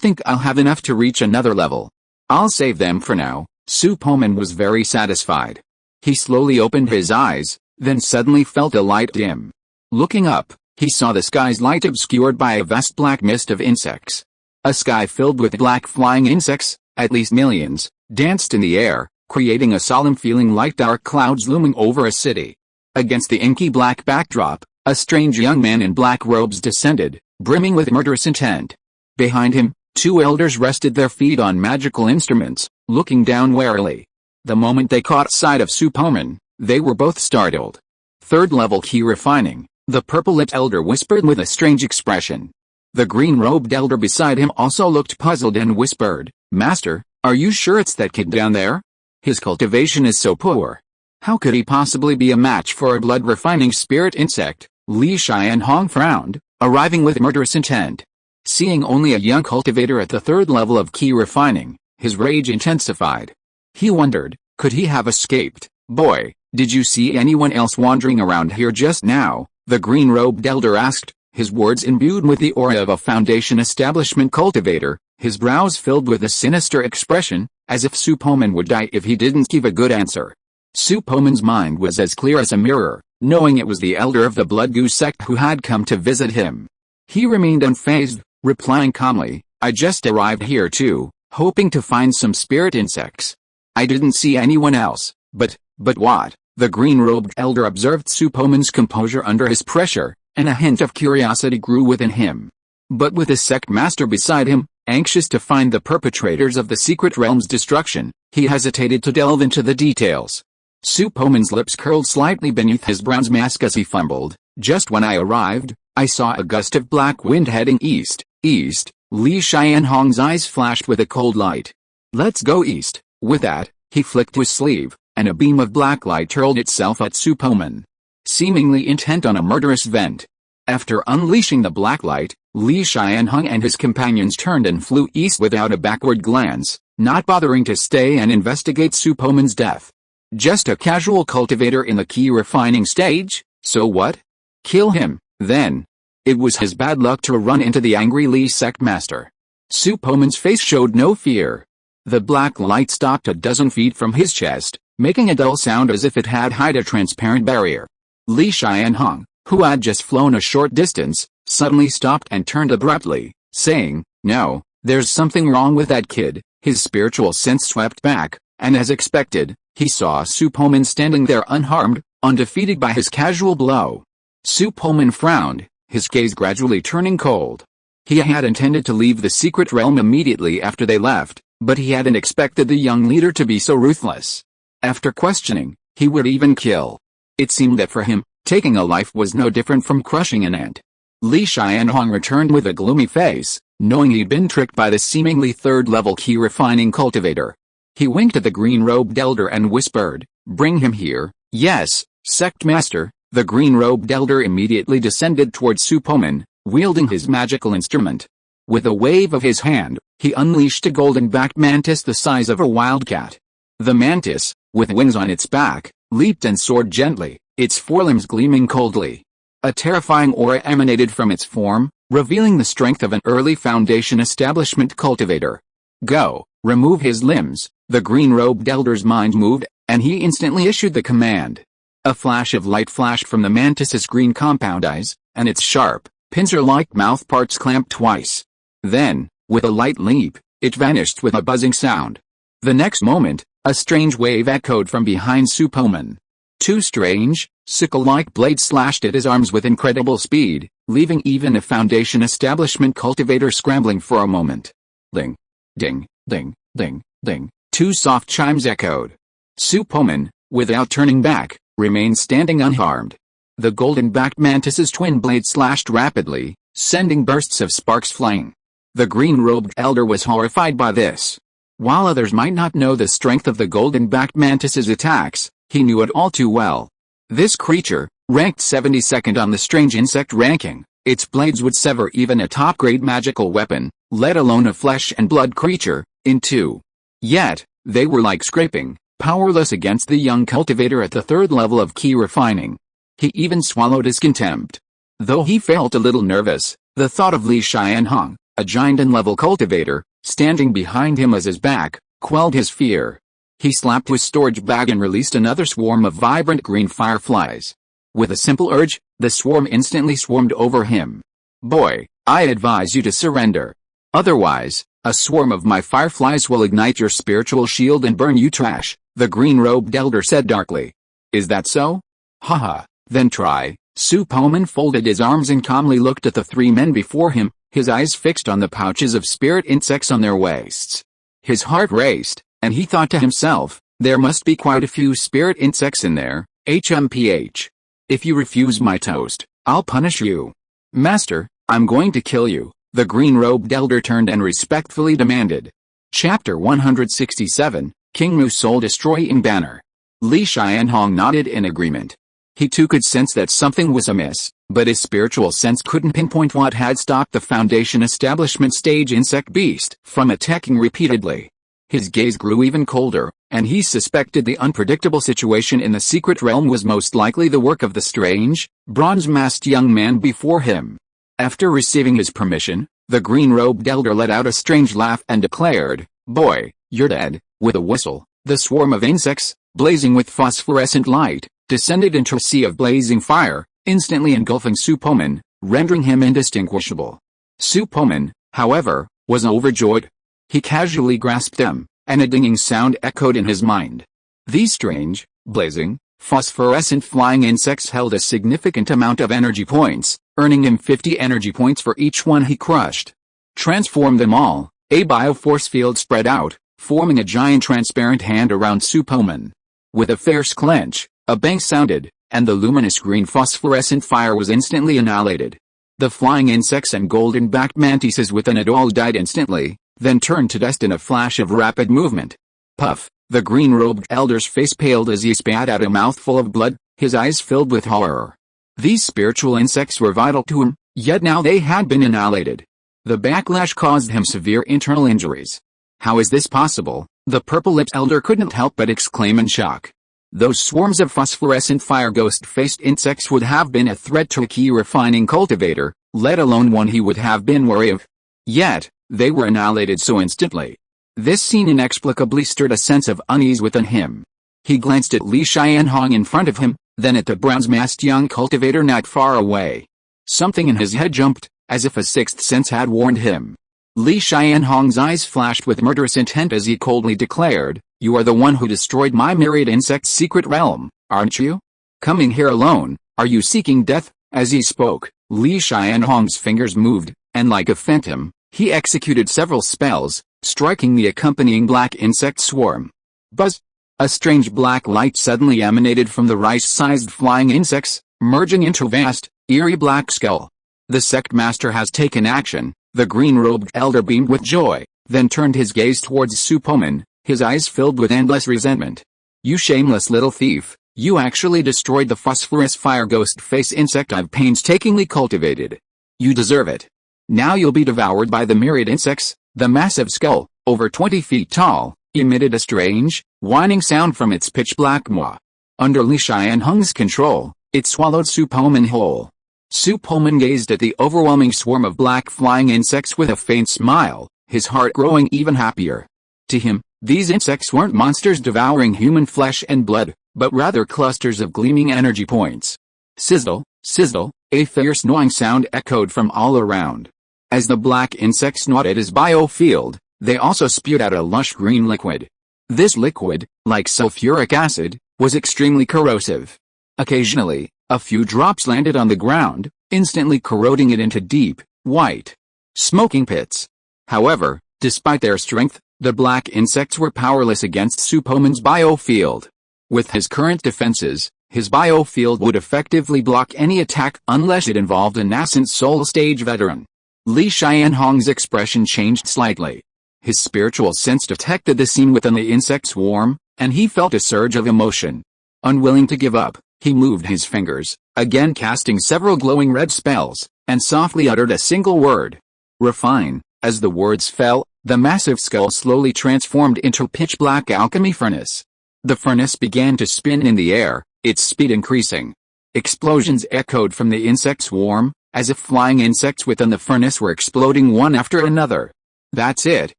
Speaker 1: think I'll have enough to reach another level. I'll save them for now. Su Poman was very satisfied. He slowly opened his eyes, then suddenly felt a light dim. Looking up, he saw the sky's light obscured by a vast black mist of insects. A sky filled with black flying insects, at least millions, danced in the air, creating a solemn feeling like dark clouds looming over a city. Against the inky black backdrop, a strange young man in black robes descended, brimming with murderous intent. Behind him, 2 elders rested their feet on magical instruments, looking down warily. The moment they caught sight of Su Poman, they were both startled. 3rd level key refining, the purple-lipped elder whispered with a strange expression. The green-robed elder beside him also looked puzzled and whispered, Master, are you sure it's that kid down there? His cultivation is so poor. How could he possibly be a match for a blood-refining spirit insect? Li Xianhong frowned, arriving with murderous intent. Seeing only a young cultivator at the 3rd level of key refining, his rage intensified. He wondered, could he have escaped? Boy, did you see anyone else wandering around here just now? The green-robed elder asked, his words imbued with the aura of a Foundation establishment cultivator, his brows filled with a sinister expression, as if Su Poman would die if he didn't give a good answer. Su Poman's mind was as clear as a mirror, knowing it was the elder of the Blood Goose sect who had come to visit him. He remained unfazed, replying calmly, I just arrived here too, hoping to find some spirit insects. I didn't see anyone else, but what? The green-robed elder observed Su Poman's composure under his pressure, and a hint of curiosity grew within him. But with the sect master beside him, anxious to find the perpetrators of the secret realm's destruction, he hesitated to delve into the details. Su Poman's lips curled slightly beneath his bronze mask as he fumbled. Just when I arrived, I saw a gust of black wind heading east. East? Li Xianhong's eyes flashed with a cold light. Let's go east. With that, he flicked his sleeve, and a beam of black light hurled itself at Su Poman, seemingly intent on a murderous vent. After unleashing the black light, Li Xianhong and his companions turned and flew east without a backward glance, not bothering to stay and investigate Su Poman's death. Just a casual cultivator in the key refining stage, so what? Kill him, then. It was his bad luck to run into the angry Li sect master. Su Poman's face showed no fear. The black light stopped a dozen feet from his chest, making a dull sound as if it had hid a transparent barrier. Li Xianhong, who had just flown a short distance, suddenly stopped and turned abruptly, saying, "No, there's something wrong with that kid." His spiritual sense swept back, and as expected, he saw Su Poman standing there unharmed, undefeated by his casual blow. Su Poman frowned, his gaze gradually turning cold. He had intended to leave the secret realm immediately after they left, but he hadn't expected the young leader to be so ruthless. After questioning, he would even kill. It seemed that for him, taking a life was no different from crushing an ant. Li Xianhong returned with a gloomy face, knowing he'd been tricked by the seemingly third-level key refining cultivator. He winked at the green-robed elder and whispered, "Bring him here." "Yes, sect master." The green-robed elder immediately descended towards Su Poman, wielding his magical instrument. With a wave of his hand, he unleashed a golden-backed mantis the size of a wildcat. The mantis, with wings on its back, leaped and soared gently, its forelimbs gleaming coldly. A terrifying aura emanated from its form, revealing the strength of an early Foundation establishment cultivator. "Go, remove his limbs." The green-robed elder's mind moved, and he instantly issued the command. A flash of light flashed from the mantis's green compound eyes, and its sharp, pincer-like mouthparts clamped twice. Then, with a light leap, it vanished with a buzzing sound. The next moment, a strange wave echoed from behind Su Poman. Two strange, sickle-like blades slashed at his arms with incredible speed, leaving even a Foundation establishment cultivator scrambling for a moment. Ding, ding, ding, ding, ding. Two soft chimes echoed. Su Poman, without turning back, remained standing unharmed. The golden-backed mantis's twin blades slashed rapidly, sending bursts of sparks flying. The green-robed elder was horrified by this. While others might not know the strength of the golden-backed mantis's attacks, he knew it all too well. This creature, ranked 72nd on the strange insect ranking, its blades would sever even a top-grade magical weapon, let alone a flesh-and-blood creature, in two. Yet, they were like scraping, powerless against the young cultivator at the third level of key refining. He even swallowed his contempt. Though he felt a little nervous, the thought of Li Xianhong, a giant-level cultivator, standing behind him as his back, quelled his fear. He slapped his storage bag and released another swarm of vibrant green fireflies. With a simple urge, the swarm instantly swarmed over him. "Boy, I advise you to surrender. Otherwise, a swarm of my fireflies will ignite your spiritual shield and burn you trash," the green-robed elder said darkly. "Is that so? Haha, then try." Su Poman folded his arms and calmly looked at the three men before him, his eyes fixed on the pouches of spirit insects on their waists. His heart raced, and he thought to himself, there must be quite a few spirit insects in there, HMPH. If you refuse my toast, I'll punish you. "Master, I'm going to kill you," the green-robed elder turned and respectfully demanded. Chapter 167, King Mu's Soul-Destroying Banner. Li Xianhong nodded in agreement. He too could sense that something was amiss, but his spiritual sense couldn't pinpoint what had stopped the Foundation establishment stage insect beast from attacking repeatedly. His gaze grew even colder, and he suspected the unpredictable situation in the secret realm was most likely the work of the strange, bronze-masked young man before him. After receiving his permission, the green-robed elder let out a strange laugh and declared, "Boy, you're dead." With a whistle, the swarm of insects, blazing with phosphorescent light, descended into a sea of blazing fire, instantly engulfing Su Poman, rendering him indistinguishable. Su Poman, however, was overjoyed. He casually grasped them, and a dinging sound echoed in his mind. These strange, blazing, phosphorescent flying insects held a significant amount of energy points, earning him 50 energy points for each one he crushed. Transform them all. A bioforce field spread out, forming a giant transparent hand around Su Poman. With a fierce clench, a bang sounded, and the luminous green phosphorescent fire was instantly annihilated. The flying insects and golden-backed mantises within it all died instantly, then turned to dust in a flash of rapid movement. Puff, The green-robed elder's face paled as he spat out a mouthful of blood, his eyes filled with horror. These spiritual insects were vital to him, yet now they had been annihilated. The backlash caused him severe internal injuries. How is this possible? The purple-lipped elder couldn't help but exclaim in shock. Those swarms of phosphorescent fire ghost-faced insects would have been a threat to a key refining cultivator, let alone one he would have been wary of. Yet, they were annihilated so instantly. This scene inexplicably stirred a sense of unease within him. He glanced at Li Xianhong in front of him, then at the bronze-masked young cultivator not far away. Something in his head jumped, as if a sixth sense had warned him. Li Xianhong's eyes flashed with murderous intent as he coldly declared, "You are the one who destroyed my myriad insect's secret realm, aren't you? Coming here alone, are you seeking death?" As he spoke, Li Xianhong's fingers moved, and like a phantom, he executed several spells, striking the accompanying black insect swarm. Buzz! A strange black light suddenly emanated from the rice-sized flying insects, merging into a vast, eerie black skull. The sect master has taken action, the green-robed elder beamed with joy, then turned his gaze towards Su Poman, his eyes filled with endless resentment. "You shameless little thief, you actually destroyed the phosphorus fire ghost face insect I've painstakingly cultivated. You deserve it. Now you'll be devoured by the myriad insects." The massive skull, over 20 feet tall, emitted a strange, whining sound from its pitch-black maw. Under Li Xianhong's control, it swallowed Su Poman whole. Su Poman gazed at the overwhelming swarm of black flying insects with a faint smile, his heart growing even happier. To him, these insects weren't monsters devouring human flesh and blood, but rather clusters of gleaming energy points. Sizzle, sizzle, a fierce gnawing sound echoed from all around. As the black insects gnawed at his biofield, they also spewed out a lush green liquid. This liquid, like sulfuric acid, was extremely corrosive. Occasionally, a few drops landed on the ground, instantly corroding it into deep, white, smoking pits. However, despite their strength, the black insects were powerless against Su Poman's biofield. With his current defenses, his biofield would effectively block any attack unless it involved a nascent soul stage veteran. Li Xianhong's expression changed slightly. His spiritual sense detected the scene within the insect swarm, and he felt a surge of emotion. Unwilling to give up, he moved his fingers, again casting several glowing red spells, and softly uttered a single word. "Refine." As the words fell, the massive skull slowly transformed into a pitch-black alchemy furnace. The furnace began to spin in the air, its speed increasing. Explosions echoed from the insect swarm, as if flying insects within the furnace were exploding one after another. "That's it,"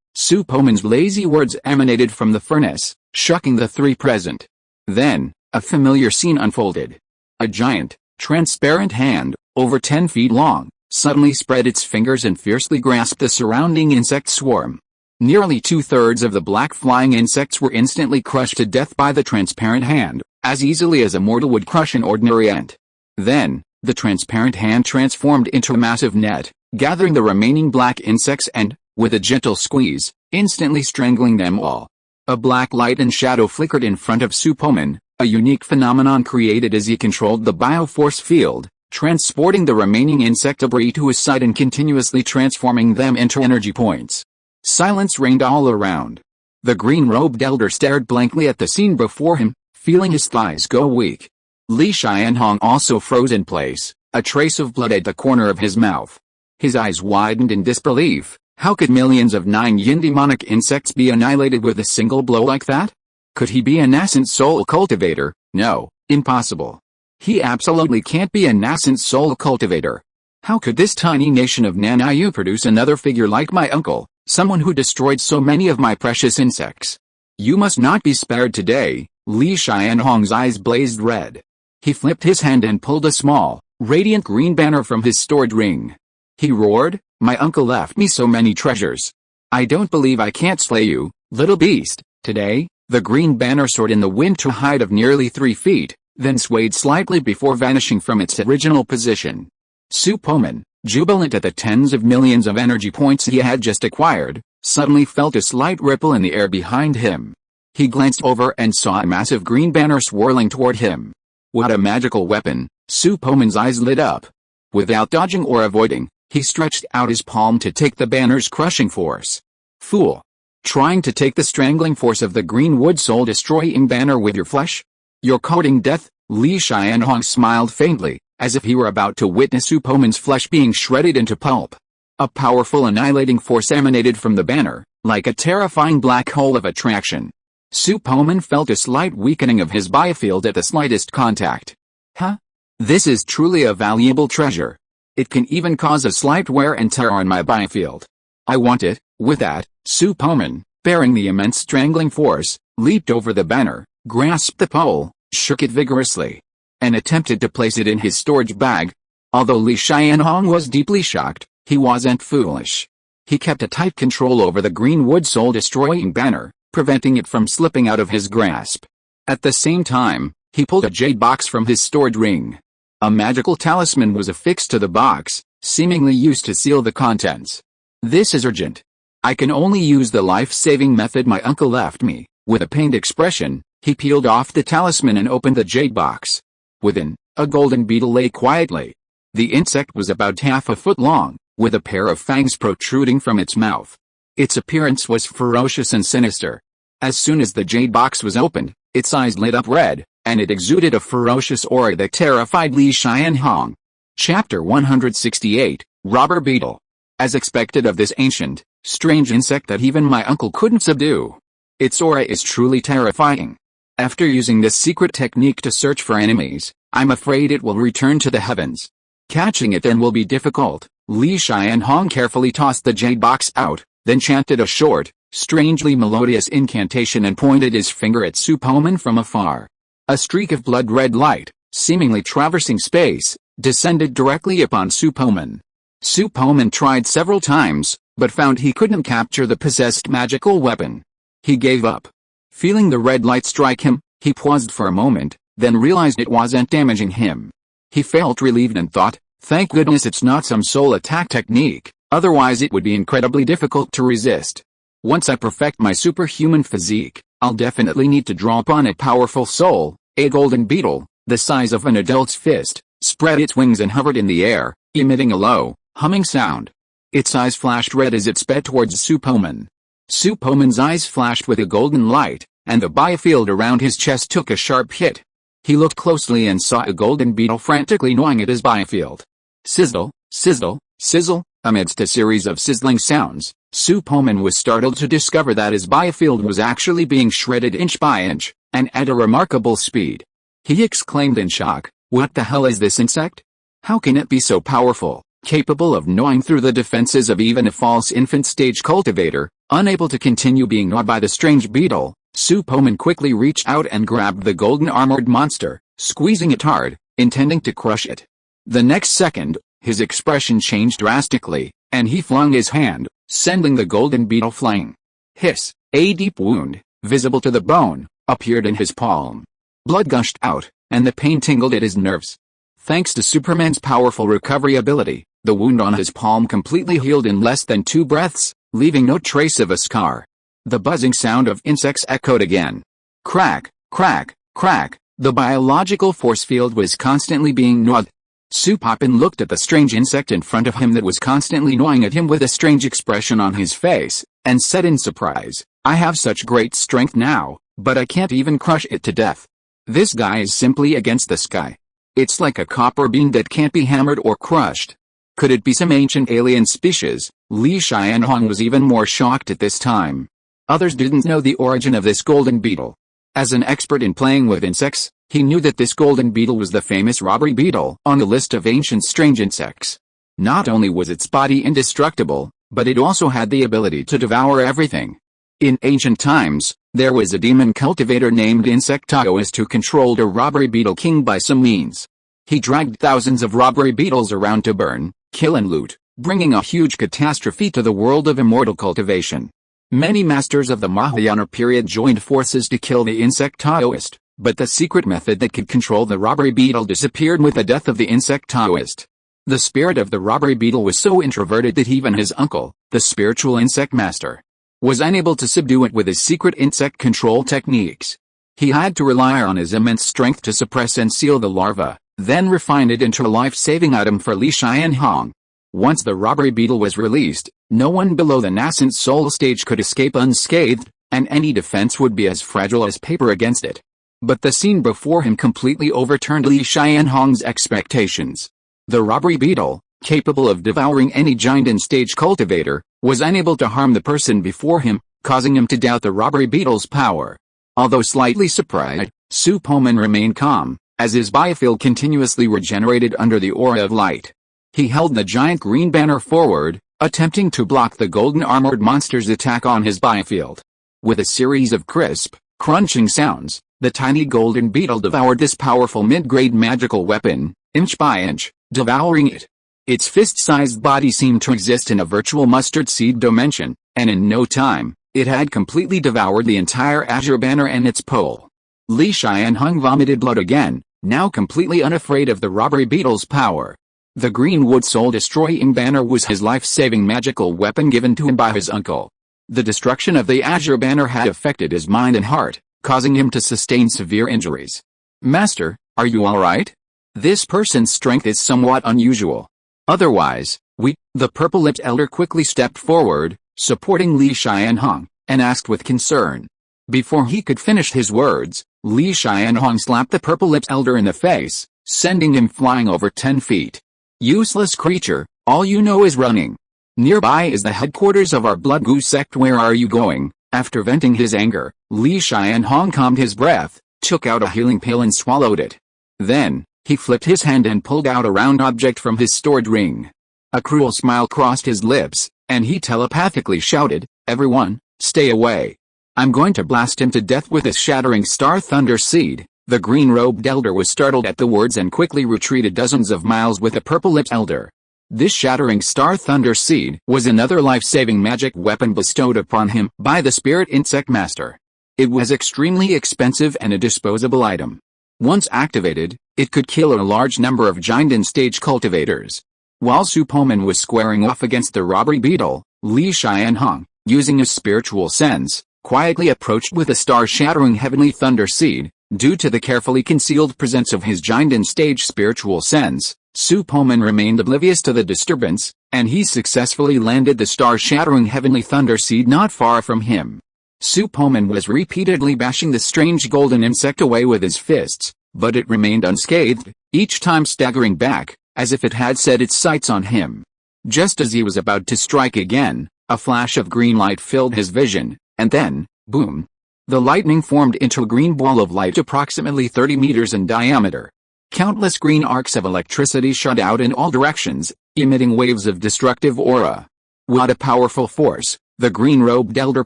Speaker 1: Su Poman's lazy words emanated from the furnace, shocking the three present. Then, a familiar scene unfolded. A giant, transparent hand, over 10 feet long, suddenly spread its fingers and fiercely grasped the surrounding insect swarm. Nearly 2/3 of the black flying insects were instantly crushed to death by the transparent hand, as easily as a mortal would crush an ordinary ant. Then, the transparent hand transformed into a massive net, gathering the remaining black insects and, with a gentle squeeze, instantly strangling them all. A black light and shadow flickered in front of Su Poman, a unique phenomenon created as he controlled the bioforce field, transporting the remaining insect debris to his side and continuously transforming them into energy points. Silence reigned all around. The green-robed elder stared blankly at the scene before him, feeling his thighs go weak. Li Xianhong also froze in place, a trace of blood at the corner of his mouth. His eyes widened in disbelief. How could millions of 9-yin demonic insects be annihilated with a single blow like that? Could he be a nascent soul cultivator? No, impossible. He absolutely can't be a nascent soul cultivator. How could this tiny nation of Nanayu produce another figure like my uncle, someone who destroyed so many of my precious insects? You must not be spared today. Li Xianhong's eyes blazed red. He flipped his hand and pulled a small, radiant green banner from his stored ring. He roared, "My uncle left me so many treasures. I don't believe I can't slay you, little beast, today." The green banner soared in the wind to a height of nearly 3 feet, then swayed slightly before vanishing from its original position. Su Poman, jubilant at the tens of millions of energy points he had just acquired, suddenly felt a slight ripple in the air behind him. He glanced over and saw a massive green banner swirling toward him. What a magical weapon! Su Poman's eyes lit up. Without dodging or avoiding, he stretched out his palm to take the banner's crushing force. Fool! Trying to take the strangling force of the greenwood soul-destroying banner with your flesh? You're courting death? Li Xianhong smiled faintly, as if he were about to witness Su Poman's flesh being shredded into pulp. A powerful annihilating force emanated from the banner, like a terrifying black hole of attraction. Su Poman felt a slight weakening of his biofield at the slightest contact. Huh? This is truly a valuable treasure. It can even cause a slight wear and tear on my biofield. I want it. With that, Su Poman, bearing the immense strangling force, leaped over the banner, grasped the pole, shook it vigorously, and attempted to place it in his storage bag. Although Li Xianhong was deeply shocked, he wasn't foolish. He kept a tight control over the greenwood soul-destroying banner, preventing it from slipping out of his grasp. At the same time, he pulled a jade box from his storage ring. A magical talisman was affixed to the box, seemingly used to seal the contents. This is urgent. I can only use the life-saving method my uncle left me. With a pained expression, he peeled off the talisman and opened the jade box. Within, a golden beetle lay quietly. The insect was about half a foot long, with a pair of fangs protruding from its mouth. Its appearance was ferocious and sinister. As soon as the jade box was opened, its eyes lit up red, and it exuded a ferocious aura that terrified Li Xianhong. Chapter 168, Robber Beetle. As expected of this ancient, strange insect that even my uncle couldn't subdue. Its aura is truly terrifying. After using this secret technique to search for enemies, I'm afraid it will return to the heavens. Catching it then will be difficult. Li Xianhong carefully tossed the jade box out, then chanted a short, strangely melodious incantation and pointed his finger at Su Poman from afar. A streak of blood-red light, seemingly traversing space, descended directly upon Su Poman. Su Poman tried several times, but found he couldn't capture the possessed magical weapon. He gave up. Feeling the red light strike him, he paused for a moment, then realized it wasn't damaging him. He felt relieved and thought, thank goodness it's not some soul attack technique, otherwise it would be incredibly difficult to resist. Once I perfect my superhuman physique, I'll definitely need to draw upon a powerful soul. A golden beetle, the size of an adult's fist, spread its wings and hovered in the air, emitting a low, humming sound. Its eyes flashed red as it sped towards Su Poman. Su Poman's eyes flashed with a golden light, and the biofield around his chest took a sharp hit. He looked closely and saw a golden beetle frantically gnawing at his biofield. Sizzle, sizzle, sizzle. Amidst a series of sizzling sounds, Su Poman was startled to discover that his biofield was actually being shredded inch by inch, and at a remarkable speed. He exclaimed in shock, what the hell is this insect? How can it be so powerful, capable of gnawing through the defenses of even a false infant-stage cultivator? Unable to continue being gnawed by the strange beetle, Su Poman quickly reached out and grabbed the golden armored monster, squeezing it hard, intending to crush it. The next second, his expression changed drastically, and he flung his hand, sending the golden beetle flying. Hiss! A deep wound, visible to the bone, appeared in his palm. Blood gushed out, and the pain tingled at his nerves. Thanks to Superman's powerful recovery ability, the wound on his palm completely healed in less than 2 breaths, leaving no trace of a scar. The buzzing sound of insects echoed again. Crack, crack, crack. The biological force field was constantly being gnawed. Su Poman looked at the strange insect in front of him that was constantly gnawing at him with a strange expression on his face, and said in surprise, I have such great strength now, but I can't even crush it to death. This guy is simply against the sky. It's like a copper bean that can't be hammered or crushed. Could it be some ancient alien species? Li Xianhong was even more shocked at this time. Others didn't know the origin of this golden beetle. As an expert in playing with insects, he knew that this golden beetle was the famous robber beetle on the list of ancient strange insects. Not only was its body indestructible, but it also had the ability to devour everything. In ancient times, there was a demon cultivator named Insectois who controlled a robbery beetle king by some means. He dragged thousands of robbery beetles around to burn, kill and loot, bringing a huge catastrophe to the world of immortal cultivation. Many masters of the Mahayana period joined forces to kill the Insectoist, but the secret method that could control the robbery beetle disappeared with the death of the Insectoist. The spirit of the robbery beetle was so introverted that even his uncle, the spiritual insect master, was unable to subdue it with his secret insect control techniques. He had to rely on his immense strength to suppress and seal the larva, then refine it into a life-saving item for Li Xianhong. Once the robbery beetle was released, No one below the nascent soul stage could escape unscathed, and any defense would be as fragile as paper against it. But the scene before him completely overturned Li Xianhong's expectations. The robbery beetle, capable of devouring any giant and stage cultivator, was unable to harm the person before him, causing him to doubt the robbery beetle's power. Although slightly surprised, Su Poman remained calm, as his biofield continuously regenerated under the aura of light. He held the giant green banner forward, attempting to block the golden armored monster's attack on his biofield. With a series of crisp, crunching sounds, the tiny golden beetle devoured this powerful mid-grade magical weapon, inch by inch, devouring it. Its fist-sized body seemed to exist in a virtual mustard seed dimension, and in no time, it had completely devoured the entire azure banner and its pole. Li Xianhong vomited blood again, now completely unafraid of the robbery beetle's power. The green wood soul-destroying banner was his life-saving magical weapon given to him by his uncle. The destruction of the azure banner had affected his mind and heart, causing him to sustain severe injuries. "Master, are you alright? This person's strength is somewhat unusual. Otherwise, the purple-lipped elder quickly stepped forward, supporting Li Xianhong, and asked with concern. Before he could finish his words, Li Xianhong slapped the purple-lipped elder in the face, sending him flying over 10 feet. "Useless creature, all you know is running. Nearby is the headquarters of our blood goose sect. Where are you going?" After venting his anger, Li Xianhong calmed his breath, took out a healing pill and swallowed it. Then, he flipped his hand and pulled out a round object from his stored ring. A cruel smile crossed his lips, and he telepathically shouted, "Everyone, stay away. I'm going to blast him to death with this shattering star thunder seed." The green-robed elder was startled at the words and quickly retreated dozens of miles with the purple-lipped elder. This shattering star thunder seed was another life-saving magic weapon bestowed upon him by the spirit insect master. It was extremely expensive and a disposable item. Once activated, it could kill a large number of giant and stage cultivators. While Su Poman was squaring off against the robbery beetle, Li Xianhong, using his spiritual sense, quietly approached with a star-shattering heavenly thunder seed. Due to the carefully concealed presence of his giant and stage spiritual sense, Su Poman remained oblivious to the disturbance, and he successfully landed the star-shattering heavenly thunder seed not far from him. Su Poman was repeatedly bashing the strange golden insect away with his fists, but it remained unscathed, each time staggering back, as if it had set its sights on him. Just as he was about to strike again, a flash of green light filled his vision, and then, boom! The lightning formed into a green ball of light approximately 30 meters in diameter. Countless green arcs of electricity shot out in all directions, emitting waves of destructive aura. What a powerful force! The green-robed elder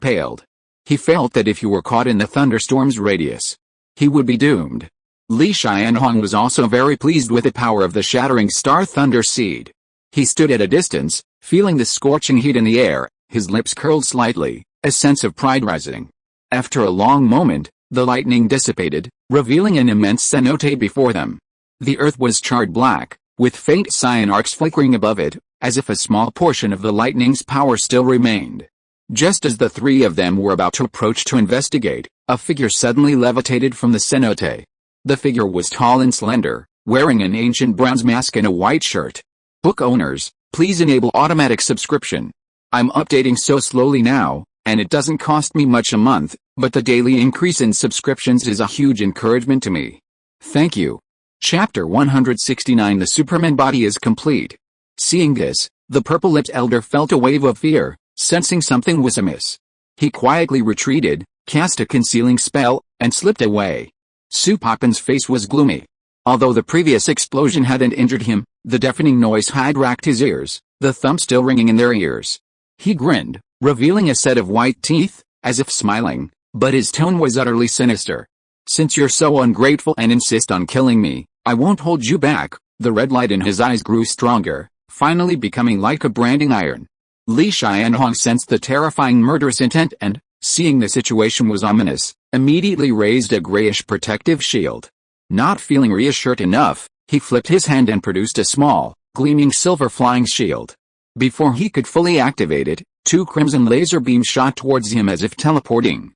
Speaker 1: paled. He felt that if he were caught in the thunderstorm's radius, he would be doomed. Li Xianhong was also very pleased with the power of the shattering star thunder seed. He stood at a distance, feeling the scorching heat in the air, his lips curled slightly, a sense of pride rising. After a long moment, the lightning dissipated, revealing an immense cenote before them. The earth was charred black, with faint cyan arcs flickering above it, as if a small portion of the lightning's power still remained. Just as the three of them were about to approach to investigate, a figure suddenly levitated from the cenote. The figure was tall and slender, wearing an ancient bronze mask and a white shirt. Book owners, please enable automatic subscription. I'm updating so slowly now, and it doesn't cost me much a month, but the daily increase in subscriptions is a huge encouragement to me. Thank you. Chapter 169. The Superman body is complete. Seeing this, the purple-lipped elder felt a wave of fear, sensing something was amiss. He quietly retreated, cast a concealing spell, and slipped away. Su Poman's face was gloomy. Although the previous explosion hadn't injured him, the deafening noise had racked his ears, the thump still ringing in their ears. He grinned, revealing a set of white teeth, as if smiling, but his tone was utterly sinister. "Since you're so ungrateful and insist on killing me, I won't hold you back." The red light in his eyes grew stronger, finally becoming like a branding iron. Li Xianhong sensed the terrifying murderous intent and, seeing the situation was ominous, immediately raised a grayish protective shield. Not feeling reassured enough, he flipped his hand and produced a small, gleaming silver flying shield. Before he could fully activate it, two crimson laser beams shot towards him as if teleporting.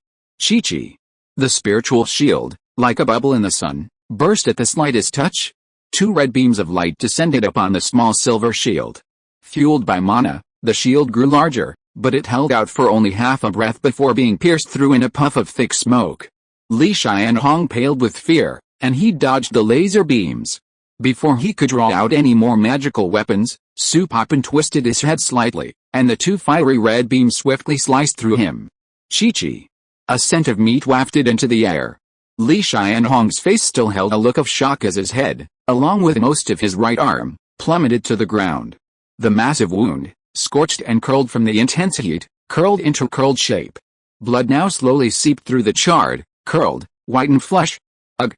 Speaker 1: Chi-chi. The spiritual shield, like a bubble in the sun, burst at the slightest touch. Two red beams of light descended upon the small silver shield. Fueled by mana, The shield grew larger, but it held out for only half a breath before being pierced through in a puff of thick smoke. Li Xianhong paled with fear, and he dodged the laser beams. Before he could draw out any more magical weapons, Su Poman twisted his head slightly, and the two fiery red beams swiftly sliced through him. Chi-chi. A scent of meat wafted into the air. Li Xianhong's face still held a look of shock as his head, along with most of his right arm, plummeted to the ground. The massive wound, scorched and curled from the intense heat, curled into curled shape. Blood now slowly seeped through the charred, curled, whitened flesh. Ugh,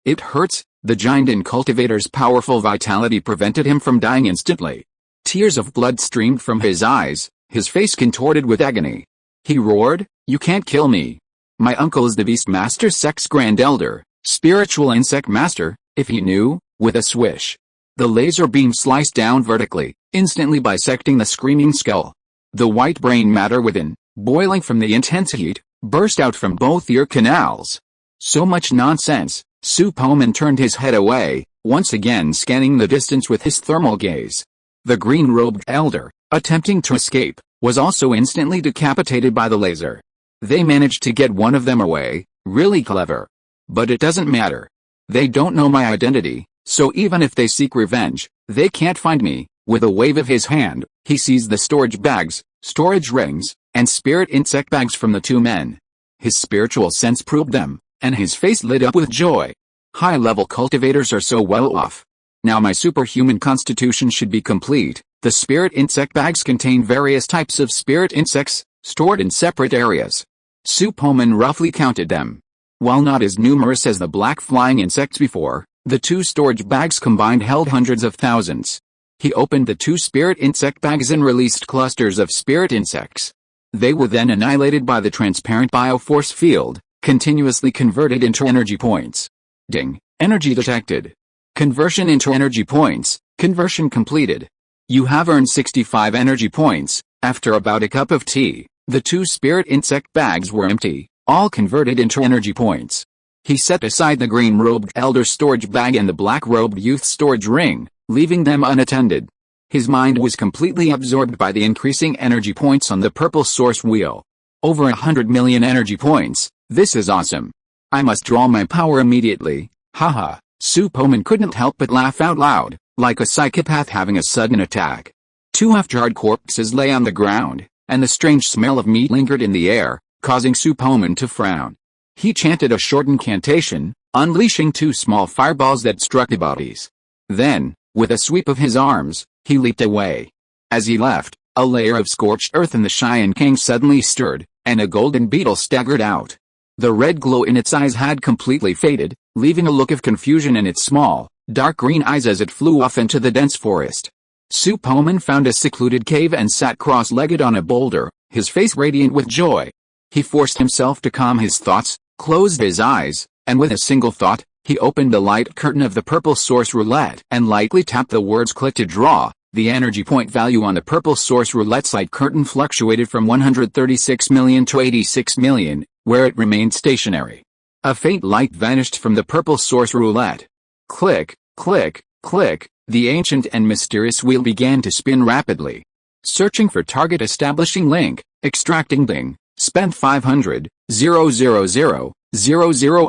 Speaker 1: it hurts. The giant cultivator's powerful vitality prevented him from dying instantly. Tears of blood streamed from his eyes, his face contorted with agony. He roared, "You can't kill me. My uncle is the Beast Master Sex Grand Elder, Spiritual Insect Master, if he knew." With a swish, the laser beam sliced down vertically, instantly bisecting the screaming skull. The white brain matter within, boiling from the intense heat, burst out from both ear canals. So much nonsense. Su Poman turned his head away, once again scanning the distance with his thermal gaze. The green-robed elder, attempting to escape, was also instantly decapitated by the laser. They managed to get one of them away, really clever. But it doesn't matter. They don't know my identity, so even if they seek revenge, they can't find me. With a wave of his hand, he seized the storage bags, storage rings, and spirit insect bags from the two men. His spiritual sense probed them, and his face lit up with joy. High-level cultivators are so well off. Now my superhuman constitution should be complete. The spirit insect bags contain various types of spirit insects, stored in separate areas. Su Poman roughly counted them. While not as numerous as the black flying insects before, the two storage bags combined held hundreds of thousands. He opened the two spirit insect bags and released clusters of spirit insects. They were then annihilated by the transparent bioforce field, continuously converted into energy points. Ding. Energy detected. Conversion into energy points. Conversion completed. You have earned 65 energy points. After about a cup of tea, the two spirit insect bags were empty, all converted into energy points. He set aside the green-robed elder storage bag and the black-robed youth storage ring, leaving them unattended. His mind was completely absorbed by the increasing energy points on the purple source wheel. Over 100 million energy points. This is awesome. I must draw my power immediately. Haha. Su Poman couldn't help but laugh out loud, like a psychopath having a sudden attack. Two half-charred corpses lay on the ground, and the strange smell of meat lingered in the air, causing Su Poman to frown. He chanted a short incantation, unleashing two small fireballs that struck the bodies. Then, with a sweep of his arms, he leaped away. As he left, a layer of scorched earth in the Xiankang suddenly stirred, and a golden beetle staggered out. The red glow in its eyes had completely faded, leaving a look of confusion in its small, dark green eyes as it flew off into the dense forest. Su Poman found a secluded cave and sat cross-legged on a boulder, his face radiant with joy. He forced himself to calm his thoughts, closed his eyes, and with a single thought, he opened the light curtain of the purple source roulette and lightly tapped the words "click" to draw. The energy point value on the purple source roulette's light curtain fluctuated from 136 million to 86 million, where it remained stationary. A faint light vanished from the purple source roulette. Click, click, click, the ancient and mysterious wheel began to spin rapidly. Searching for target, establishing link, extracting ding, spent 500,000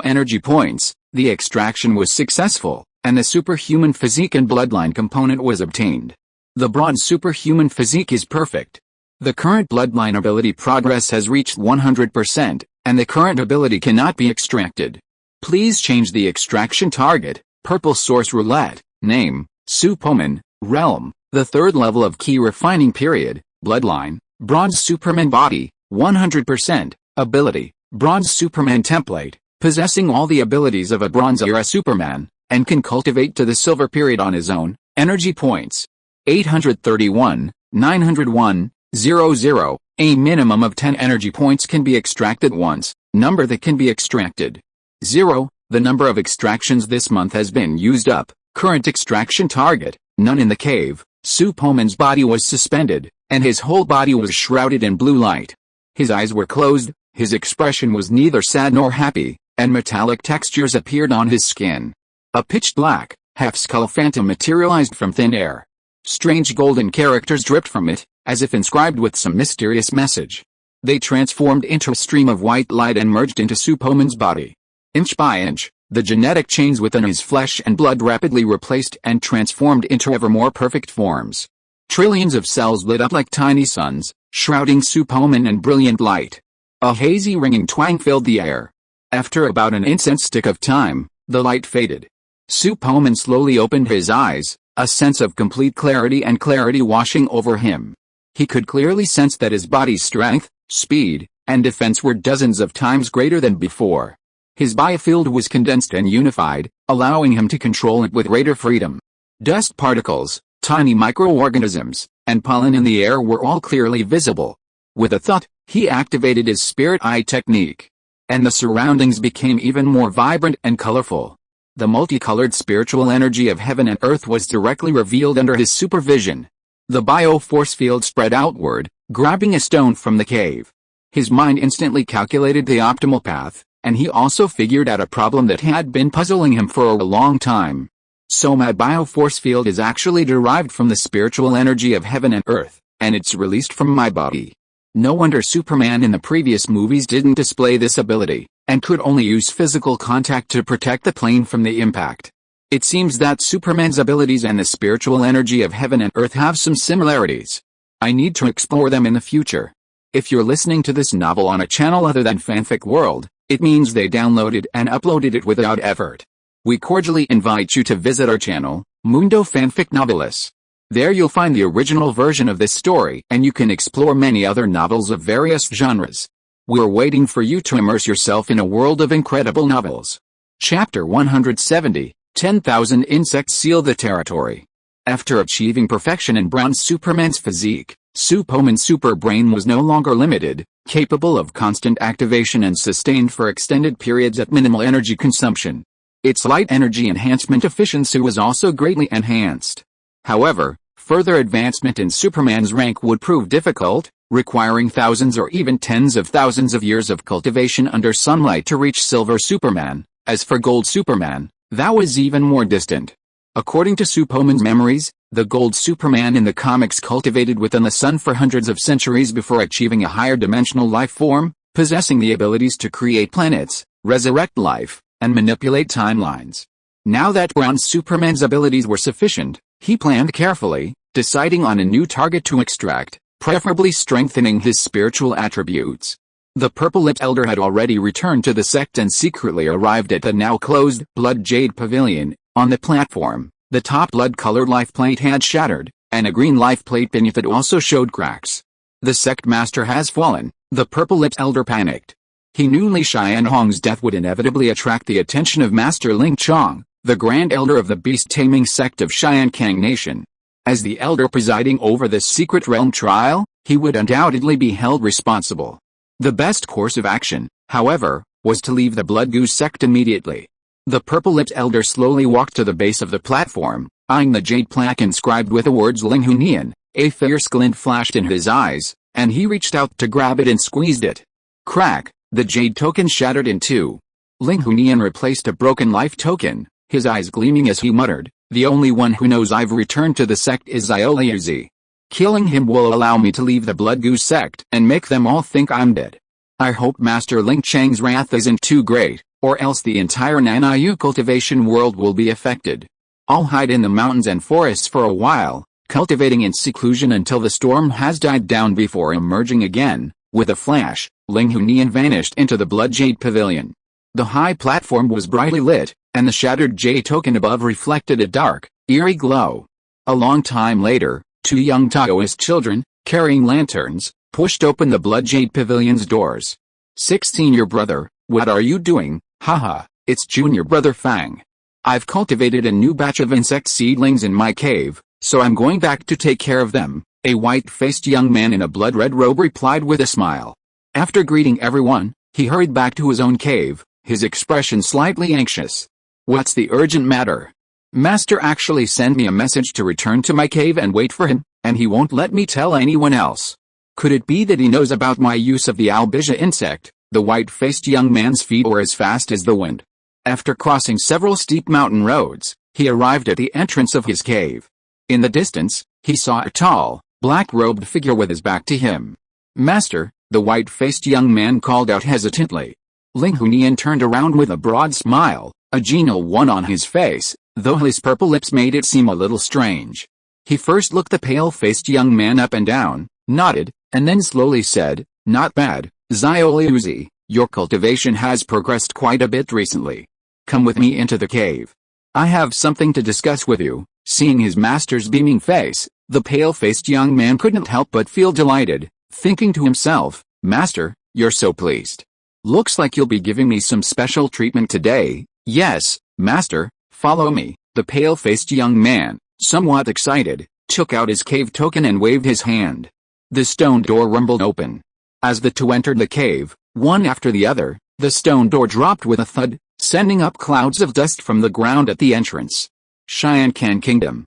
Speaker 1: energy points. The extraction was successful, and the superhuman physique and bloodline component was obtained. The broad superhuman physique is perfect. The current bloodline ability progress has reached 100%, and the current ability cannot be extracted. Please change the extraction target. Purple source roulette. Name, Su Poman. Realm, the third level of key refining period. Bloodline, bronze Superman body, 100%. Ability, bronze Superman template, possessing all the abilities of a bronze-era Superman, and can cultivate to the silver period on his own. Energy points, 831,901,00. A minimum of 10 energy points can be extracted once. Number that can be extracted. 0. The number of extractions this month has been used up. Current extraction target, none. In the cave, Su Poman's body was suspended, and his whole body was shrouded in blue light. His eyes were closed, his expression was neither sad nor happy, and metallic textures appeared on his skin. A pitch black, half-skull phantom materialized from thin air. Strange golden characters dripped from it, as if inscribed with some mysterious message. They transformed into a stream of white light and merged into Su Poman's body. Inch by inch, the genetic chains within his flesh and blood rapidly replaced and transformed into ever more perfect forms. Trillions of cells lit up like tiny suns, shrouding Su Poman in brilliant light. A hazy ringing twang filled the air. After about an incense stick of time, the light faded. Su Poman slowly opened his eyes, a sense of complete clarity washing over him. He could clearly sense that his body's strength, speed, and defense were dozens of times greater than before. His biofield was condensed and unified, allowing him to control it with greater freedom. Dust particles, tiny microorganisms, and pollen in the air were all clearly visible. With a thought, he activated his spirit eye technique. And the surroundings became even more vibrant and colorful. The multicolored spiritual energy of heaven and earth was directly revealed under his supervision. The bio-force field spread outward, grabbing a stone from the cave. His mind instantly calculated the optimal path, and he also figured out a problem that had been puzzling him for a long time. So my bio-force field is actually derived from the spiritual energy of heaven and earth, and it's released from my body. No wonder Superman in the previous movies didn't display this ability, and could only use physical contact to protect the plane from the impact. It seems that Superman's abilities and the spiritual energy of heaven and earth have some similarities. I need to explore them in the future. If you're listening to this novel on a channel other than Fanfic World, it means they downloaded and uploaded it without effort. We cordially invite you to visit our channel, Mundo Fanfic Novelis. There you'll find the original version of this story, and you can explore many other novels of various genres. We're waiting for you to immerse yourself in a world of incredible novels. Chapter 170, 10,000 Insects Seal the Territory. After achieving perfection in Brown Superman's physique, Su Poman's super brain was no longer limited, capable of constant activation and sustained for extended periods at minimal energy consumption. Its light energy enhancement efficiency was also greatly enhanced. However, further advancement in Superman's rank would prove difficult, requiring thousands or even tens of thousands of years of cultivation under sunlight to reach Silver Superman. As for Gold Superman, that was even more distant. According to Su Poman's memories, the Gold Superman in the comics cultivated within the sun for hundreds of centuries before achieving a higher dimensional life form, possessing the abilities to create planets, resurrect life, and manipulate timelines. Now that Brown Superman's abilities were sufficient, he planned carefully, deciding on a new target to extract, preferably strengthening his spiritual attributes. The purple-lipped elder had already returned to the sect and secretly arrived at the now-closed Blood Jade Pavilion. On the platform, the top blood-colored life plate had shattered, and a green life plate beneath it also showed cracks. The sect master has fallen, the purple-lipped elder panicked. He knew Li Xianhong's death would inevitably attract the attention of Master Ling Chong, the Grand Elder of the beast-taming sect of Xiankang Nation. As the elder presiding over this secret realm trial, he would undoubtedly be held responsible. The best course of action, however, was to leave the Blood Goose sect immediately. The purple-lipped elder slowly walked to the base of the platform, eyeing the jade plaque inscribed with the words Ling Hunian. A fierce glint flashed in his eyes, and he reached out to grab it and squeezed it. Crack, the jade token shattered in two. Ling Hunian replaced a broken life token, his eyes gleaming as he muttered, "The only one who knows I've returned to the sect is Xiaoliuzi. Killing him will allow me to leave the Blood Goose sect and make them all think I'm dead. I hope Master Ling Chang's wrath isn't too great, or else the entire Nanayu cultivation world will be affected. I'll hide in the mountains and forests for a while, cultivating in seclusion until the storm has died down before emerging again." With a flash, Ling Hunian vanished into the Blood Jade Pavilion. The high platform was brightly lit, and the shattered jade token above reflected a dark, eerie glow. A long time later, two young Taoist children, carrying lanterns, pushed open the Blood Jade Pavilion's doors. 16-year brother, what are you doing? Haha, it's junior brother Fang. I've cultivated a new batch of insect seedlings in my cave, so I'm going back to take care of them, a white-faced young man in a blood-red robe replied with a smile. After greeting everyone, he hurried back to his own cave, his expression slightly anxious. What's the urgent matter? Master actually sent me a message to return to my cave and wait for him, and he won't let me tell anyone else. Could it be that he knows about my use of the albizia insect? The white-faced young man's feet were as fast as the wind. After crossing several steep mountain roads, he arrived at the entrance of his cave. In the distance, He saw a tall, black-robed figure with his back to him. "Master," the white-faced young man called out hesitantly. Ling Hunian turned around with a broad smile, a genial one on his face, though his purple lips made it seem a little strange. He first looked the pale-faced young man up and down, nodded, and then slowly said, "Not bad, Xiaoliuzi, your cultivation has progressed quite a bit recently. Come with me into the cave. I have something to discuss with you." Seeing his master's beaming face, the pale-faced young man couldn't help but feel delighted, thinking to himself, "Master, you're so pleased. Looks like you'll be giving me some special treatment today." "Yes, Master, follow me." The pale-faced young man, somewhat excited, took out his cave token and waved his hand. The stone door rumbled open. As the two entered the cave, one after the other, the stone door dropped with a thud, sending up clouds of dust from the ground at the entrance. Xiancan Kingdom.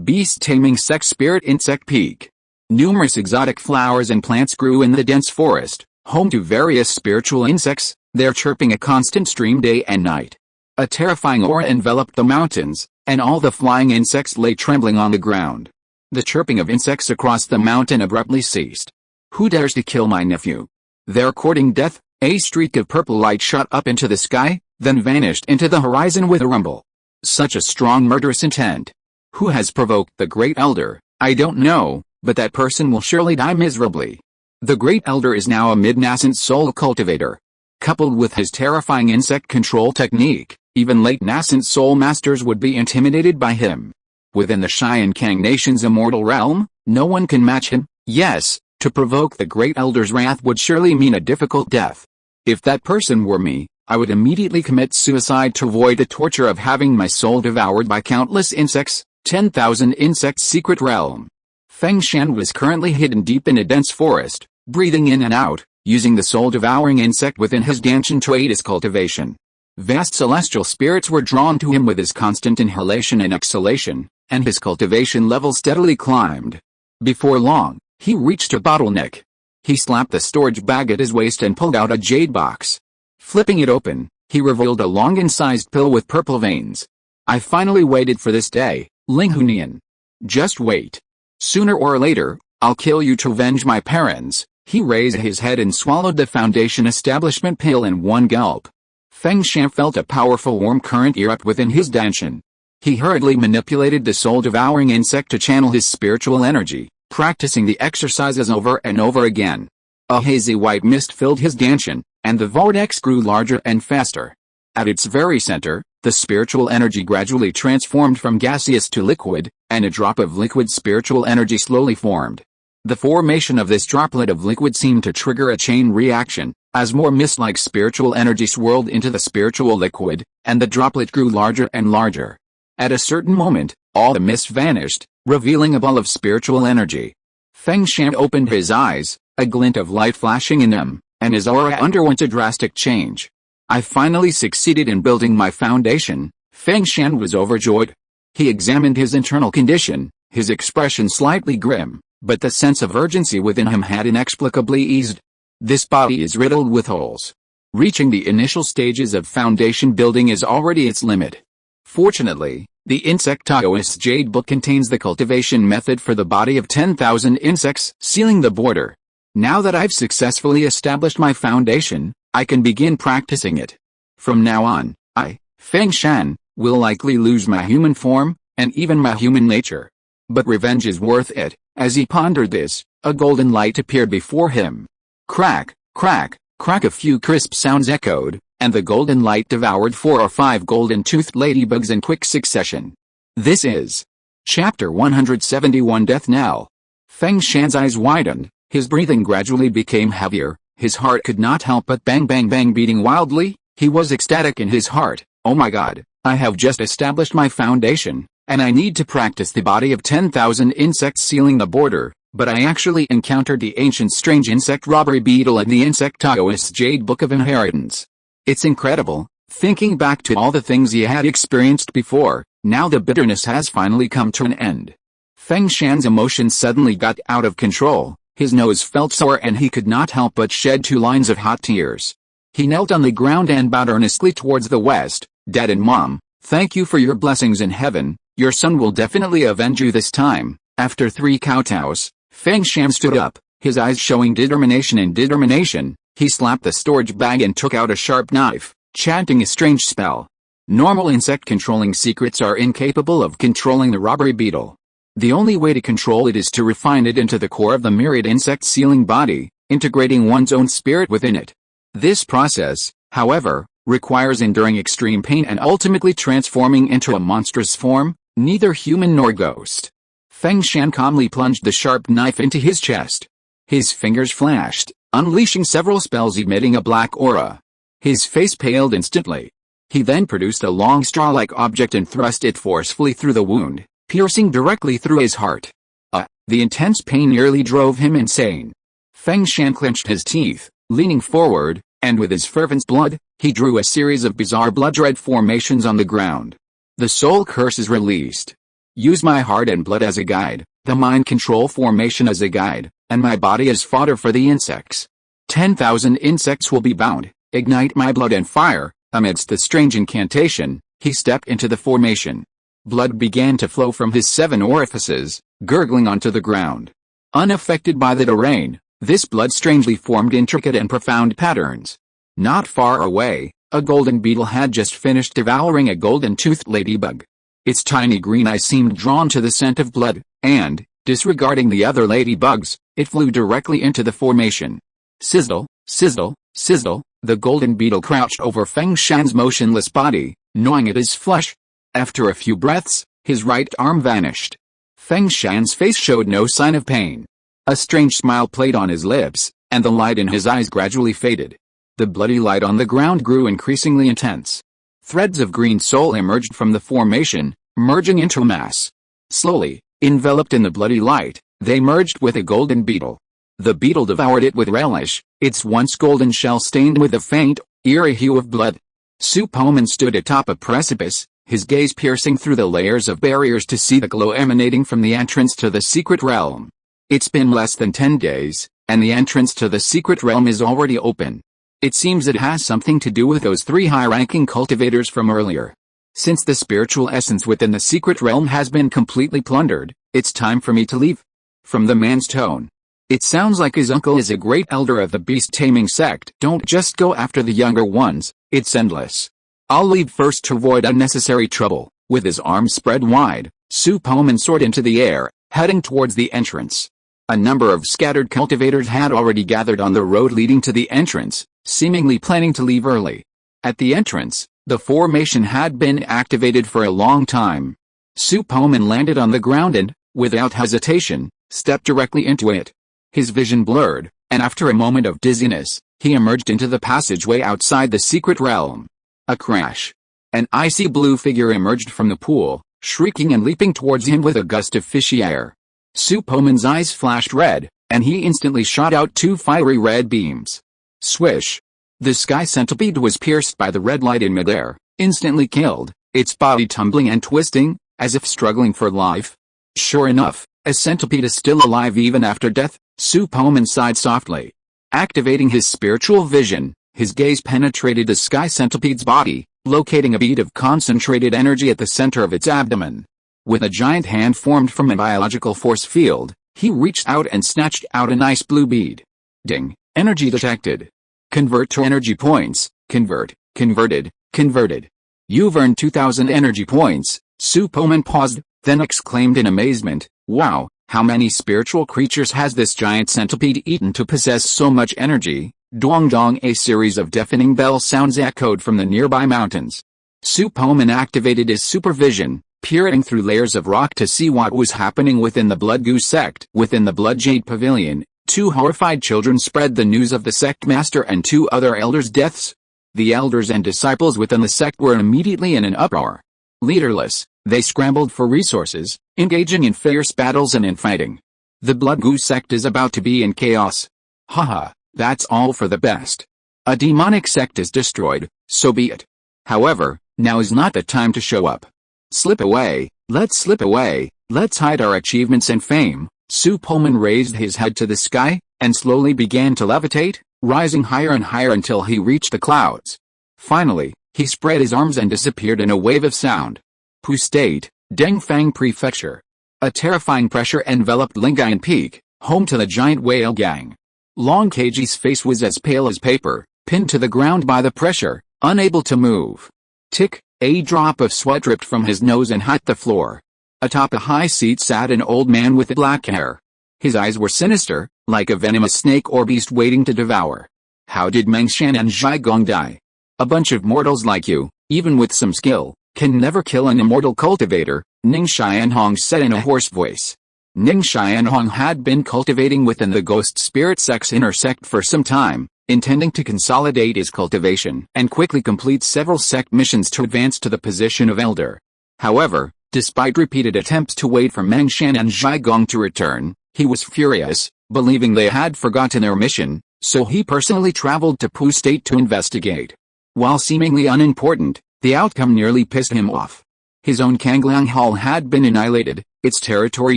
Speaker 1: Beast Taming Sex Spirit Insect Peak. Numerous exotic flowers and plants grew in the dense forest, home to various spiritual insects, their chirping a constant stream day and night. A terrifying aura enveloped the mountains, and all the flying insects lay trembling on the ground. The chirping of insects across the mountain abruptly ceased. "Who dares to kill my nephew?" They're courting death. A streak of purple light shot up into the sky, then vanished into the horizon with a rumble. Such a strong murderous intent. Who has provoked the Great Elder? I don't know, but that person will surely die miserably. The Great Elder is now a mid-nascent soul cultivator. Coupled with his terrifying insect control technique, even late-nascent soul masters would be intimidated by him. Within the Xiankang Nation's immortal realm, no one can match him. Yes, to provoke the Great Elder's wrath would surely mean a difficult death. If that person were me, I would immediately commit suicide to avoid the torture of having my soul devoured by countless insects. 10,000 Insects Secret Realm. Feng Shan was currently hidden deep in a dense forest, breathing in and out, using the soul-devouring insect within his dantian to aid his cultivation. Vast celestial spirits were drawn to him with his constant inhalation and exhalation, and his cultivation level steadily climbed. Before long, he reached a bottleneck. He slapped the storage bag at his waist and pulled out a jade box. Flipping it open, he revealed a long incised pill with purple veins. "I finally waited for this day, Ling Hunian. Just wait. Sooner or later, I'll kill you to avenge my parents." He raised his head and swallowed the Foundation Establishment pill in one gulp. Feng Shan felt a powerful warm current erupt within his dantian. He hurriedly manipulated the soul-devouring insect to channel his spiritual energy, practicing the exercises over and over again. A hazy white mist filled his dantian, and the vortex grew larger and faster. At its very center, the spiritual energy gradually transformed from gaseous to liquid, and a drop of liquid spiritual energy slowly formed. The formation of this droplet of liquid seemed to trigger a chain reaction, as more mist-like spiritual energy swirled into the spiritual liquid, and the droplet grew larger and larger. At a certain moment, all the mist vanished, revealing a ball of spiritual energy. Feng Shan opened his eyes, a glint of light flashing in them, and his aura underwent a drastic change. "I finally succeeded in building my foundation." Feng Shan was overjoyed. He examined his internal condition, his expression slightly grim, but the sense of urgency within him had inexplicably eased. This body is riddled with holes. Reaching the initial stages of foundation building is already its limit. Fortunately, the Insectoist Jade Book contains the cultivation method for the body of 10,000 insects, sealing the border. Now that I've successfully established my foundation, I can begin practicing it. From now on, I, Feng Shan, will likely lose my human form, and even my human nature. But revenge is worth it. As he pondered this, a golden light appeared before him. Crack, crack, crack, a few crisp sounds echoed, and the golden light devoured 4 or 5 golden-toothed ladybugs in quick succession. This is Chapter 171, Death Knell. Feng Shan's eyes widened, his breathing gradually became heavier, his heart could not help but bang bang bang beating wildly. He was ecstatic in his heart. "Oh my god, I have just established my foundation, and I need to practice the body of 10,000 insects sealing the border." But I actually encountered the ancient strange insect robbery beetle in the Insectoist Jade Book of Inheritance. It's incredible, thinking back to all the things he had experienced before. Now the bitterness has finally come to an end. Feng Shan's emotions suddenly got out of control, his nose felt sore and he could not help but shed 2 lines of hot tears. He knelt on the ground and bowed earnestly towards the west. "Dad and Mom, thank you for your blessings in heaven. Your son will definitely avenge you this time." After 3 kowtows, Feng Shan stood up, his eyes showing determination. He slapped the storage bag and took out a sharp knife, chanting a strange spell. Normal insect controlling secrets are incapable of controlling the robbery beetle. The only way to control it is to refine it into the core of the myriad insect-sealing body, integrating one's own spirit within it. This process, however, requires enduring extreme pain and ultimately transforming into a monstrous form, neither human nor ghost. Feng Shan calmly plunged the sharp knife into his chest. His fingers flashed, unleashing several spells emitting a black aura. His face paled instantly. He then produced a long straw-like object and thrust it forcefully through the wound, piercing directly through his heart. The intense pain nearly drove him insane. Feng Shan clenched his teeth, leaning forward, and with his fervent blood, he drew a series of bizarre blood-red formations on the ground. The soul curse is released. Use my heart and blood as a guide, the mind control formation as a guide, and my body as fodder for the insects. 10,000 insects will be bound. Ignite my blood and fire. Amidst the strange incantation, he stepped into the formation. Blood began to flow from his 7 orifices, gurgling onto the ground. Unaffected by the terrain, this blood strangely formed intricate and profound patterns. Not far away, a golden beetle had just finished devouring a golden-toothed ladybug. Its tiny green eyes seemed drawn to the scent of blood, and, disregarding the other ladybugs, it flew directly into the formation. Sizzle, sizzle, sizzle, the golden beetle crouched over Feng Shan's motionless body, gnawing at his flesh. After a few breaths, his right arm vanished. Feng Shan's face showed no sign of pain. A strange smile played on his lips, and the light in his eyes gradually faded. The bloody light on the ground grew increasingly intense. Threads of green soul emerged from the formation, merging into a mass. Slowly, enveloped in the bloody light, they merged with a golden beetle. The beetle devoured it with relish, its once golden shell stained with a faint, eerie hue of blood. Su Poman stood atop a precipice, his gaze piercing through the layers of barriers to see the glow emanating from the entrance to the secret realm. It's been less than 10 days, and the entrance to the secret realm is already open. It seems it has something to do with those 3 high-ranking cultivators from earlier. Since the spiritual essence within the secret realm has been completely plundered, it's time for me to leave. From the man's tone, it sounds like his uncle is a great elder of the beast-taming sect. Don't just go after the younger ones, it's endless. I'll leave first to avoid unnecessary trouble. With his arms spread wide, Su Poman soared into the air, heading towards the entrance. A number of scattered cultivators had already gathered on the road leading to the entrance, seemingly planning to leave early. At the entrance, the formation had been activated for a long time. Su Poman landed on the ground and, without hesitation, stepped directly into it. His vision blurred, and after a moment of dizziness, he emerged into the passageway outside the secret realm. A crash. An icy blue figure emerged from the pool, shrieking and leaping towards him with a gust of fishy air. Su Poman's eyes flashed red, and he instantly shot out 2 fiery red beams. Swish. The sky centipede was pierced by the red light in midair, instantly killed, its body tumbling and twisting, as if struggling for life. Sure enough, a centipede is still alive even after death. Su Poman sighed softly. Activating his spiritual vision, his gaze penetrated the sky centipede's body, locating a bead of concentrated energy at the center of its abdomen. With a giant hand formed from a biological force field, he reached out and snatched out a nice blue bead. Ding. Energy detected. Convert to energy points. Convert. Converted. Converted. You've earned 2,000 energy points. Su Poman paused, then exclaimed in amazement, wow, how many spiritual creatures has this giant centipede eaten to possess so much energy? Dong dong. A series of deafening bell sounds echoed from the nearby mountains. Su Poman activated his supervision, peering through layers of rock to see what was happening within the Blood Goose sect. Within the Blood Jade Pavilion, 2 horrified children spread the news of the sect master and 2 other elders' deaths. The elders and disciples within the sect were immediately in an uproar. Leaderless, they scrambled for resources, engaging in fierce battles and infighting. The Blood Goose sect is about to be in chaos. Haha, that's all for the best. A demonic sect is destroyed, so be it. However, now is not the time to show up. Slip away, let's slip away, let's hide our achievements and fame. Su Poman raised his head to the sky, and slowly began to levitate, rising higher and higher until he reached the clouds. Finally, he spread his arms and disappeared in a wave of sound. Pu State, Dengfang Prefecture. A terrifying pressure enveloped Lingayen Peak, home to the giant whale gang. Long Keiji's face was as pale as paper, pinned to the ground by the pressure, unable to move. Tick, a drop of sweat dripped from his nose and hit the floor. Atop a high seat sat an old man with black hair. His eyes were sinister, like a venomous snake or beast waiting to devour. How did Mengshan and Zhaigong die? A bunch of mortals like you, even with some skill, can never kill an immortal cultivator, Ning Xianhong said in a hoarse voice. Ning Xianhong had been cultivating within the Ghost Spirit Sect's inner sect for some time, intending to consolidate his cultivation and quickly complete several sect missions to advance to the position of elder. However, despite repeated attempts to wait for Mengshan and Zhaigong to return, he was furious, believing they had forgotten their mission, so he personally traveled to Pu State to investigate. While seemingly unimportant, the outcome nearly pissed him off. His own Kangliang Hall had been annihilated, its territory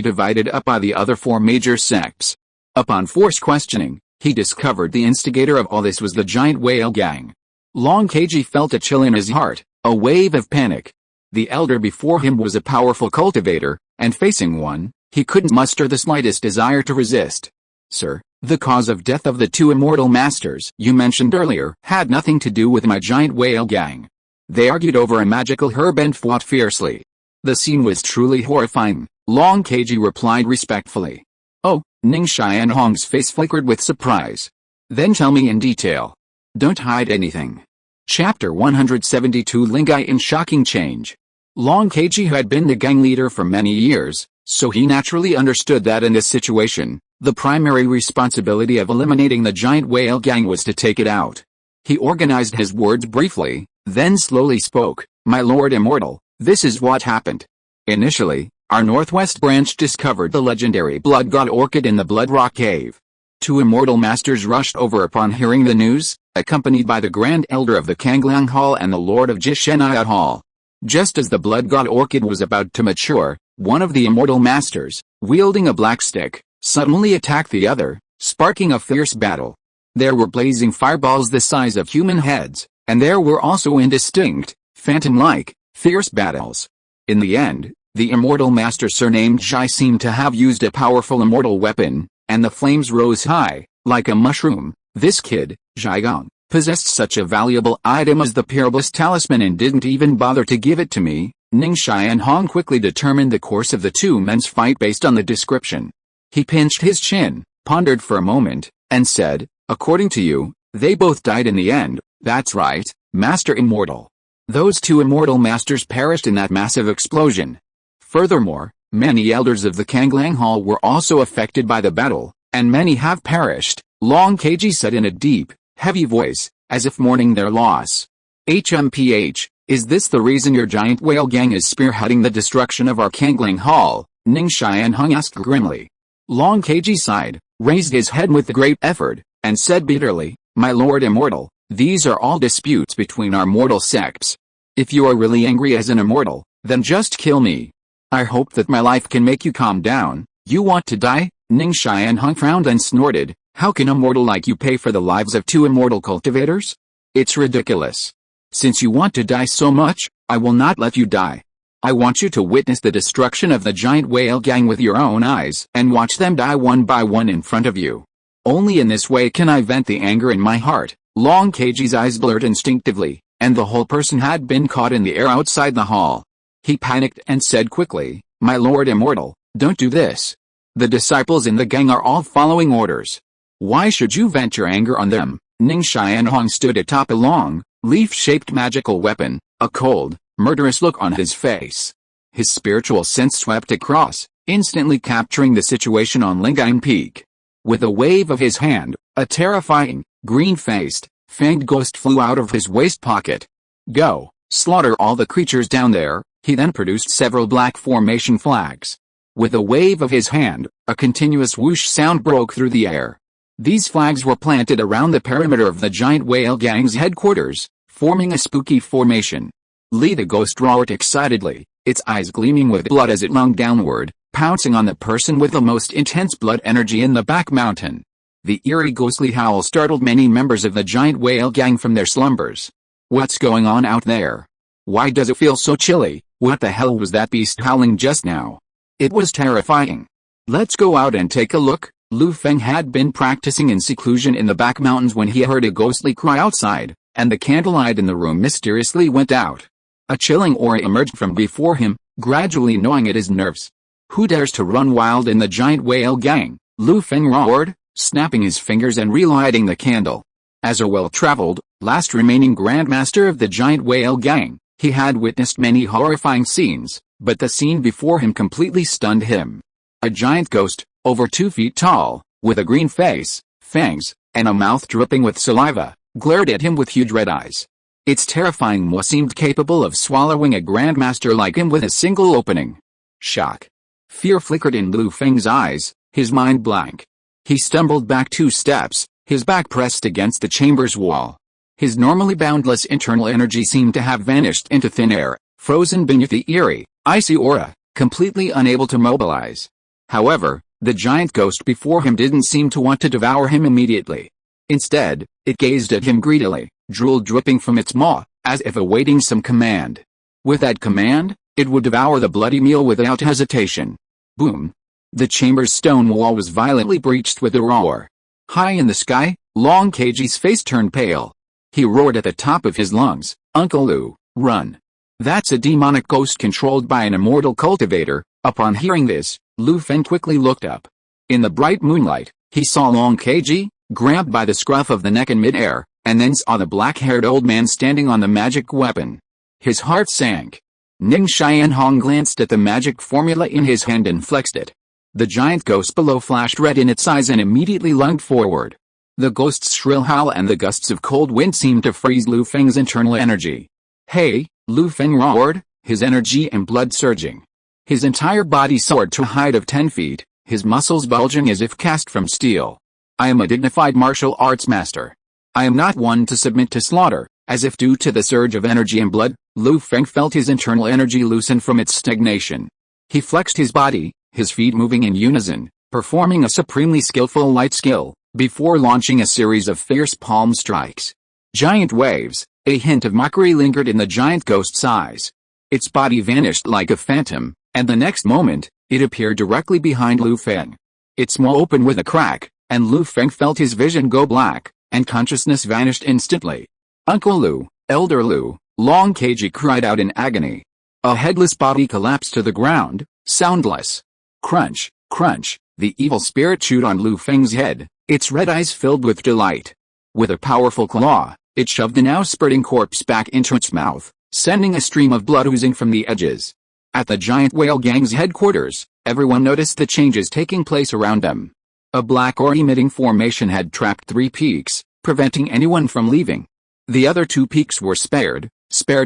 Speaker 1: divided up by the other four major sects. Upon forced questioning, he discovered the instigator of all this was the giant whale gang. Long Keiji felt a chill in his heart, a wave of panic. The elder before him was a powerful cultivator, and facing one, he couldn't muster the slightest desire to resist. Sir, the cause of death of the two immortal masters you mentioned earlier had nothing to do with my giant whale gang. They argued over a magical herb and fought fiercely. The scene was truly horrifying, Long Keiji replied respectfully. Oh, Ning Xianhong's face flickered with surprise. Then tell me in detail. Don't hide anything. Chapter 172 Lingai in shocking change. Long Keiji had been the gang leader for many years, so he naturally understood that in this situation, the primary responsibility of eliminating the giant whale gang was to take it out. He organized his words briefly, then slowly spoke. My Lord Immortal, this is what happened. Initially, our northwest branch discovered the legendary blood god orchid in the Blood Rock Cave. Two immortal masters rushed over upon hearing the news, accompanied by the Grand Elder of the Kangliang Hall and the Lord of Jishenaya Hall. Just as the blood god orchid was about to mature, one of the immortal masters, wielding a black stick, suddenly attacked the other, sparking a fierce battle. There were blazing fireballs the size of human heads, and there were also indistinct, phantom-like, fierce battles. In the end, the immortal master surnamed Zhai seemed to have used a powerful immortal weapon, and the flames rose high, like a mushroom. This kid, Zhaigong, possessed such a valuable item as the Pyrblis talisman and didn't even bother to give it to me. Ning Xianhong quickly determined the course of the two men's fight based on the description. He pinched his chin, pondered for a moment, and said, according to you, they both died in the end. That's right, Master Immortal. Those two immortal masters perished in that massive explosion. Furthermore, many elders of the Kangliang Hall were also affected by the battle, and many have perished, Long Keiji said in a deep, heavy voice, as if mourning their loss. HMPH, is this the reason your giant whale gang is spearheading the destruction of our Kangliang Hall? Ning Xianhong asked grimly. Long Keiji sighed, raised his head with great effort, and said bitterly, My Lord Immortal, these are all disputes between our mortal sects. If you are really angry as an immortal, then just kill me. I hope that my life can make you calm down. You want to die? Ning Xianhong frowned and snorted. How can a mortal like you pay for the lives of two immortal cultivators? It's ridiculous. Since you want to die so much, I will not let you die. I want you to witness the destruction of the giant whale gang with your own eyes and watch them die one by one in front of you. Only in this way can I vent the anger in my heart. Long Keiji's eyes blurred instinctively, and the whole person had been caught in the air outside the hall. He panicked and said quickly, My Lord Immortal, don't do this. The disciples in the gang are all following orders. Why should you vent your anger on them? Ning Xianhong stood atop a long, leaf-shaped magical weapon, a cold, murderous look on his face. His spiritual sense swept across, instantly capturing the situation on Lingayen Peak. With a wave of his hand, a terrifying, green-faced, fanged ghost flew out of his waist pocket. Go, slaughter all the creatures down there. He then produced several black formation flags. With a wave of his hand, a continuous whoosh sound broke through the air. These flags were planted around the perimeter of the giant whale gang's headquarters, forming a spooky formation. Li the ghost roared excitedly, its eyes gleaming with blood as it lunged downward, pouncing on the person with the most intense blood energy in the back mountain. The eerie ghostly howl startled many members of the giant whale gang from their slumbers. What's going on out there? Why does it feel so chilly? What the hell was that beast howling just now? It was terrifying. Let's go out and take a look. Lu Feng had been practicing in seclusion in the back mountains when he heard a ghostly cry outside, and the candlelight in the room mysteriously went out. A chilling aura emerged from before him, gradually gnawing at his nerves. Who dares to run wild in the giant whale gang? Lu Feng roared, snapping his fingers and relighting the candle. As a well-traveled, last remaining grandmaster of the giant whale gang, he had witnessed many horrifying scenes, but the scene before him completely stunned him. A giant ghost, over 2 feet tall, with a green face, fangs, and a mouth dripping with saliva, glared at him with huge red eyes. Its terrifying maw seemed capable of swallowing a grandmaster like him with a single opening. Shock. Fear flickered in Lu Feng's eyes, his mind blank. He stumbled back 2 steps, his back pressed against the chamber's wall. His normally boundless internal energy seemed to have vanished into thin air, frozen beneath the eerie, icy aura, completely unable to mobilize. However, the giant ghost before him didn't seem to want to devour him immediately. Instead, it gazed at him greedily, drool dripping from its maw, as if awaiting some command. With that command, it would devour the bloody meal without hesitation. Boom! The chamber's stone wall was violently breached with a roar. High in the sky, Long Keiji's face turned pale. He roared at the top of his lungs, "Uncle Lu, run! That's a demonic ghost controlled by an immortal cultivator." Upon hearing this, Lu Feng quickly looked up. In the bright moonlight, he saw Long Keiji, grabbed by the scruff of the neck in midair, and then saw the black-haired old man standing on the magic weapon. His heart sank. Ning Xianhong glanced at the magic formula in his hand and flexed it. The giant ghost below flashed red in its eyes and immediately lunged forward. The ghost's shrill howl and the gusts of cold wind seemed to freeze Lu Feng's internal energy. "Hey!" Lu Feng roared, his energy and blood surging. His entire body soared to a height of 10 feet, his muscles bulging as if cast from steel. "I am a dignified martial arts master. I am not one to submit to slaughter." As if due to the surge of energy and blood, Lu Feng felt his internal energy loosen from its stagnation. He flexed his body, his feet moving in unison, performing a supremely skillful light skill, before launching a series of fierce palm strikes. Giant waves, a hint of mockery lingered in the giant ghost's eyes. Its body vanished like a phantom, and the next moment, it appeared directly behind Lu Feng. Its maw opened with a crack, and Lu Feng felt his vision go black, and consciousness vanished instantly. "Uncle Lu, Elder Lu," Long Keiji cried out in agony. A headless body collapsed to the ground, soundless. Crunch, crunch, the evil spirit chewed on Lu Feng's head, its red eyes filled with delight. With a powerful claw, it shoved the now spurting corpse back into its mouth, sending a stream of blood oozing from the edges. At the giant whale gang's headquarters, everyone noticed the changes taking place around them. A black ore-emitting formation had trapped 3 peaks, preventing anyone from leaving. The other 2 peaks were spared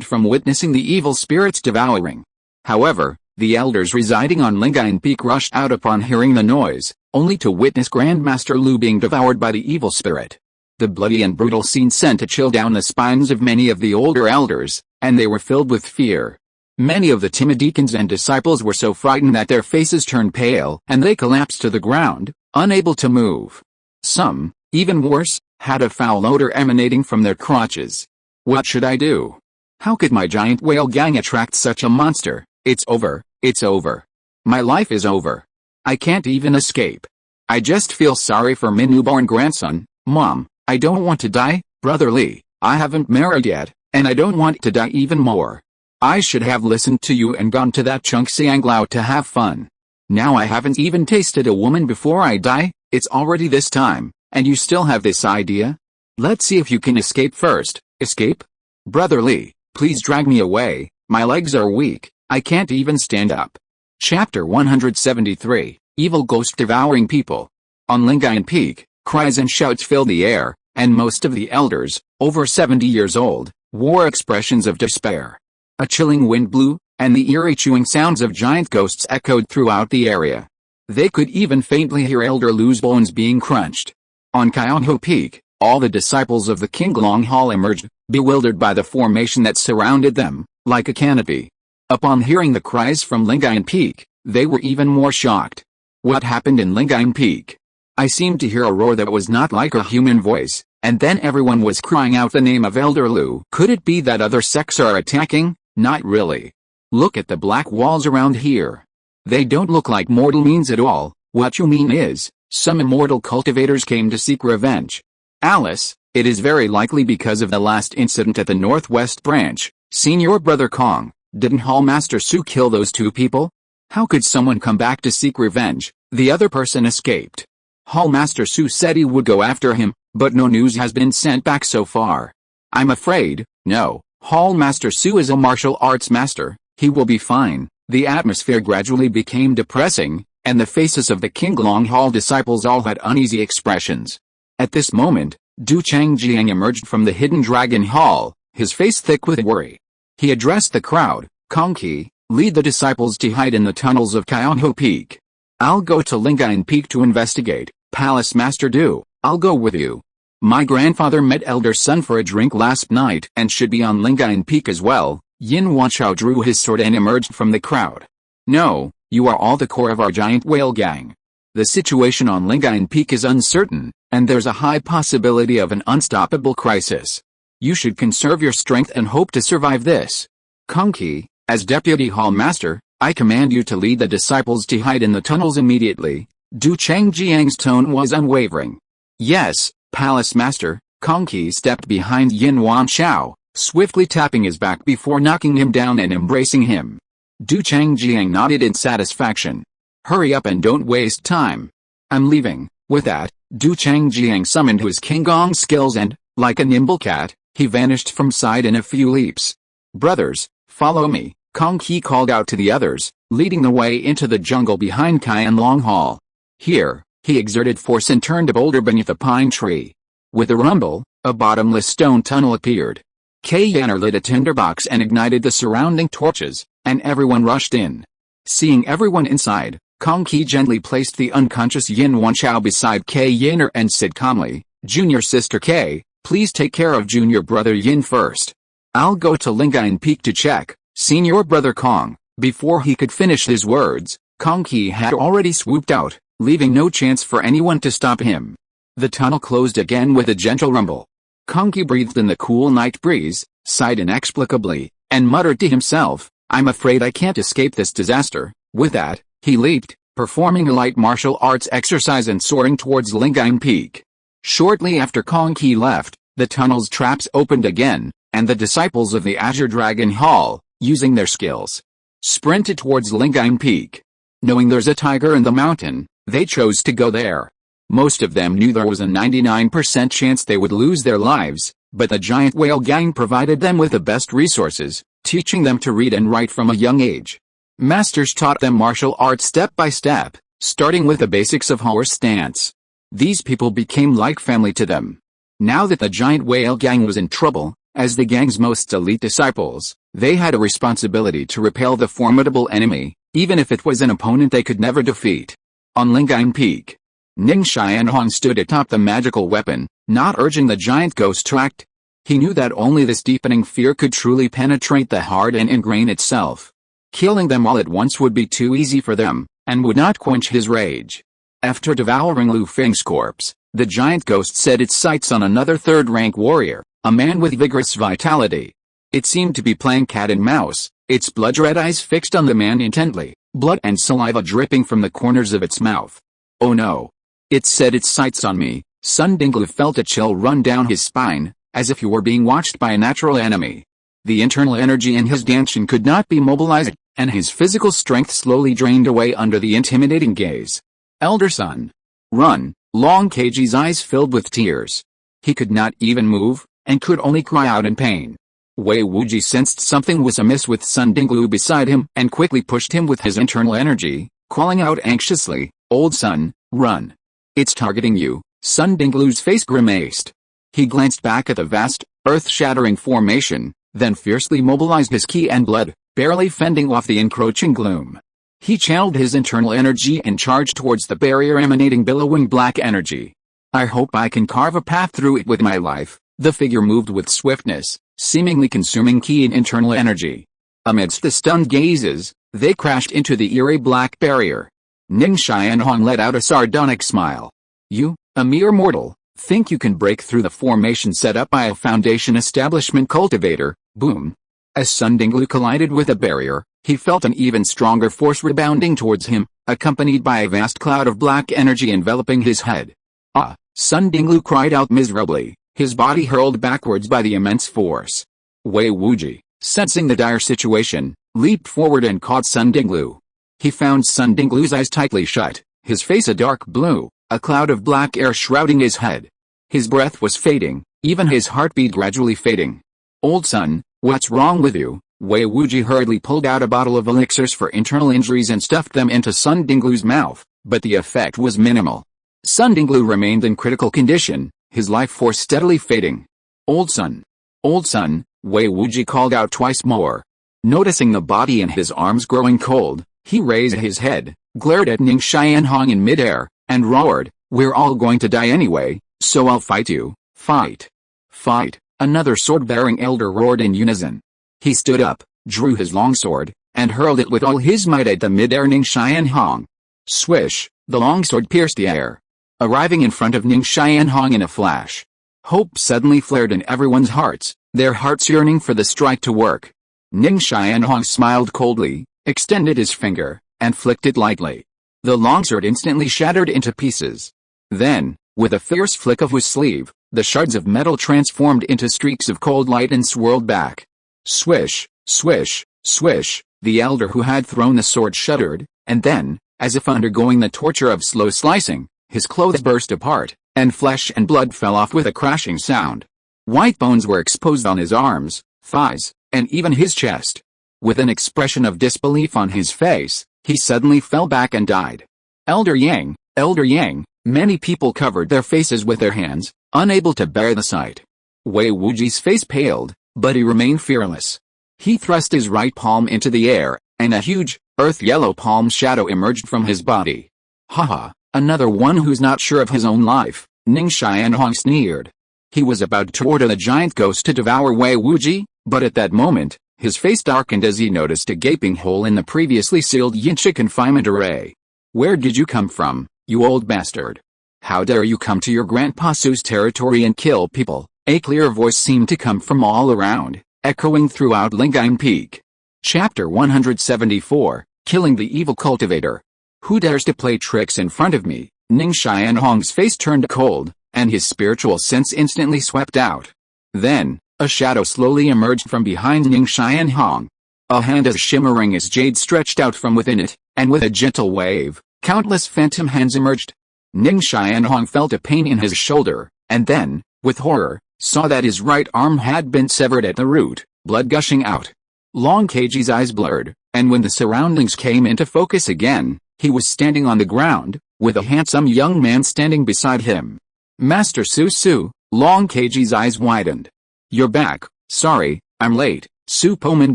Speaker 1: from witnessing the evil spirit's devouring. However, the elders residing on Lingayan Peak rushed out upon hearing the noise, only to witness Grandmaster Lu being devoured by the evil spirit. The bloody and brutal scene sent a chill down the spines of many of the older elders, and they were filled with fear. Many of the timid deacons and disciples were so frightened that their faces turned pale and they collapsed to the ground, unable to move. Some, even worse, had a foul odor emanating from their crotches. What should I do? How could my giant whale gang attract such a monster? It's over, it's over. My life is over. I can't even escape. I just feel sorry for my newborn grandson. Mom, I don't want to die. Brother Lee, I haven't married yet, and I don't want to die even more. I should have listened to you and gone to that Chung Sianglao to have fun. Now I haven't even tasted a woman before I die. It's already this time, and you still have this idea? Let's see if you can escape first. Escape? Brother Lee, please drag me away. My legs are weak. I can't even stand up. Chapter 173, Evil Ghost Devouring People. On Lingayan Peak, cries and shouts filled the air, and most of the elders, over 70 years old, wore expressions of despair. A chilling wind blew, and the eerie chewing sounds of giant ghosts echoed throughout the area. They could even faintly hear Elder Lu's bones being crunched. On Kaianho Peak, all the disciples of the Qinglong Hall emerged, bewildered by the formation that surrounded them, like a canopy. Upon hearing the cries from Lingayan Peak, they were even more shocked. What happened in Lingayan Peak? I seemed to hear a roar that was not like a human voice, and then everyone was crying out the name of Elder Lu. Could it be that other sects are attacking? Not really. Look at the black walls around here. They don't look like mortal means at all. What you mean is, some immortal cultivators came to seek revenge. Alice, it is very likely because of the last incident at the Northwest Branch. Senior Brother Kong, didn't Hallmaster Su kill those two people? How could someone come back to seek revenge? The other person escaped. Hallmaster Su said he would go after him, but no news has been sent back so far. I'm afraid, no. Hallmaster Su is a martial arts master. He will be fine. The atmosphere gradually became depressing, and the faces of the Qinglong Hall disciples all had uneasy expressions. At this moment, Du Changjiang emerged from the hidden Dragon Hall, his face thick with worry. He addressed the crowd, Kongqi, lead the disciples to hide in the tunnels of Qianhu Peak. I'll go to Lingain Peak to investigate. Palace Master Du, I'll go with you. My grandfather met Elder Sun for a drink last night and should be on Lingain Peak as well. Yin Wanchao drew his sword and emerged from the crowd. No, you are all the core of our giant whale gang. The situation on Lingain Peak is uncertain, and there's a high possibility of an unstoppable crisis. You should conserve your strength and hope to survive this. Kongqi, as Deputy Hall Master, I command you to lead the disciples to hide in the tunnels immediately. Du Changjiang's tone was unwavering. Yes, Palace Master. Kongqi stepped behind Yin Wanchao, swiftly tapping his back before knocking him down and embracing him. Du Changjiang nodded in satisfaction. Hurry up and don't waste time. I'm leaving. With that, Du Changjiang summoned his Qinggong skills and, like a nimble cat, he vanished from sight in a few leaps. Brothers, follow me, Kongqi called out to the others, leading the way into the jungle behind Qianlong Hall. Here, he exerted force and turned a boulder beneath a pine tree. With a rumble, a bottomless stone tunnel appeared. Yaner lit a tinderbox and ignited the surrounding torches, and everyone rushed in. Seeing everyone inside, Kongqi gently placed the unconscious Yin Wanchao beside Yaner and said calmly, Junior Sister K, please take care of Junior Brother Yin first. I'll go to Lingain Peak to check. Senior Brother Kong. Before he could finish his words, Kongqi had already swooped out, leaving no chance for anyone to stop him. The tunnel closed again with a gentle rumble. Kongqi breathed in the cool night breeze, sighed inexplicably, and muttered to himself, I'm afraid I can't escape this disaster. With that, he leaped, performing a light martial arts exercise and soaring towards Lingain Peak. Shortly after Kongqi left, the tunnel's traps opened again, and the disciples of the Azure Dragon Hall, using their skills, sprinted towards Lingain Peak. Knowing there's a tiger in the mountain, they chose to go there. Most of them knew there was a 99% chance they would lose their lives, but the giant whale gang provided them with the best resources, teaching them to read and write from a young age. Masters taught them martial arts step by step, starting with the basics of horse stance. These people became like family to them. Now that the giant whale gang was in trouble, as the gang's most elite disciples, they had a responsibility to repel the formidable enemy, even if it was an opponent they could never defeat. On Lingain Peak, Ning Xianhong stood atop the magical weapon, not urging the giant ghost to act. He knew that only this deepening fear could truly penetrate the heart and ingrain itself. Killing them all at once would be too easy for them, and would not quench his rage. After devouring Lu Feng's corpse, the giant ghost set its sights on another third-rank warrior, a man with vigorous vitality. It seemed to be playing cat and mouse, its blood-red eyes fixed on the man intently, blood and saliva dripping from the corners of its mouth. Oh no! It set its sights on me. Sun Dinglu felt a chill run down his spine, as if he were being watched by a natural enemy. The internal energy in his Danshin could not be mobilized, and his physical strength slowly drained away under the intimidating gaze. Elder Sun. Run! Long Keiji's eyes filled with tears. He could not even move, and could only cry out in pain. Wei Wuji sensed something was amiss with Sun Dinglu beside him and quickly pushed him with his internal energy, calling out anxiously, Old Sun, run. It's targeting you. Sun Dinglu's face grimaced. He glanced back at the vast, earth-shattering formation, then fiercely mobilized his ki and blood, barely fending off the encroaching gloom. He channeled his internal energy and charged towards the barrier emanating billowing black energy. I hope I can carve a path through it with my life. The figure moved with swiftness, seemingly consuming ki and internal energy. Amidst the stunned gazes, they crashed into the eerie black barrier. Ning Xianhong let out a sardonic smile. You, a mere mortal, think you can break through the formation set up by a Foundation establishment cultivator? Boom. As Sun Dinglu collided with a barrier, He felt an even stronger force rebounding towards him, accompanied by a vast cloud of black energy enveloping his head. Ah! Sun Dinglu cried out miserably, his body hurled backwards by the immense force. Wei Wuji, sensing the dire situation, leaped forward and caught Sun Dinglu. He found Sun Dinglu's eyes tightly shut, his face a dark blue, a cloud of black air shrouding his head. His breath was fading, even his heartbeat gradually fading. Old Sun, what's wrong with you? Wei Wuji hurriedly pulled out a bottle of elixirs for internal injuries and stuffed them into Sun Dinglu's mouth, but the effect was minimal. Sun Dinglu remained in critical condition, his life force steadily fading. Old Sun, Wei Wuji called out twice more. Noticing the body and his arms growing cold, he raised his head, glared at Ning Xianhong in midair, and roared, "We're all going to die anyway, so I'll fight you." Fight! Fight! Another sword-bearing elder roared in unison. He stood up, drew his longsword, and hurled it with all his might at the midair Ning Xianhong. Swish! The longsword pierced the air, arriving in front of Ning Xianhong in a flash. Hope suddenly flared in everyone's hearts, their hearts yearning for the strike to work. Ning Xianhong smiled coldly, extended his finger, and flicked it lightly. The longsword instantly shattered into pieces. Then, with a fierce flick of his sleeve, the shards of metal transformed into streaks of cold light and swirled back. Swish, swish, swish, the elder who had thrown the sword shuddered, and then, as if undergoing the torture of slow slicing, his clothes burst apart, and flesh and blood fell off with a crashing sound. White bones were exposed on his arms, thighs, and even his chest. With an expression of disbelief on his face, he suddenly fell back and died. Elder Yang, many people covered their faces with their hands, unable to bear the sight. Wei Wuji's face paled, but he remained fearless. He thrust his right palm into the air, and a huge, earth-yellow palm shadow emerged from his body. "Haha, another one who's not sure of his own life," Ning Xianhong sneered. He was about to order the giant ghost to devour Wei Wuji, but at that moment, his face darkened as he noticed a gaping hole in the previously sealed Yinchi confinement array. "Where did you come from, you old bastard? How dare you come to your Grandpa Su's territory and kill people?" A clear voice seemed to come from all around, echoing throughout Lingang Peak. Chapter 174, Killing the Evil Cultivator. "Who dares to play tricks in front of me?" Ning Xianhong's face turned cold, and his spiritual sense instantly swept out. Then, a shadow slowly emerged from behind Ning Xianhong. A hand as shimmering as jade stretched out from within it, and with a gentle wave, countless phantom hands emerged. Ning Xianhong felt a pain in his shoulder, and then, with horror, saw that his right arm had been severed at the root, blood gushing out. Long Keiji's eyes blurred, and when the surroundings came into focus again, he was standing on the ground, with a handsome young man standing beside him. "Master Su." Long Keiji's eyes widened. "You're back. Sorry, I'm late." Su Poman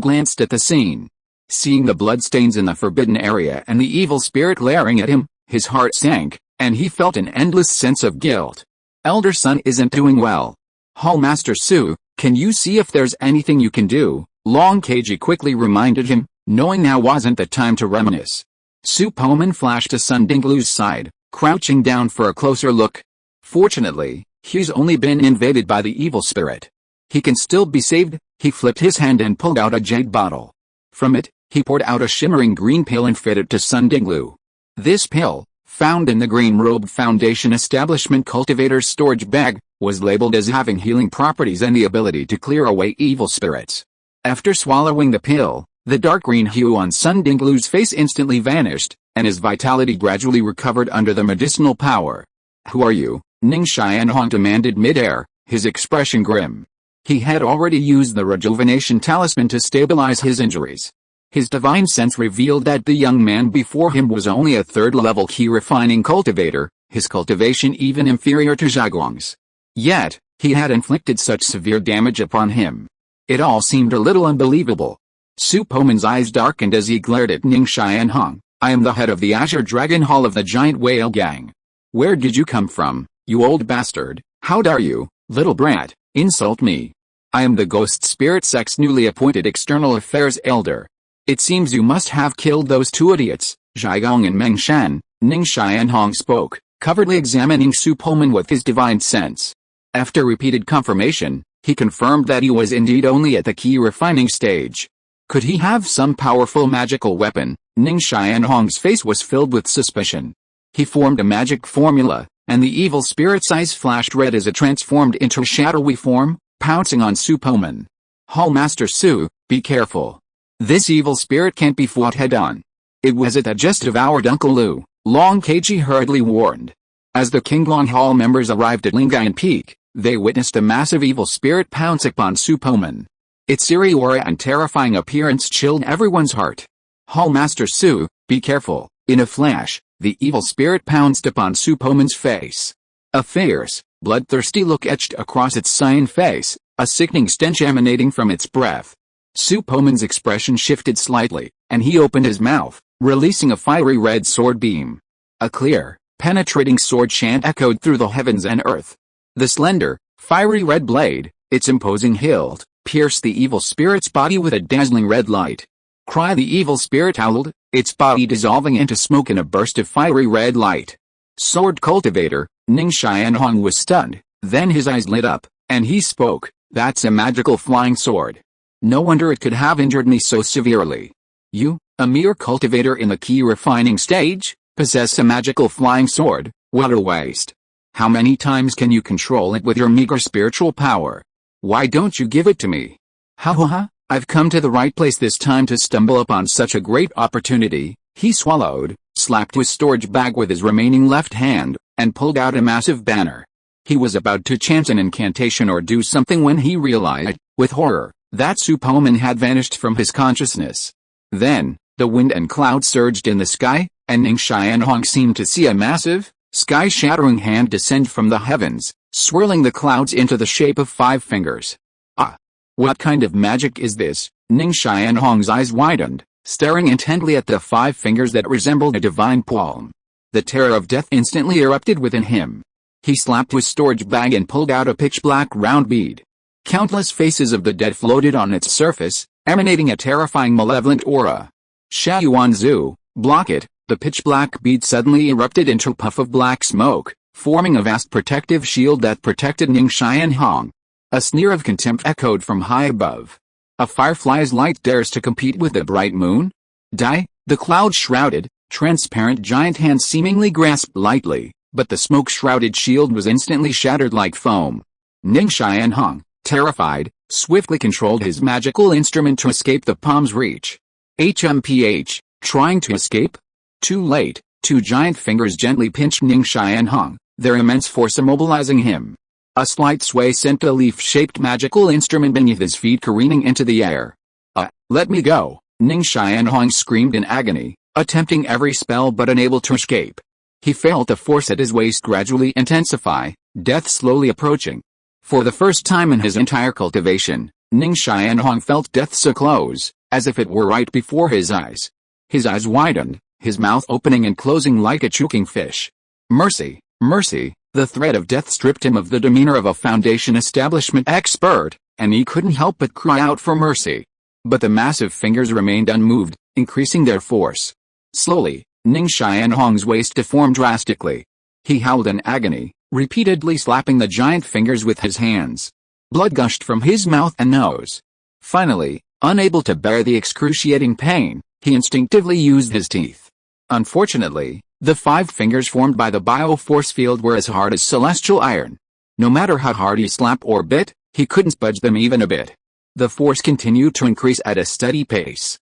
Speaker 1: glanced at the scene. Seeing the bloodstains in the forbidden area and the evil spirit glaring at him, his heart sank, and he felt an endless sense of guilt. "Elder Sun isn't doing well. Hall Master Su, can you see if there's anything you can do?" Long Keiji quickly reminded him, knowing now wasn't the time to reminisce. Su Poman flashed to Sun Dinglu's side, crouching down for a closer look. Fortunately, he's only been invaded by the evil spirit. He can still be saved. He flipped his hand and pulled out a jade bottle. From it, he poured out a shimmering green pill and fed it to Sun Dinglu. This pill, found in the Green Robe Foundation Establishment Cultivator's storage bag, was labeled as having healing properties and the ability to clear away evil spirits. After swallowing the pill, the dark green hue on Sun Dinglu's face instantly vanished, and his vitality gradually recovered under the medicinal power. "Who are you?" Ning Xianhong demanded midair, his expression grim. He had already used the rejuvenation talisman to stabilize his injuries. His divine sense revealed that the young man before him was only a third-level key-refining cultivator, his cultivation even inferior to Zhaguang's. Yet, he had inflicted such severe damage upon him. It all seemed a little unbelievable. Su Poman's eyes darkened as he glared at Ning Xianhong. "I am the head of the Azure Dragon Hall of the Giant Whale Gang. Where did you come from, you old bastard? How dare you, little brat, insult me? I am the Ghost Spirit Sect's newly appointed External Affairs Elder. It seems you must have killed those two idiots, Zhaigong and Meng Shan." Ning Xianhong spoke, covertly examining Su Poman with his divine sense. After repeated confirmation, he confirmed that he was indeed only at the key refining stage. Could he have some powerful magical weapon? Ning Xianhong's face was filled with suspicion. He formed a magic formula, and the evil spirit's eyes flashed red as it transformed into a shadowy form, pouncing on Su Poman. Hall Master Su, be careful. This evil spirit can't be fought head-on. It was it that just devoured Uncle Lu, Long Keiji hurriedly warned. As the Qinglong Hall members arrived at Lingayan Peak, they witnessed a massive evil spirit pounce upon Su Poman. Its eerie aura and terrifying appearance chilled everyone's heart. Hall Master Su, be careful. In a flash, the evil spirit pounced upon Su Poman's face. A fierce, bloodthirsty look etched across its cyan face, a sickening stench emanating from its breath. Su Poman's expression shifted slightly, and he opened his mouth, releasing a fiery red sword beam. A clear, penetrating sword chant echoed through the heavens and earth. The slender, fiery red blade, its imposing hilt, pierced the evil spirit's body with a dazzling red light. Cry! The evil spirit howled, its body dissolving into smoke in a burst of fiery red light. Sword cultivator, Ning Xianhong was stunned, then his eyes lit up, and he spoke, "That's a magical flying sword. No wonder it could have injured me so severely. You, a mere cultivator in the key refining stage, possess a magical flying sword? What a waste. How many times can you control it with your meager spiritual power? Why don't you give it to me? Ha ha ha, I've come to the right place this time to stumble upon such a great opportunity." He swallowed, slapped his storage bag with his remaining left hand, and pulled out a massive banner. He was about to chant an incantation or do something when he realized, with horror, that Su Poman had vanished from his consciousness. Then, the wind and clouds surged in the sky, and Ning Xianhong seemed to see a massive, sky-shattering hand descend from the heavens, swirling the clouds into the shape of 5 fingers. Ah! What kind of magic is this? Ning Xianhong's eyes widened, staring intently at the 5 fingers that resembled a divine palm. The terror of death instantly erupted within him. He slapped his storage bag and pulled out a pitch-black round bead. Countless faces of the dead floated on its surface, emanating a terrifying malevolent aura. Shaoyuanzu, block it! The pitch-black bead suddenly erupted into a puff of black smoke, forming a vast protective shield that protected Ning Xianhong. A sneer of contempt echoed from high above. A firefly's light dares to compete with the bright moon? Die! The cloud-shrouded, transparent giant hand seemingly grasped lightly, but the smoke-shrouded shield was instantly shattered like foam. Ning Xianhong, terrified, swiftly controlled his magical instrument to escape the palm's reach. HMPH, trying to escape? Too late. 2 giant fingers gently pinched Ning Xianhong, their immense force immobilizing him. A slight sway sent a leaf-shaped magical instrument beneath his feet careening into the air. Let me go! Ning Xianhong screamed in agony, attempting every spell but unable to escape. He felt the force at his waist gradually intensify, death slowly approaching. For the first time in his entire cultivation, Ning Xianhong felt death so close, as if it were right before his eyes. His eyes widened, his mouth opening and closing like a choking fish. Mercy, mercy! The threat of death stripped him of the demeanor of a Foundation establishment expert, and he couldn't help but cry out for mercy. But the massive fingers remained unmoved, increasing their force. Slowly, Ning Xianhong's waist deformed drastically. He howled in agony, repeatedly slapping the giant fingers with his hands. Blood gushed from his mouth and nose. Finally, unable to bear the excruciating pain, he instinctively used his teeth. Unfortunately, the 5 fingers formed by the bio-force field were as hard as celestial iron. No matter how hard he slapped or bit, he couldn't budge them even a bit. The force continued to increase at a steady pace.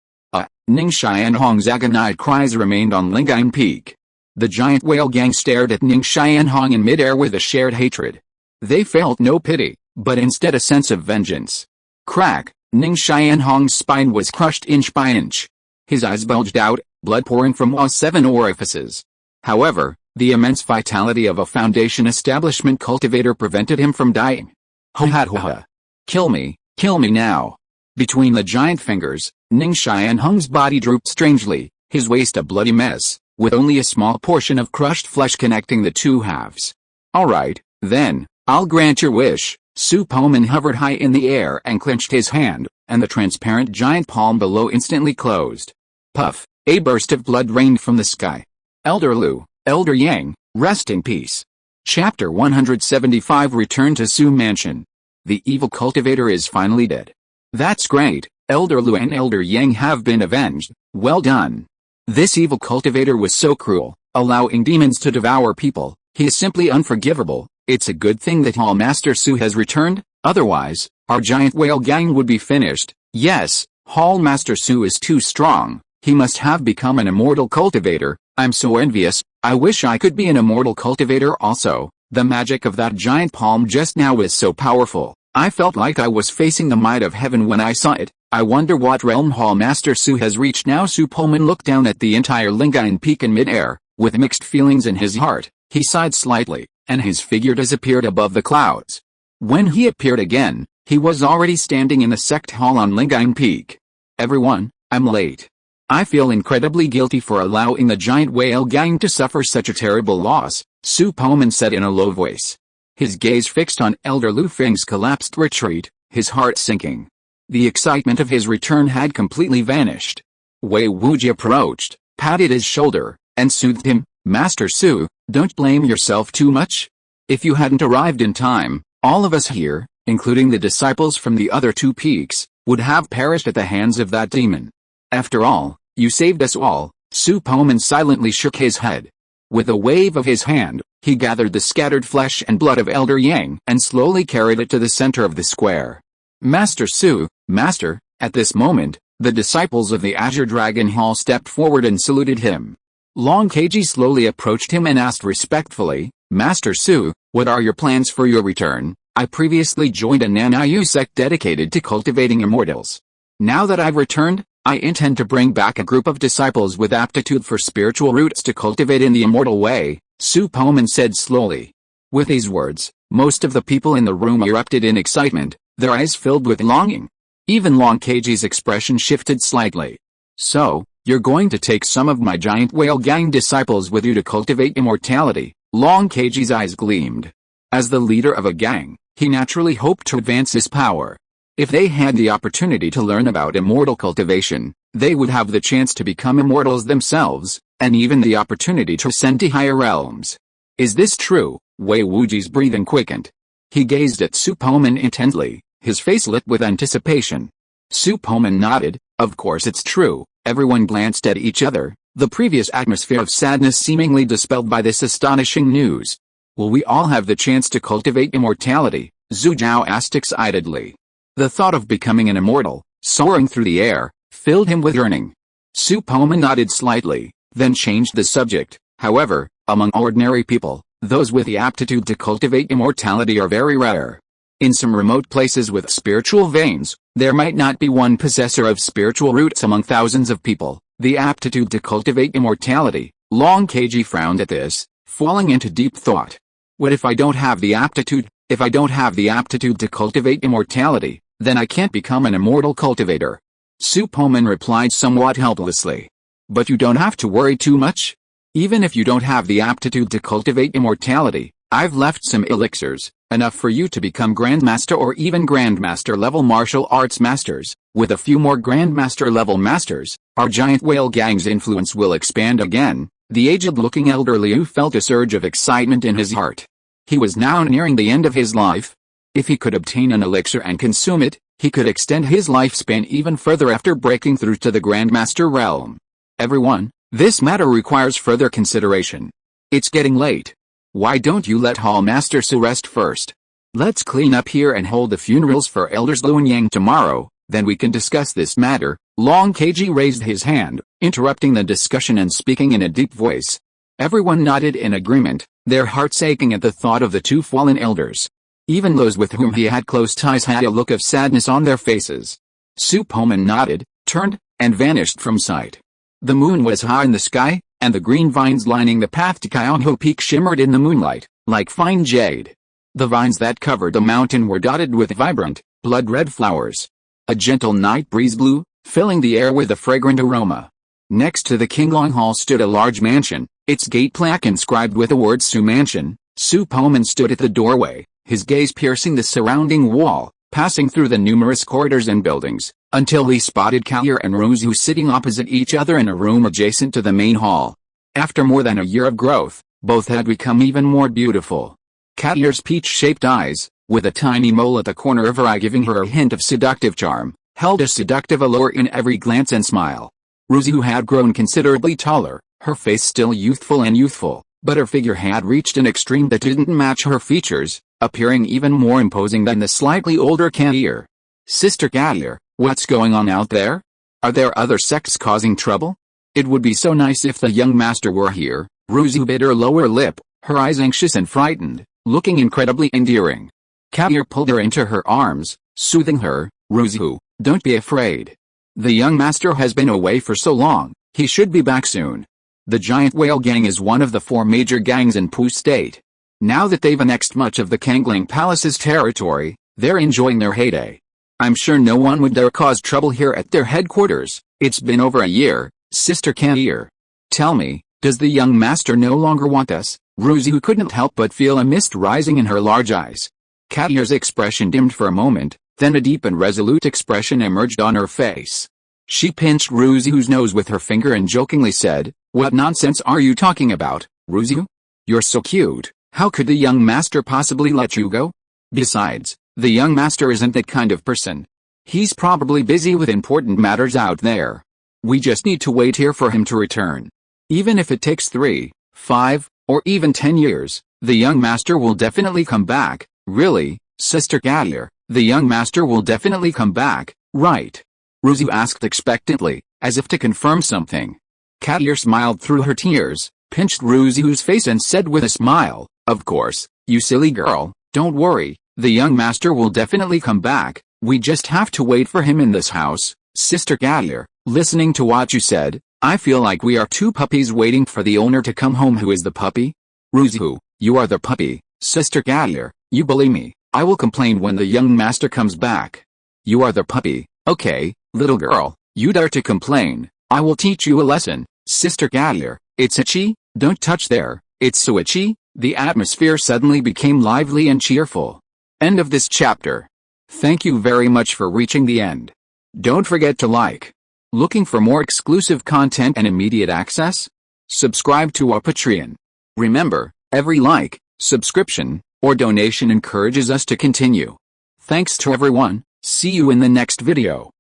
Speaker 1: Ning Xianhong's agonized cries remained on Lingayan Peak. The giant whale gang stared at Ning Xianhong in midair with a shared hatred. They felt no pity, but instead a sense of vengeance. Crack! Ning Xianhong's spine was crushed inch by inch. His eyes bulged out, blood pouring from all 7 orifices. However, the immense vitality of a Foundation establishment cultivator prevented him from dying. Ho ha ho ha! Kill me now! Between the giant fingers, Ning Xianhong's body drooped strangely, his waist a bloody mess, with only a small portion of crushed flesh connecting the 2 halves. Alright, then, I'll grant your wish. Su Poman hovered high in the air and clenched his hand, and the transparent giant palm below instantly closed. Puff! A burst of blood rained from the sky. Elder Lu, Elder Yang, rest in peace. Chapter 175 Return to Su Mansion. The evil cultivator is finally dead. That's great, Elder Lu and Elder Yang have been avenged, well done. This evil cultivator was so cruel, allowing demons to devour people, he is simply unforgivable. It's a good thing that Hall Master Su has returned, otherwise, our giant whale gang would be finished. Yes, Hall Master Su is too strong, he must have become an immortal cultivator. I'm so envious, I wish I could be an immortal cultivator also. The magic of that giant palm just now is so powerful, I felt like I was facing the might of heaven when I saw it. I wonder what realm Hall Master Su has reached now. Su Poman looked down at the entire Lingain Peak in mid-air, with mixed feelings in his heart. He sighed slightly, and his figure disappeared above the clouds. When he appeared again, he was already standing in the sect hall on Lingain Peak. Everyone, I'm late. I feel incredibly guilty for allowing the giant whale gang to suffer such a terrible loss, Su Poman said in a low voice. His gaze fixed on Elder Lu Feng's collapsed retreat, his heart sinking. The excitement of his return had completely vanished. Wei Wuji approached, patted his shoulder, and soothed him. Master Su, don't blame yourself too much. If you hadn't arrived in time, all of us here, including the disciples from the other two peaks, would have perished at the hands of that demon. After all, you saved us all. Su Poman silently shook his head. With a wave of his hand, he gathered the scattered flesh and blood of Elder Yang and slowly carried it to the center of the square. Master Su, Master, at this moment, the disciples of the Azure Dragon Hall stepped forward and saluted him. Long Keiji slowly approached him and asked respectfully, Master Su, what are your plans for your return? I previously joined a Nanyu sect dedicated to cultivating immortals. Now that I've returned, I intend to bring back a group of disciples with aptitude for spiritual roots to cultivate in the immortal way, Su Poman said slowly. With these words, most of the people in the room erupted in excitement, their eyes filled with longing. Even Long Keiji's expression shifted slightly. So, you're going to take some of my giant whale gang disciples with you to cultivate immortality? Long Keiji's eyes gleamed. As the leader of a gang, he naturally hoped to advance his power. If they had the opportunity to learn about immortal cultivation, they would have the chance to become immortals themselves, and even the opportunity to ascend to higher realms. Is this true? Wei Wuji's breathing quickened. He gazed at Su Poman intently, his face lit with anticipation. Su Poman nodded. Of course it's true. Everyone glanced at each other, the previous atmosphere of sadness seemingly dispelled by this astonishing news. Will we all have the chance to cultivate immortality? Zhu Zhao asked excitedly. The thought of becoming an immortal, soaring through the air, filled him with yearning. Su Poman nodded slightly, then changed the subject. However, among ordinary people, those with the aptitude to cultivate immortality are very rare. In some remote places with spiritual veins, there might not be one possessor of spiritual roots among thousands of people. The aptitude to cultivate immortality. Long Keiji frowned at this, falling into deep thought. What if I don't have the aptitude? If I don't have the aptitude to cultivate immortality, then I can't become an immortal cultivator. Su Poman replied somewhat helplessly. But you don't have to worry too much. Even if you don't have the aptitude to cultivate immortality, I've left some elixirs, enough for you to become Grandmaster or even Grandmaster level martial arts masters. With a few more Grandmaster level masters, our giant whale gang's influence will expand again. The aged-looking Elder Liu felt a surge of excitement in his heart. He was now nearing the end of his life. If he could obtain an elixir and consume it, he could extend his lifespan even further after breaking through to the Grandmaster realm. Everyone, this matter requires further consideration. It's getting late. Why don't you let Hall Master Su rest first? Let's clean up here and hold the funerals for Elders Lu and Yang tomorrow, then we can discuss this matter. Long Keiji raised his hand, interrupting the discussion and speaking in a deep voice. Everyone nodded in agreement, their hearts aching at the thought of the two fallen elders. Even those with whom he had close ties had a look of sadness on their faces. Su Poman nodded, turned, and vanished from sight. The moon was high in the sky, and the green vines lining the path to Kyongho Peak shimmered in the moonlight, like fine jade. The vines that covered the mountain were dotted with vibrant, blood-red flowers. A gentle night breeze blew, filling the air with a fragrant aroma. Next to the Qinglong Hall stood a large mansion, its gate plaque inscribed with the words Su Mansion. Su Poman stood at the doorway, his gaze piercing the surrounding wall, passing through the numerous corridors and buildings, until he spotted Kalir and Ruzu sitting opposite each other in a room adjacent to the main hall. After more than a year of growth, both had become even more beautiful. Kalir's peach-shaped eyes, with a tiny mole at the corner of her eye giving her a hint of seductive charm, held a seductive allure in every glance and smile. Ruzu had grown considerably taller, her face still youthful, but her figure had reached an extreme that didn't match her features, appearing even more imposing than the slightly older Kadir. Sister Kadir, what's going on out there? Are there other sects causing trouble? It would be so nice if the young master were here. Ruzu bit her lower lip, her eyes anxious and frightened, looking incredibly endearing. Kadir pulled her into her arms, soothing her. Ruzu, don't be afraid. The young master has been away for so long, he should be back soon. The Giant Whale Gang is one of the 4 major gangs in Poo State. Now that they've annexed much of the Kangling Palace's territory, they're enjoying their heyday. I'm sure no one would dare cause trouble here at their headquarters. It's been over a year, Sister Kadir. Tell me, does the young master no longer want us? Ruzu couldn't help but feel a mist rising in her large eyes. Kadir's expression dimmed for a moment, then a deep and resolute expression emerged on her face. She pinched Ruzu's nose with her finger and jokingly said, "What nonsense are you talking about, Ruzu? You're so cute, how could the young master possibly let you go? Besides, the young master isn't that kind of person. He's probably busy with important matters out there. We just need to wait here for him to return. Even if it takes 3, 5, or even 10 years, the young master will definitely come back." "Really, Sister Kadir, the young master will definitely come back, right?" Ruzu asked expectantly, as if to confirm something. Kadir smiled through her tears, pinched Ruzu's face and said with a smile, "Of course, you silly girl, don't worry, the young master will definitely come back, we just have to wait for him in this house." Sister Kadir, listening to what you said, I feel like we are 2 puppies waiting for the owner to come home. Who is the puppy? Ruzu, you are the puppy. Sister Kadir, you bully me, I will complain when the young master comes back. You are the puppy, okay, little girl, you dare to complain, I will teach you a lesson. Sister Kadir, it's itchy, don't touch there, it's so itchy. The atmosphere suddenly became lively and cheerful. End of this chapter. Thank you very much for reaching the end. Don't forget to like. Looking for more exclusive content and immediate access? Subscribe to our Patreon. Remember, every like, subscription, or donation encourages us to continue. Thanks to everyone, see you in the next video.